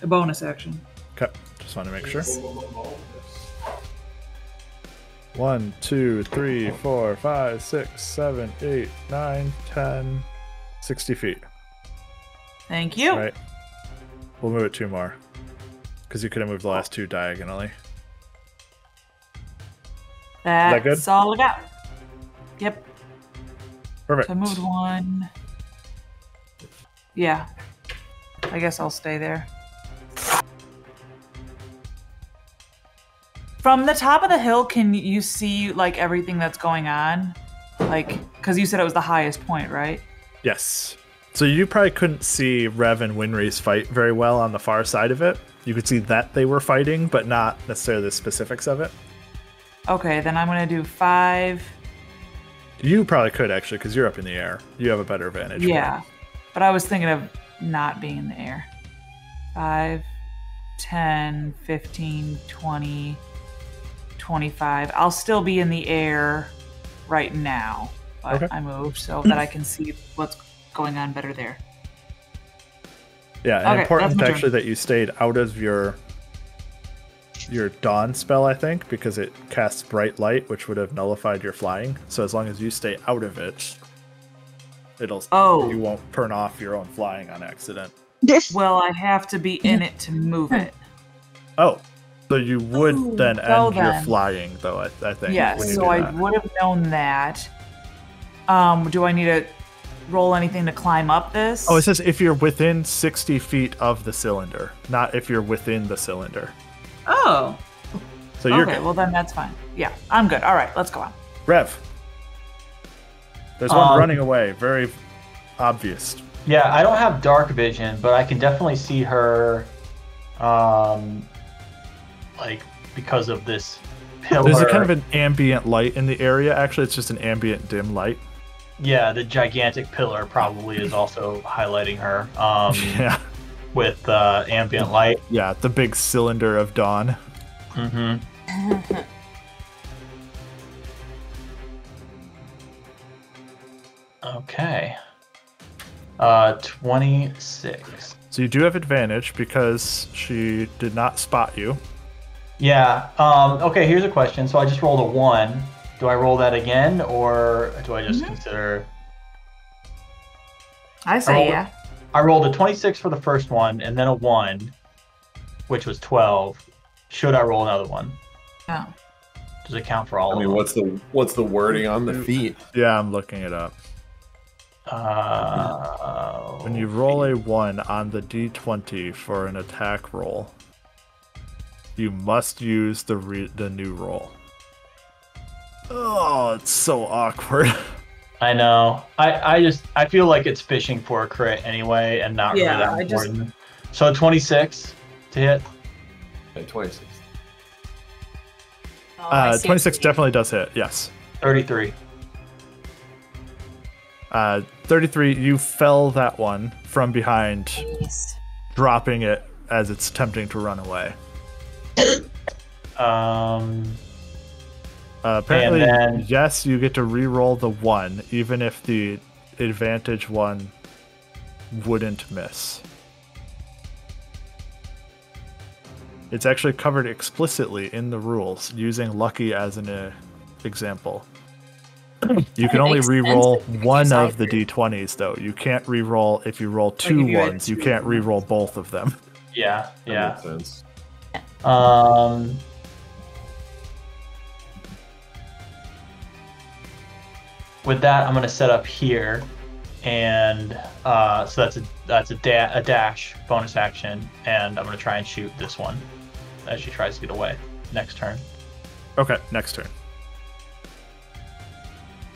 A bonus action. Okay. Just want to make sure. 1, 2, 3, 4, 5, 6, 7, 8, 9, 10, 60 feet. Thank you. Right. We'll move it 2 more. Because you could have moved the last 2 diagonally. That's good? all I got. Yep. Perfect. So I moved 1. Yeah. I guess I'll stay there. From the top of the hill, can you see like everything that's going on? Like, because you said it was the highest point, right? Yes. So you probably couldn't see Rev and Winry's fight very well on the far side of it. You could see that they were fighting, but not necessarily the specifics of it. Okay, then I'm gonna do 5. You probably could actually, because you're up in the air. You have a better advantage. Yeah, but I was thinking of not being in the air. 5, 10, 15, 20, 25. I'll still be in the air right now, but Okay. I moved so that I can see what's going on better there. Yeah, and Okay, important that's my turn. actually that you stayed out of your dawn spell, I think, because it casts bright light, which would have nullified your flying. So as long as you stay out of it, you won't turn off your own flying on accident. Well, I have to be in it to move it. Oh, so you would then so end your then. flying, though, I think. when Yes, you so do I that. would have known that. Do I need to roll anything to climb up this? Oh, it says if you're within 60 feet of the cylinder, not if you're within the cylinder. Oh. So you're Okay, good. well then that's fine. Yeah, I'm good. All right, let's go on. Rev. There's one running away. Very obvious. Yeah, I don't have dark vision, but I can definitely see her, like, because of this pillar. There's a kind of an ambient light in the area. Actually, it's just an ambient dim light. Yeah, the gigantic pillar probably is also highlighting her Yeah. with ambient light. Yeah, the big cylinder of dawn. Mm-hmm. Okay. 26. So you do have advantage because she did not spot you. Yeah. Okay, here's a question. So I just rolled a 1. Do I roll that again, or do I just consider... I say yeah. I rolled a 26 for the first one, and then a 1, which was 12. Should I roll another one? No. Does it count for all I mean, of them? what's the wording on the feat? Yeah, I'm looking it up. When you roll a 1 on the d20 for an attack roll, you must use the new roll. Oh, it's so awkward. I know. I feel like it's fishing for a crit anyway, and not really that important. So 26 to hit. Okay, 26. 26 definitely does hit. Yes. 33. 33. You fell that one from behind, Nice. dropping it as it's attempting to run away. Apparently, And then- yes, you get to re-roll the 1, even if the advantage one wouldn't miss. It's actually covered explicitly in the rules, using lucky as an example. You can only makes re-roll sense if you could one use of the hybrid. d20s, though. You can't re-roll if you roll two if you had ones. You two can't ones. re-roll both of them. Yeah, That yeah. makes sense. With that, I'm gonna set up here, and so that's a dash bonus action, and I'm gonna try and shoot this one as she tries to get away. Next turn. Okay, next turn.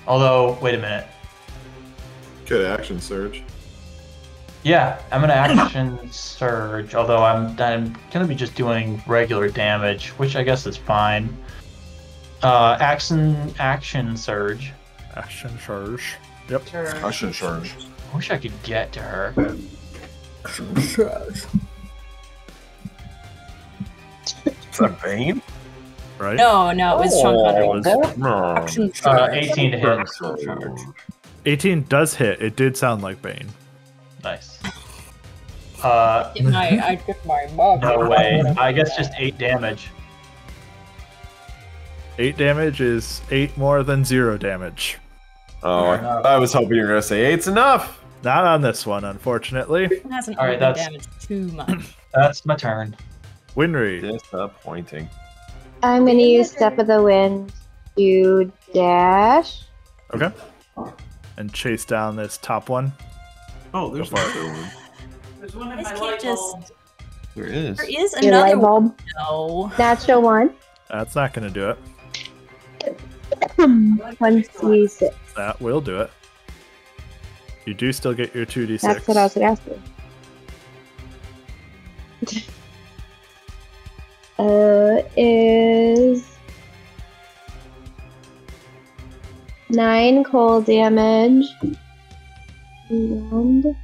Although, wait a minute. Good action surge. Yeah, I'm gonna action surge. Although I'm gonna be just doing regular damage, which I guess is fine. Action surge. Action charge. Yep. Sure. Action surge. I wish I could get to her. Is that Bane? Right? No, it was Sean Connery. no. Action 18 to hit. 18 does hit. It did sound like Bane. Nice. I took my mom. No way. I guess just 8 damage. 8 damage is 8 more than 0 damage. Oh, I was hoping you were gonna say 8's enough. Not on this one, unfortunately. It hasn't All right, really that's- damaged too much. That's my turn. Winry. Disappointing. I'm gonna use Step of the Wind to dash. Okay. And chase down this top one. Oh, there's Go for it. another one. There's one in This my can't light just. bulb. There is. There is Your light another bulb. one. No. Natural 1. That's not going to do it. 1d6. That will do it. You do still get your 2d6. That's what I was gonna ask you. Is 9 cold damage and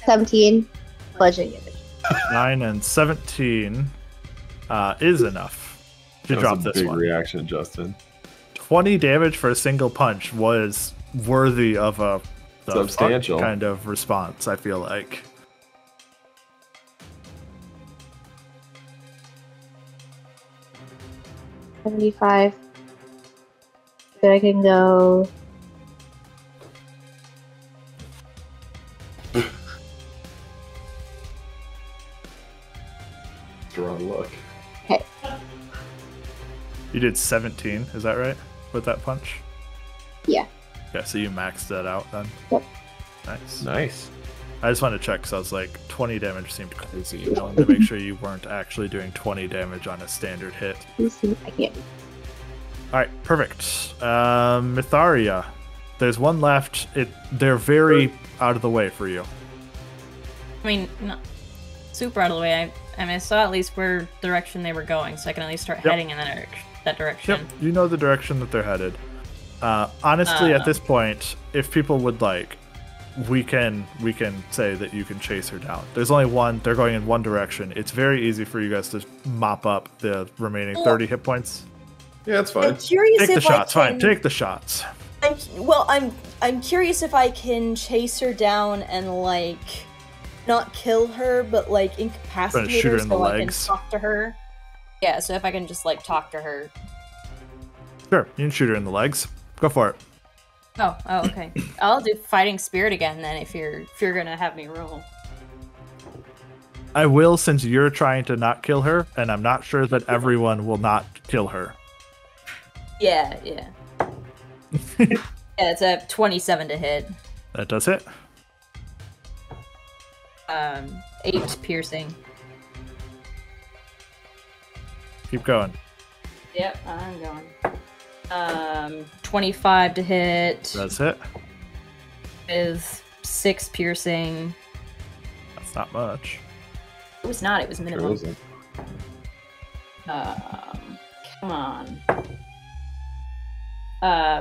17 bludgeoning damage. 9 and 17 is enough to That was drop a this big one. reaction, Justin. 20 damage for a single punch was worthy of a the fuck Substantial. kind of response, I feel like. $75. So I can go. It's the wrong look. Okay. You did 17, is that right? With that punch? Yeah. Yeah, so you maxed that out then? Yep. Nice. Nice. I just wanted to check because I was like, 20 damage seemed crazy. I wanted to make sure you weren't actually doing 20 damage on a standard hit. Please see. I can't. Alright, perfect. Myetharia. There's one left. They're very out of the way for you. I mean, not super out of the way. I mean, I saw at least where direction they were going, so I can at least start Yep. heading in that direction. Yep, you know the direction that they're headed. Honestly, at this point, if people would like, we can say that you can chase her down. There's only one. They're going in one direction. It's very easy for you guys to mop up the remaining 30 hit points. Yeah, that's fine. I'm curious Take the if shots. I can. Fine, take the shots. I'm curious if I can chase her down and like not kill her, but like incapacitate shoot her her in the so I can legs. talk to her. Yeah, so if I can just like talk to her. Sure, you can shoot her in the legs. Go for it. Oh, okay. I'll do fighting spirit again then if you're gonna have me roll. I will, since you're trying to not kill her, and I'm not sure that everyone will not kill her. Yeah. Yeah, it's a 27 to hit. That does hit. 8 piercing. Keep going. Yep, I'm going. 25 to hit. That's it. With 6 piercing. That's not much. It was not. It was minimum. Sure isn't. Come on.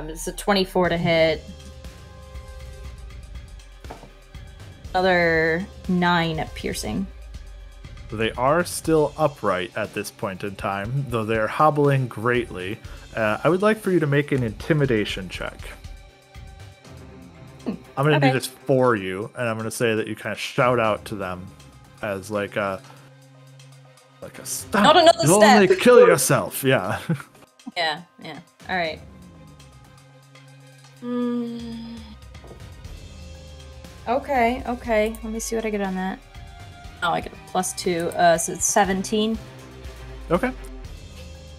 It's a 24 to hit. Another 9 piercing. They are still upright at this point in time, though they're hobbling greatly. I would like for you to make an intimidation check. I'm going to do this for you, and I'm going to say that you kind of shout out to them as like a stop. Not another You'll step. only kill yourself. Yeah. Yeah. All right. Okay. Let me see what I get on that. Oh, I get a +2. So it's 17. Okay.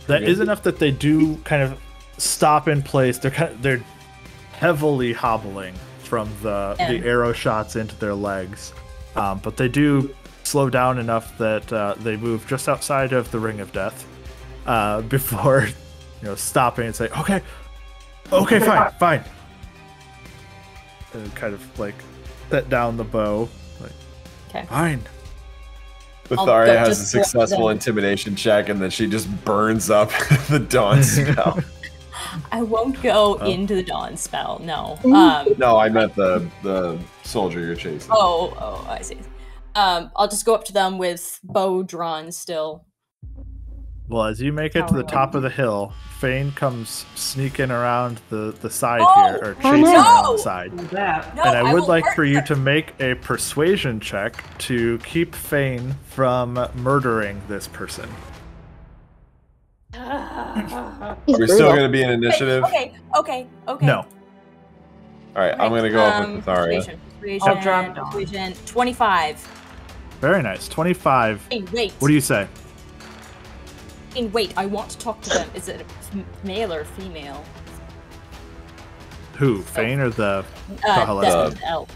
That is enough that they do kind of stop in place. They're heavily hobbling from the arrow shots into their legs, but they do slow down enough that they move just outside of the ring of death before stopping and say, okay, fine. And kind of like set down the bow. Like, okay. Fine. Myetharia has a successful intimidation check, and then she just burns up the dawn spell. I won't go into the dawn spell. No. No, I meant the soldier you're chasing. Oh, I see. I'll just go up to them with bow drawn still. Well, as you make it to the top of the hill, Fane comes sneaking around the side here, or chasing around the side. That. No, And I would like hurt for you her. to make a persuasion check to keep Fane from murdering this person. Are we still going to be in initiative? Okay. No. All right, I'm going to go up with Myetharia. I'll drop down. Persuasion, 25. Very nice. 25. Hey, wait. What do you say? Hey, wait, I want to talk to them. Is it male or female? Who? Fane or the The elf.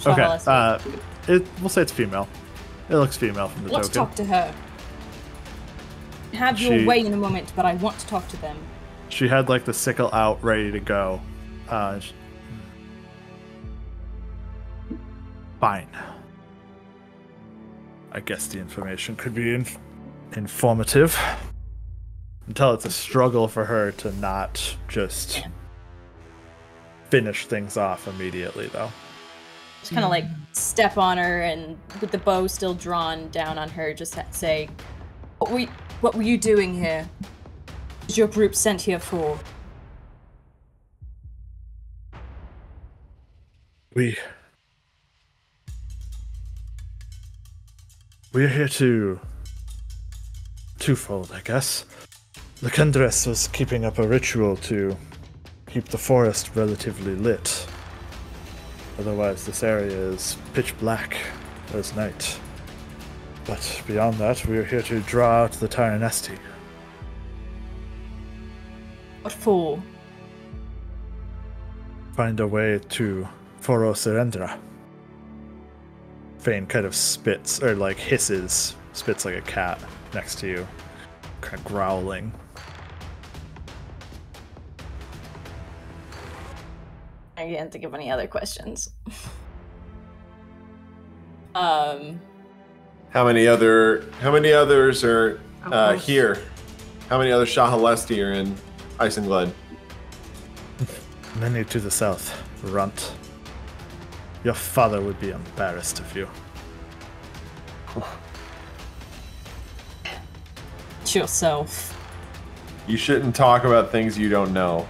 Okay. Shahalesti. We'll say it's female. It looks female from the Let's token. talk to her. Have your way in a moment, but I want to talk to them. She had like the sickle out, ready to go. Fine. I guess the information could be informative. Until it's a struggle for her to not just finish things off immediately, though. Just kind of like step on her and with the bow still drawn down on her, just say, What were you doing here? What is your group sent here for? We're here to... twofold, I guess. The Kendress was keeping up a ritual to keep the forest relatively lit. Otherwise, this area is pitch black as night. But beyond that, we're here to draw out the Tyranesti. What for? Find a way to Foro Serendra. Fane kind of spits, or like hisses, spits like a cat next to you, kind of growling. I can't think of any other questions. How many others are here? How many other Shahalesti are in Isenglaed? Many to the south, runt. Your father would be embarrassed of you. Yourself. You shouldn't talk about things you don't know.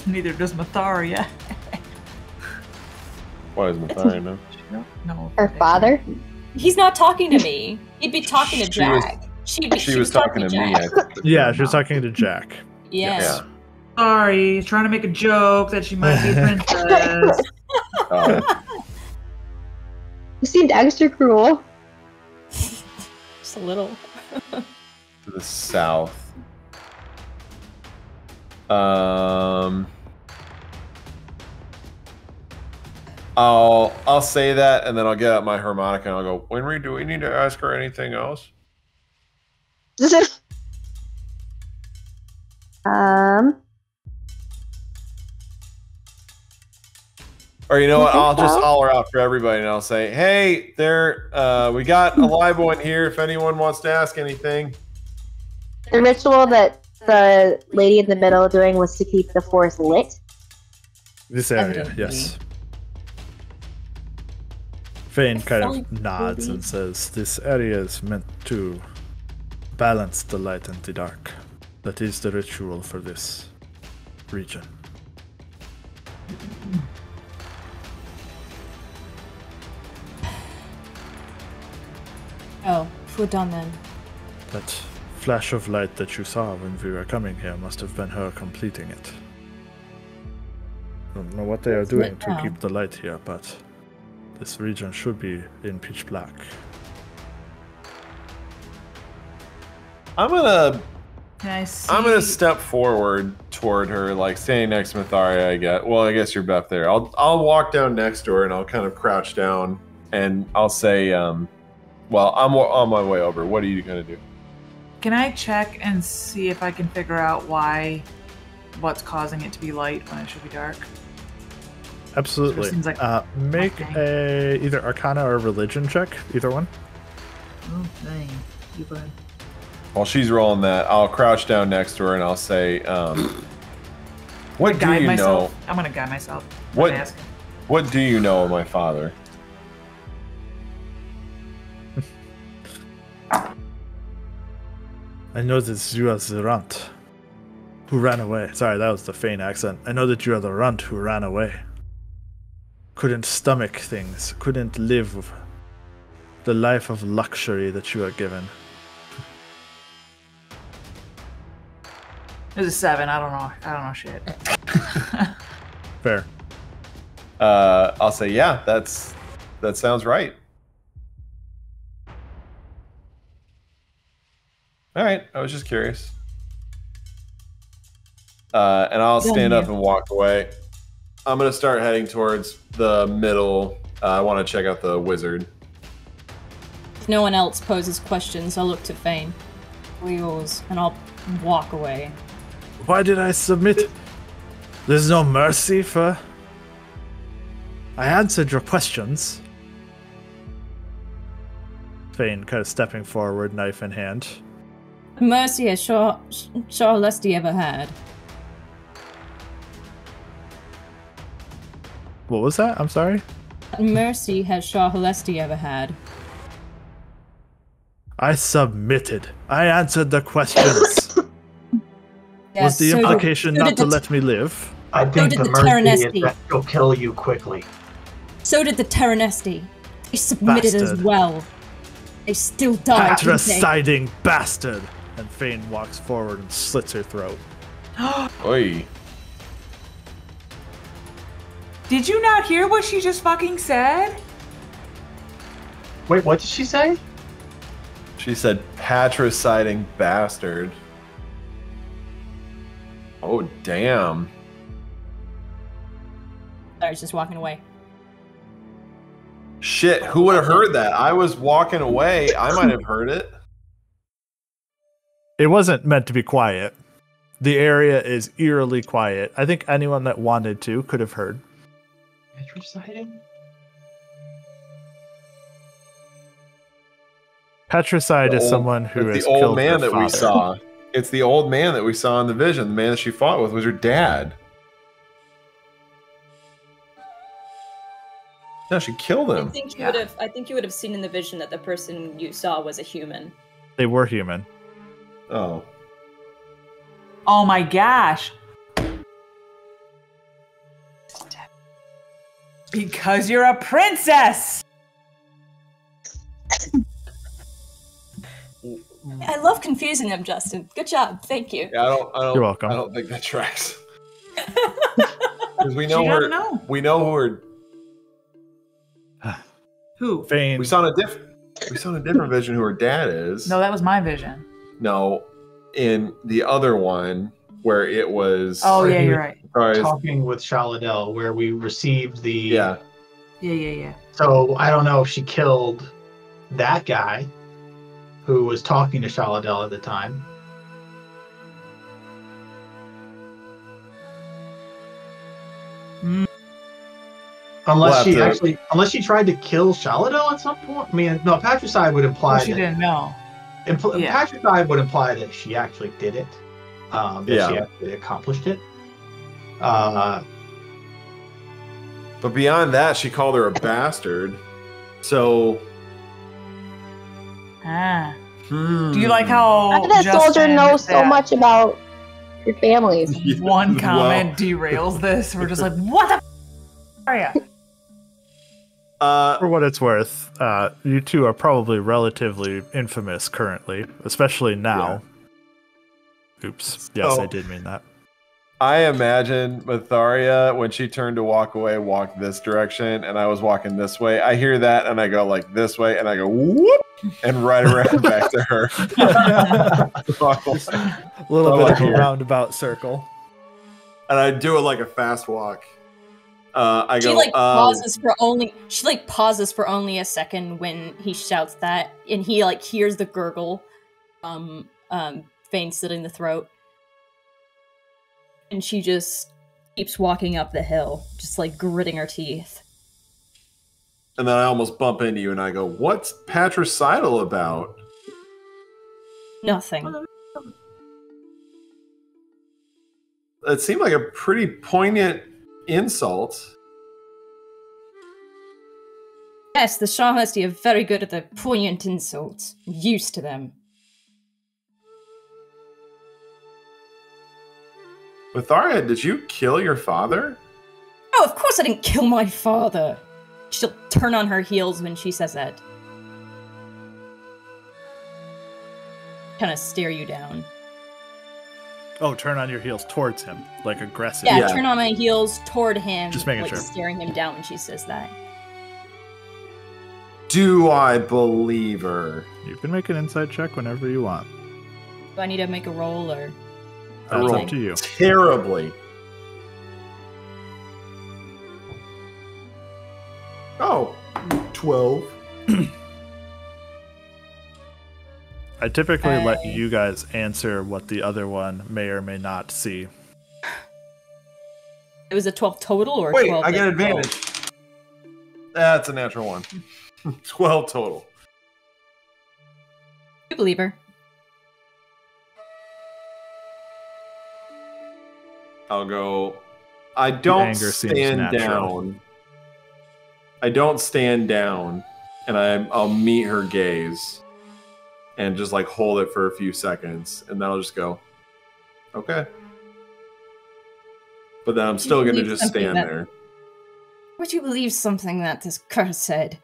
Neither does Myetharia. Why does Myetharia know? No. Her father? He's not talking to me. He'd be talking to She was- Jack. She was talking to me. Jack. Yeah, she was talking to Jack. Yeah. Yeah. Sorry, trying to make a joke that she might be a princess. You seemed extra cruel. Just a little. To the south. I'll say that, and then I'll get out my harmonica and I'll go, Winry, do we need to ask her anything else? Or you know what? I'll just holler out for everybody and I'll say, hey, we got a live one here if anyone wants to ask anything. The ritual that the lady in the middle doing was to keep the forest lit. This area, yes. Fane kind of nods and says, this area is meant to balance the light and the dark. That is the ritual for this region. Oh, we're done then. That flash of light that you saw when we were coming here must have been her completing it. I don't know what they are doing to keep the light here, but this region should be in pitch black. I'm gonna Can I see? I'm gonna step forward toward her, like standing next to Myetharia. I guess you're Beth there. I'll walk down next to her and I'll kind of crouch down and I'll say, well, I'm on my way over. What are you gonna do? Can I check and see if I can figure out what's causing it to be light when it should be dark? Absolutely. Seems like Make a either Arcana or Religion check, either one. Oh, dang. You go ahead. While she's rolling that, I'll crouch down next to her and I'll say, what do you know? I'm gonna guide myself. What do you know of my father? I know that you are the runt who ran away. Sorry, that was the Fane accent. I know that you are the runt who ran away. Couldn't stomach things. Couldn't live the life of luxury that you are given. It was a 7. I don't know shit. Fair. I'll say, yeah, that sounds right. All right, I was just curious. And I'll stand up and walk away. I'm gonna start heading towards the middle. I want to check out the wizard. If no one else poses questions, I'll look to Fane. Wheels, and I'll walk away. Why did I submit? There's no mercy for... I answered your questions. Fane kind of stepping forward, knife in hand. Mercy has Shaw Lesty ever had? What was that? I'm sorry? Mercy has Shaw Lesty ever had? I submitted. I answered the questions. Was the so implication not to let me live? I think did the the mercy Terranesti. is that she'll kill you quickly. So did the Terranesti. They submitted as Bastard. well. They still died. didn't they? Patriciding bastard! And Fane walks forward and slits her throat. Oi. Did you not hear what she just fucking said? Wait, what did she say? She said, patriciding bastard. Oh, damn. I was just walking away. Shit, who would have heard that? I was walking away. I might have heard it. It wasn't meant to be quiet. The area is eerily quiet. I think anyone that wanted to could have heard. Patriciding? Patricide is someone who it's has the old killed man their that we father. saw. It's the old man that we saw in the vision. The man that she fought with was her dad. No, she killed him. I think you would have seen in the vision that the person you saw was a human. They were human. Oh. Oh my gosh. Because you're a princess! I love confusing them, Justin. Good job. Thank you. Yeah, You're welcome. I don't think that tracks. Because we know She her. doesn't know. We know who her. Who? Fane. We saw in a different vision who her dad is. No, that was my vision. No, in the other one where it was. Oh, yeah, you're right. Sorry. Talking with Shaladel, where we received the. Yeah. Yeah. So I don't know if she killed that guy who was talking to Shaladel at the time. Unless she tried to kill Shaladel at some point. I mean, no, patricide would imply She didn't know. Patricide would imply that she actually did it. That she actually accomplished it. But beyond that, she called her a bastard. So. Do you like how that soldier knows so much about your families? One comment derails this. We're just like, what the are you? For what it's worth, you two are probably relatively infamous currently, especially now. Yeah. Oops. Yes, I did mean that. I imagine Myetharia, when she turned to walk away, walked this direction, and I was walking this way. I hear that, and I go like this way, and I go whoop, and right around back to her. A little bit of a roundabout circle. And I do it like a fast walk. She pauses for only a second when he shouts that, and he hears the gurgle, Fane slitting the throat, and she just keeps walking up the hill, just gritting her teeth. And then I almost bump into you, and I go, "What's patricidal about?" Nothing. It seemed like a pretty poignant insult. Yes, the Shahnasti are very good at the poignant insults. I'm used to them. Myetharia, did you kill your father? Oh, of course I didn't kill my father. She'll turn on her heels when she says that. Kind of stare you down. Oh, turn on your heels towards him, aggressive. Yeah, turn on my heels toward him, just making sure. Staring him down when she says that. Do I believe her? You can make an insight check whenever you want. Do I need to make a roll, or? That's up to you. Terribly. Oh, 12. I typically let you guys answer what the other one may or may not see. It was a 12 total, or wait, 12 I get advantage. That's a natural one. 12 total. You believe her. I'll go. I don't stand down. I don't stand down, and I'll meet her gaze, and just hold it for a few seconds, and then I'll just go, okay. But then I'm still gonna just stand there. Would you believe something that this curse said?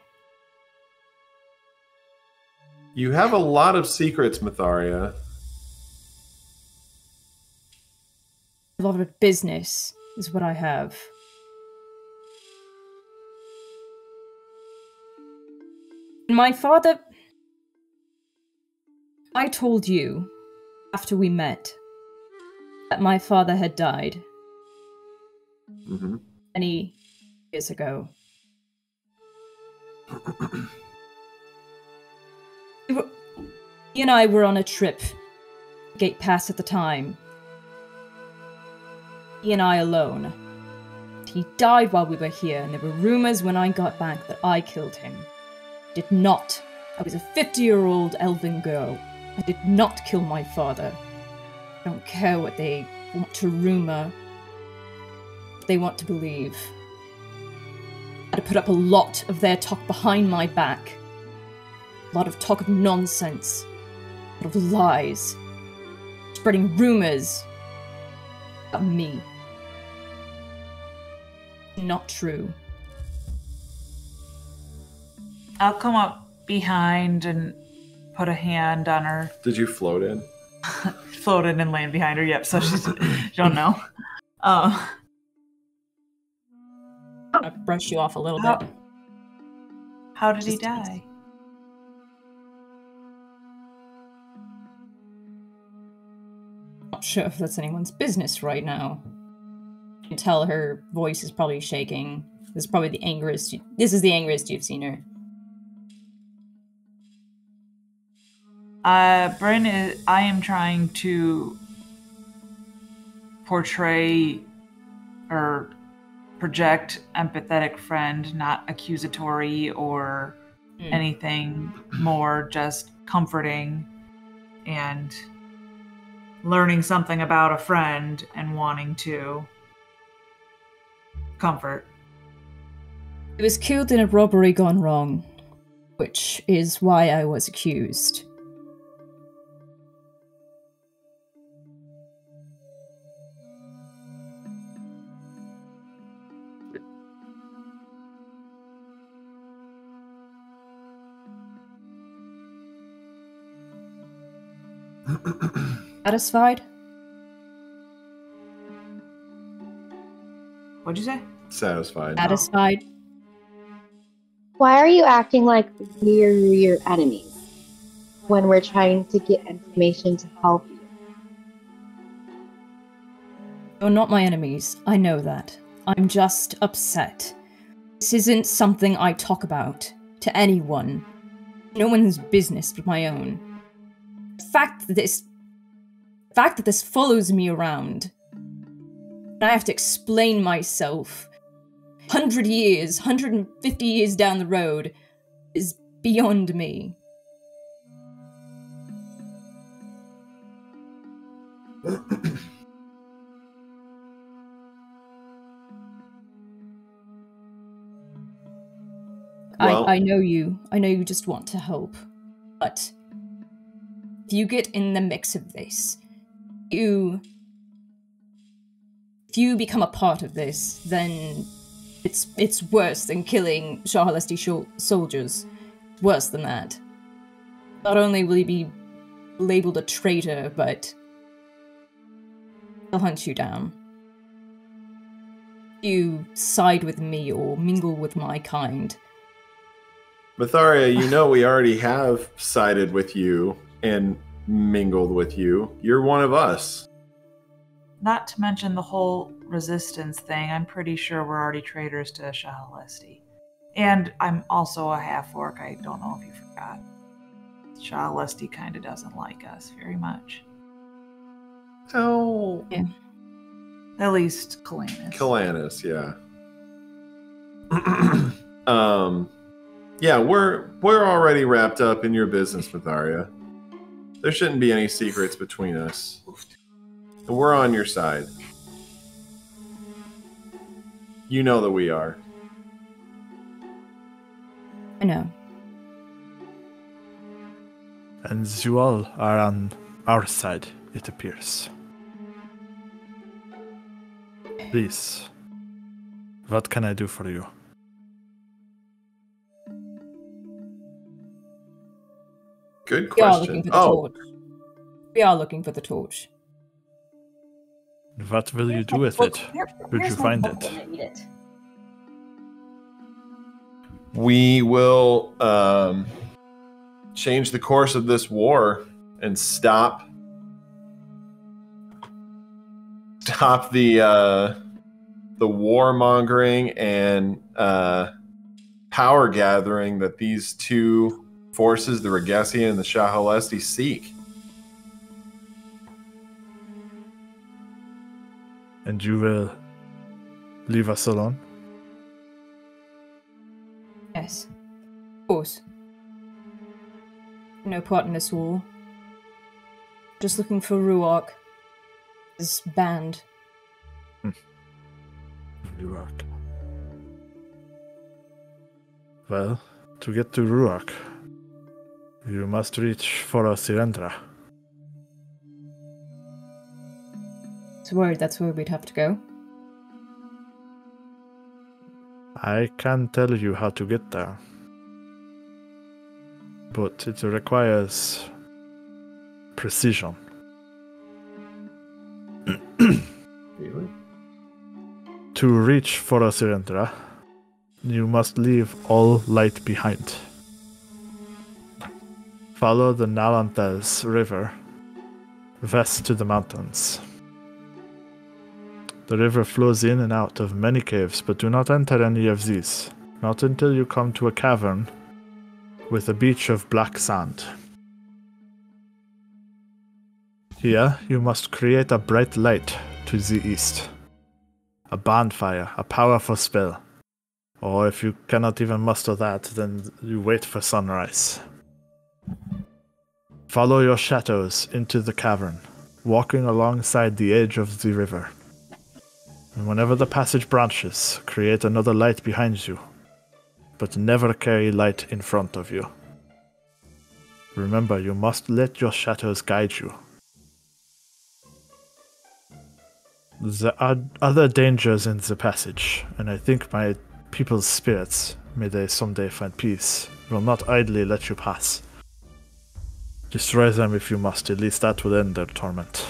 You have a lot of secrets, Myetharia. A lot of business is what I have. My father... I told you, after we met, that my father had died. Mm-hmm. Many years ago. He and I were on a trip, Gate Pass at the time. He and I alone. He died while we were here, and there were rumors when I got back that I killed him. I did not. I was a 50-year-old elven girl. I did not kill my father. I don't care what they want to rumor, what they want to believe. I had to put up a lot of their talk behind my back. A lot of talk of nonsense. A lot of lies. Spreading rumors about me. Not true. I'll come up behind and put a hand on her. Did you float in? Floated and land behind her. Yep. So she don't know. I'll brush you off a little bit. How did he die? Not sure if that's anyone's business right now. You can tell her voice is probably shaking. This is probably the angriest. This is the angriest you've seen her. Bryn, I am trying to portray or project empathetic friend, not accusatory or anything more, just comforting and learning something about a friend and wanting to comfort. He was killed in a robbery gone wrong, which is why I was accused. Satisfied? What'd you say? Satisfied. Satisfied? Why are you acting like we're your enemies when we're trying to get information to help you? You're not my enemies. I know that. I'm just upset. This isn't something I talk about to anyone. No one's business but my own. The fact that this follows me around, and I have to explain myself 100 years, 150 years down the road, is beyond me. Well, I know you. I know you just want to help. But if you get in the mix of this, if you become a part of this, then it's worse than killing Shah Halesti soldiers. Worse than that. Not only will you be labeled a traitor, but they'll hunt you down. You side with me or mingle with my kind. Myetharia, you know we already have sided with you and mingled with you. You're one of us. Not to mention the whole resistance thing. I'm pretty sure we're already traitors to Shah Halesti. And I'm also a half-orc. I don't know if you forgot. Shah Halesti kind of doesn't like us very much. Oh. Yeah. At least Calanus. Calanus, yeah. Yeah, we're already wrapped up in your business, Myetharia. There shouldn't be any secrets between us. And we're on your side. You know that we are. I know. And you all are on our side, it appears. Please, what can I do for you? Good We are question. looking for the torch. We are looking for the torch. What will you do with it? Should you find it? We will change the course of this war and stop the warmongering and power gathering that these two forces, the Regessian and the Shah Halesti, seek. And you will leave us alone? Yes. Of course. No part in this war. Just looking for Ruark. His band. Ruark. Well, to get to Ruark, you must reach for a Sirendra. I was worried that's where we'd have to go. I can tell you how to get there. but it requires precision. Really? To reach Forosirendra, you must leave all light behind. Follow the Nalanthas River west to the mountains. The river flows in and out of many caves, but do not enter any of these. Not until you come to a cavern with a beach of black sand. Here, you must create a bright light to the east. A bonfire, a powerful spell. Or if you cannot even muster that, then you wait for sunrise. Follow your shadows into the cavern, walking alongside the edge of the river. And whenever the passage branches, create another light behind you, but never carry light in front of you. Remember, you must let your shadows guide you. There are other dangers in the passage, and I think my people's spirits, may they someday find peace, will not idly let you pass. Destroy them if you must, at least that will end their torment.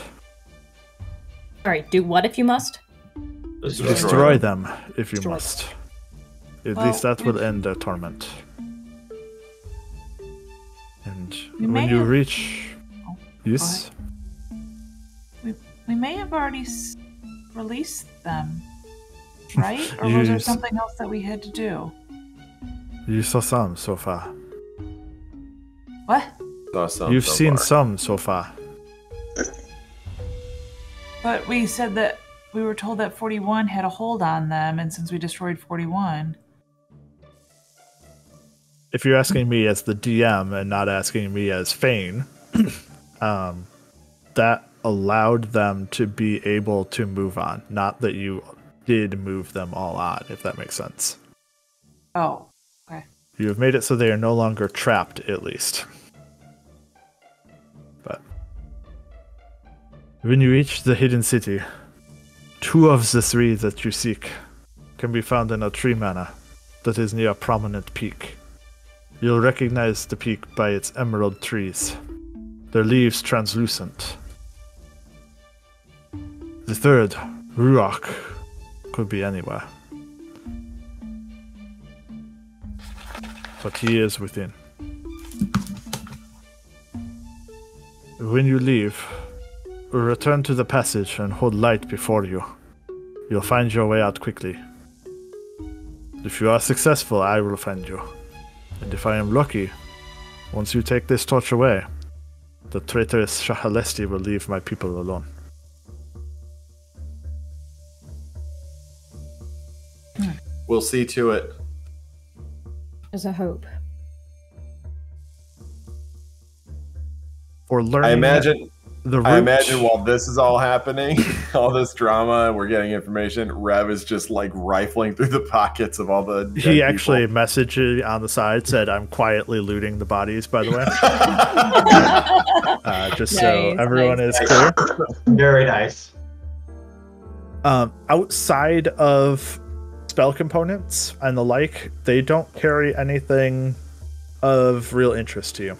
Alright, do what if you must? Destroy them if you Destroy. must. At Well, least that will end their torment. And We when may you have- reach... Oh, Yes? We may have already released them, right? Or was there Yes. something else that we had to do? You saw some so far. What? Saw some You've so seen far. some so far. But we said that we were told that 41 had a hold on them, and since we destroyed 41, If you're asking me as the DM and not asking me as Fane, that allowed them to be able to move on. Not that you did move them all on, if that makes sense. oh, okay. You have made it so they are no longer trapped, at least. But when you reach the hidden city, 2 of the 3 that you seek can be found in a tree manor that is near a prominent peak. You'll recognize the peak by its emerald trees, their leaves translucent. The 3rd, Ruach, could be anywhere. But he is within. When you leave, return to the passage and hold light before you. You'll find your way out quickly. If you are successful, I will find you. And if I am lucky, once you take this torch away, the traitorous Shahalesti will leave my people alone. We'll see to it. There's a hope. For learning, I imagine the while this is all happening, all this drama, we're getting information, Rev is just like rifling through the pockets of all the dead He actually people. messaged you on the side, said, "I'm quietly looting the bodies," by the way. Just so Nice, everyone nice. is clear. Very nice. Outside of spell components and the like, they don't carry anything of real interest to you.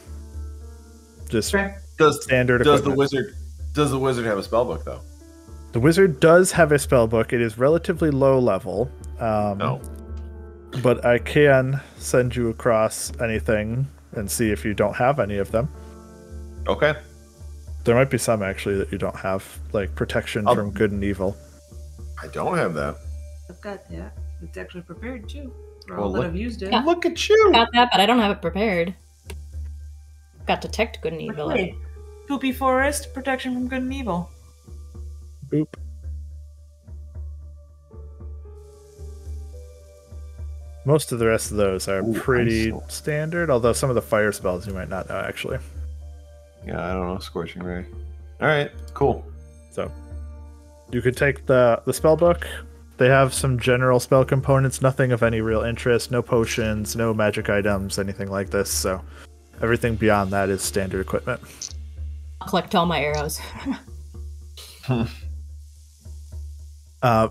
Just standard Does equipment. the wizard have a spell book though? The wizard does have a spell book. It is relatively low level. No. But I can send you across anything and see if you don't have any of them. Okay. There might be some actually that you don't have, like protection from good and evil. I don't have that. I've got that. It's actually prepared too. For Well, all that look- I've used it. Yeah. Look at you. Got that, but I don't have it prepared. Got detect good and evil. Hey, Poopy Forest, protection from good and evil. Boop. Most of the rest of those are Ooh, pretty ice. standard, although some of the fire spells you might not know actually. Yeah, I don't know. Scorching Ray. All right. Cool. So you could take the spell book. They have some general spell components, nothing of any real interest, no potions, no magic items, anything like this. So everything beyond that is standard equipment. I'll collect all my arrows.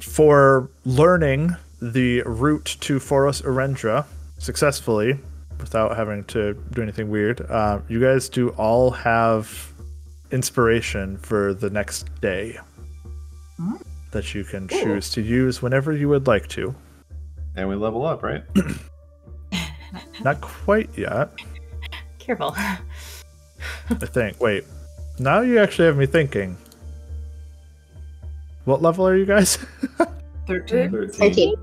For learning the route to Foros Arendra successfully without having to do anything weird. You guys do all have inspiration for the next day that you can choose to use whenever you would like to. And we level up, right? Not quite yet. Careful. I think. Wait. Now you actually have me thinking. What level are you guys? 13. 13.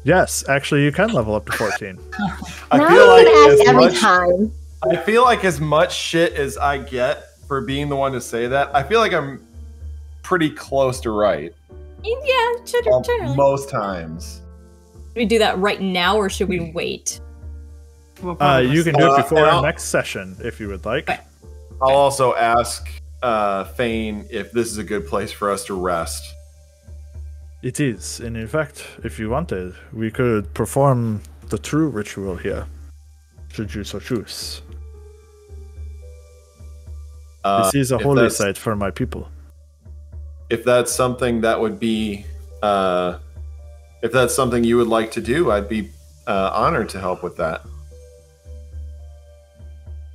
Yes, actually you can level up to 14. I Now feel you like can as ask every much, time. I feel like as much shit as I get for being the one to say that, I feel like I'm pretty close to right. Yeah, generally. Most times. Should we do that right now, or should we wait? We'll probably You can do it before and our I'll- next session if you would like. Okay. I'll also ask Thane if this is a good place for us to rest. It is, and in fact, if you wanted, we could perform the true ritual here, should you so choose. This is a if holy that's- site for my people. If that's something that would be, if that's something you would like to do, I'd be honored to help with that.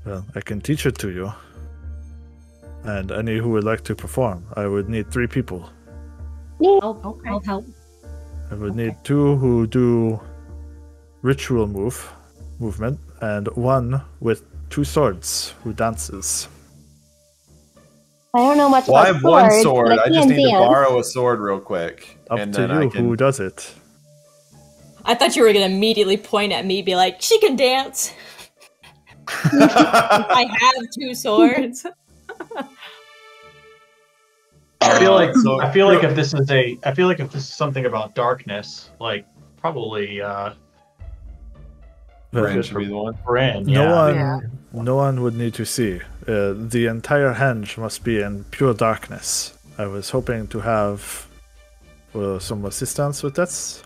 Well, I can teach it to you. And any who would like to perform, I would need 3 people. I'll help. I would need 2 who do ritual movement, and 1 with 2 swords who dances. I don't know much Well, I about have one swords, sword. but I just can need to dance. borrow a sword real quick. Up and to then I you can... who does it. I thought you were gonna immediately point at me, be like, "She can dance." I have 2 swords. I feel like So- I feel like if this is something about darkness, like probably Bryn should be the one. Bryn. No one would need to see. The entire henge must be in pure darkness. I was hoping to have some assistance with this.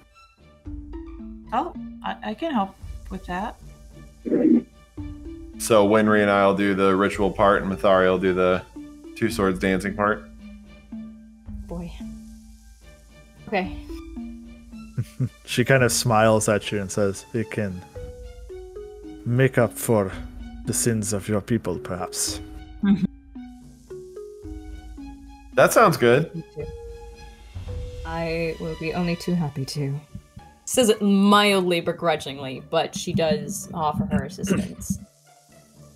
Oh, I can help with that. So Winry and I'll do the ritual part, and Myetharia will do the 2 swords dancing part. Boy. Okay. She kind of smiles at you and says, "It can make up for the sins of your people, perhaps." That sounds good. I will be only too happy to. Says it mildly begrudgingly, but she does offer her assistance.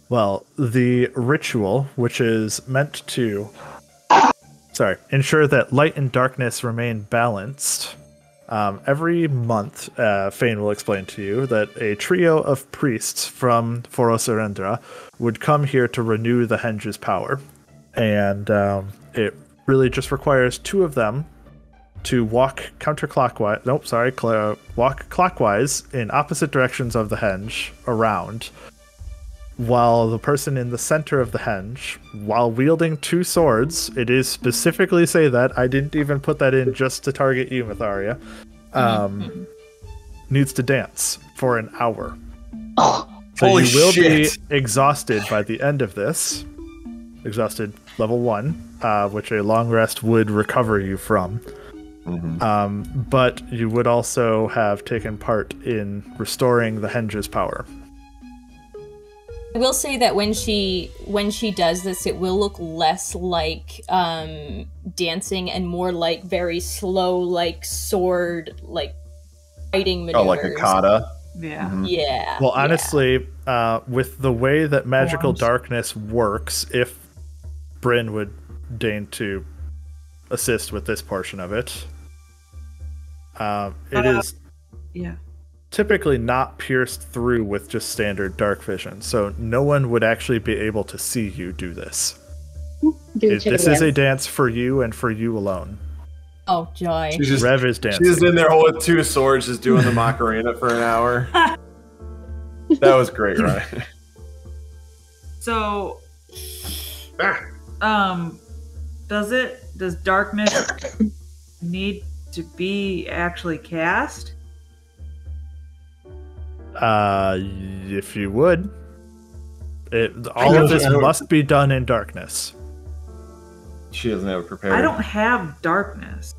Well, the ritual, which is meant to ensure that light and darkness remain balanced. Every month, Fane will explain to you that a trio of priests from Forosurendra would come here to renew the henge's power. And it really just requires 2 of them to walk walk clockwise in opposite directions of the henge around, while the person in the center of the henge, while wielding 2 swords, it is specifically say that, I didn't even put that in just to target you, Myetharia, needs to dance for an hour. So Holy you will shit. be exhausted by the end of this. Exhausted level 1, which a long rest would recover you from. But you would also have taken part in restoring the henge's power. I will say that when she does this, it will look less like dancing and more like very slow, like sword, like fighting maneuvers. Oh, like a kata. Yeah. Yeah. Well, honestly, with the way that magical Forms. darkness works, if Bryn would deign to assist with this portion of it, it is Yeah. typically not pierced through with just standard dark vision, so no one would actually be able to see you do this. This is a dance for you and for you alone. Oh, joy. She's just, Rev is dancing. she's in there with 2 swords just doing the Macarena for an hour. That was great, right? So, does darkness need to be actually cast? If you would. All of this must be done in darkness. She doesn't have it prepared. I don't have darkness.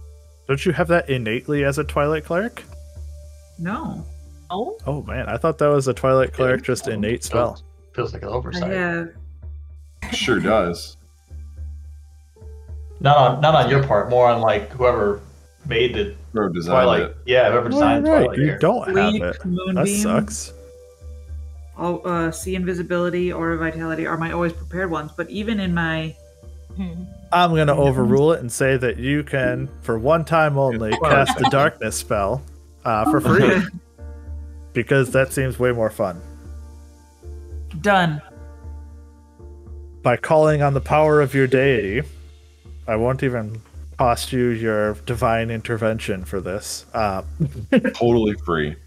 Don't you have that innately as a Twilight Cleric? No. Oh, Oh man, I thought that was a Twilight Cleric just innate spell. Feels like an I oversight. have. Sure does. Not on your part, more on like whoever made the Bro designed Twilight. it. Yeah, whoever designed Right, Twilight. you here. don't have Sleep, it. That Moonbeam. sucks. See invisibility or vitality are my always prepared ones, but even in my I'm gonna overrule it and say that you can, for one time only, cast the darkness spell for free. Because that seems way more fun. done. By calling on the power of your deity, I won't even cost you your divine intervention for this. Totally free.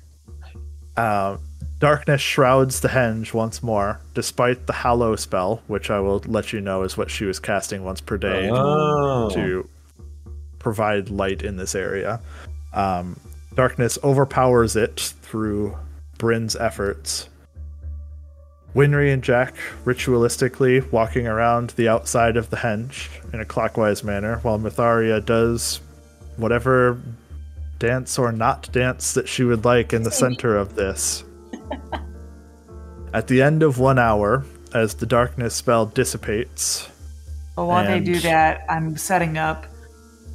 Darkness shrouds the henge once more, despite the hallow spell, which I will let you know is what she was casting once per day to provide light in this area. Darkness overpowers it through Bryn's efforts. Winry and Jack ritualistically walking around the outside of the henge in a clockwise manner, while Myetharia does whatever dance or not dance that she would like in the center of this. At the end of 1 hour, as the darkness spell dissipates. But while they And- do that, I'm setting up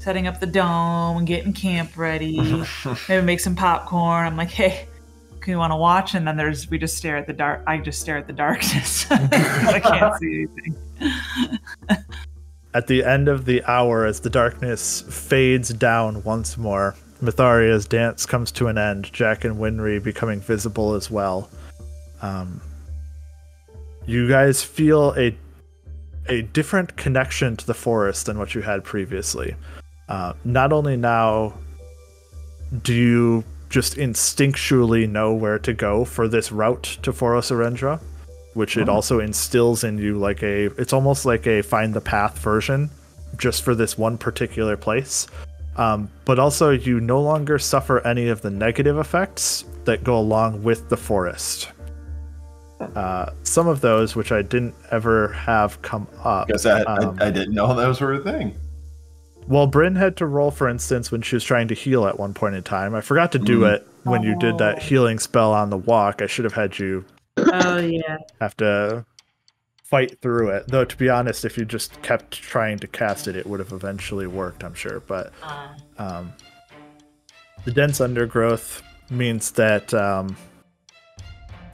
the dome and getting camp ready. Maybe make some popcorn. I'm like, hey, can you want to watch? And then we just stare at the dark. I just stare at the darkness. I can't see anything. At the end of the hour, as the darkness fades down once more, Myetharia's dance comes to an end, Jack and Winry becoming visible as well. You guys feel a different connection to the forest than what you had previously. Not only now do you just instinctually know where to go for this route to Foros Arendra, which it also instills in you it's almost like a find the path version just for this one particular place. But also you no longer suffer any of the negative effects that go along with the forest. Some of those, which I didn't ever have come up. Because I didn't know those were a thing. Well, Bryn had to roll, for instance, when she was trying to heal at one point in time. I forgot to do it when you did that healing spell on the walk. I should have had you have to fight through it. Though, to be honest, if you just kept trying to cast it, it would have eventually worked, I'm sure. But the dense undergrowth means that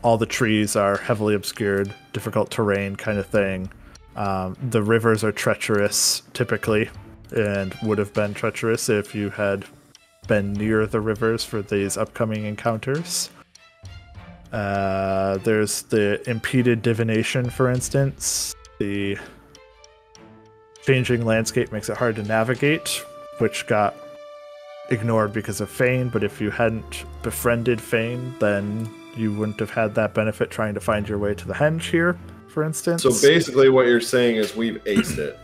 all the trees are heavily obscured, difficult terrain kind of thing. The rivers are treacherous, typically, and would have been treacherous if you had been near the rivers for these upcoming encounters. There's the impeded divination, for instance. The changing landscape makes it hard to navigate, which got ignored because of Fane, but if you hadn't befriended Fane, then you wouldn't have had that benefit trying to find your way to the henge here, for instance. So basically what you're saying is we've aced it.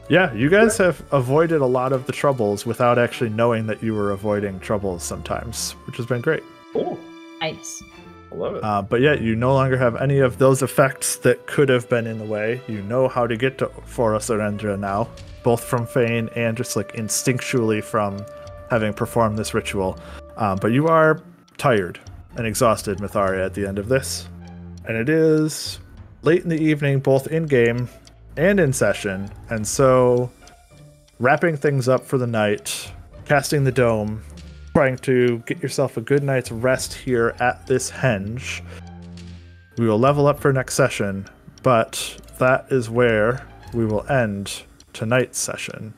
Yeah, you guys have avoided a lot of the troubles without actually knowing that you were avoiding troubles sometimes, which has been great. Cool. nice. I love it. But yeah, you no longer have any of those effects that could have been in the way. You know how to get to Foros Arendra now, both from Fane and just like instinctually from having performed this ritual. But you are tired and exhausted, Myetharia, at the end of this. And it is late in the evening, both in-game and in session. And so, wrapping things up for the night, casting the dome, trying to get yourself a good night's rest here at this henge. We will level up for next session, but that is where we will end tonight's session.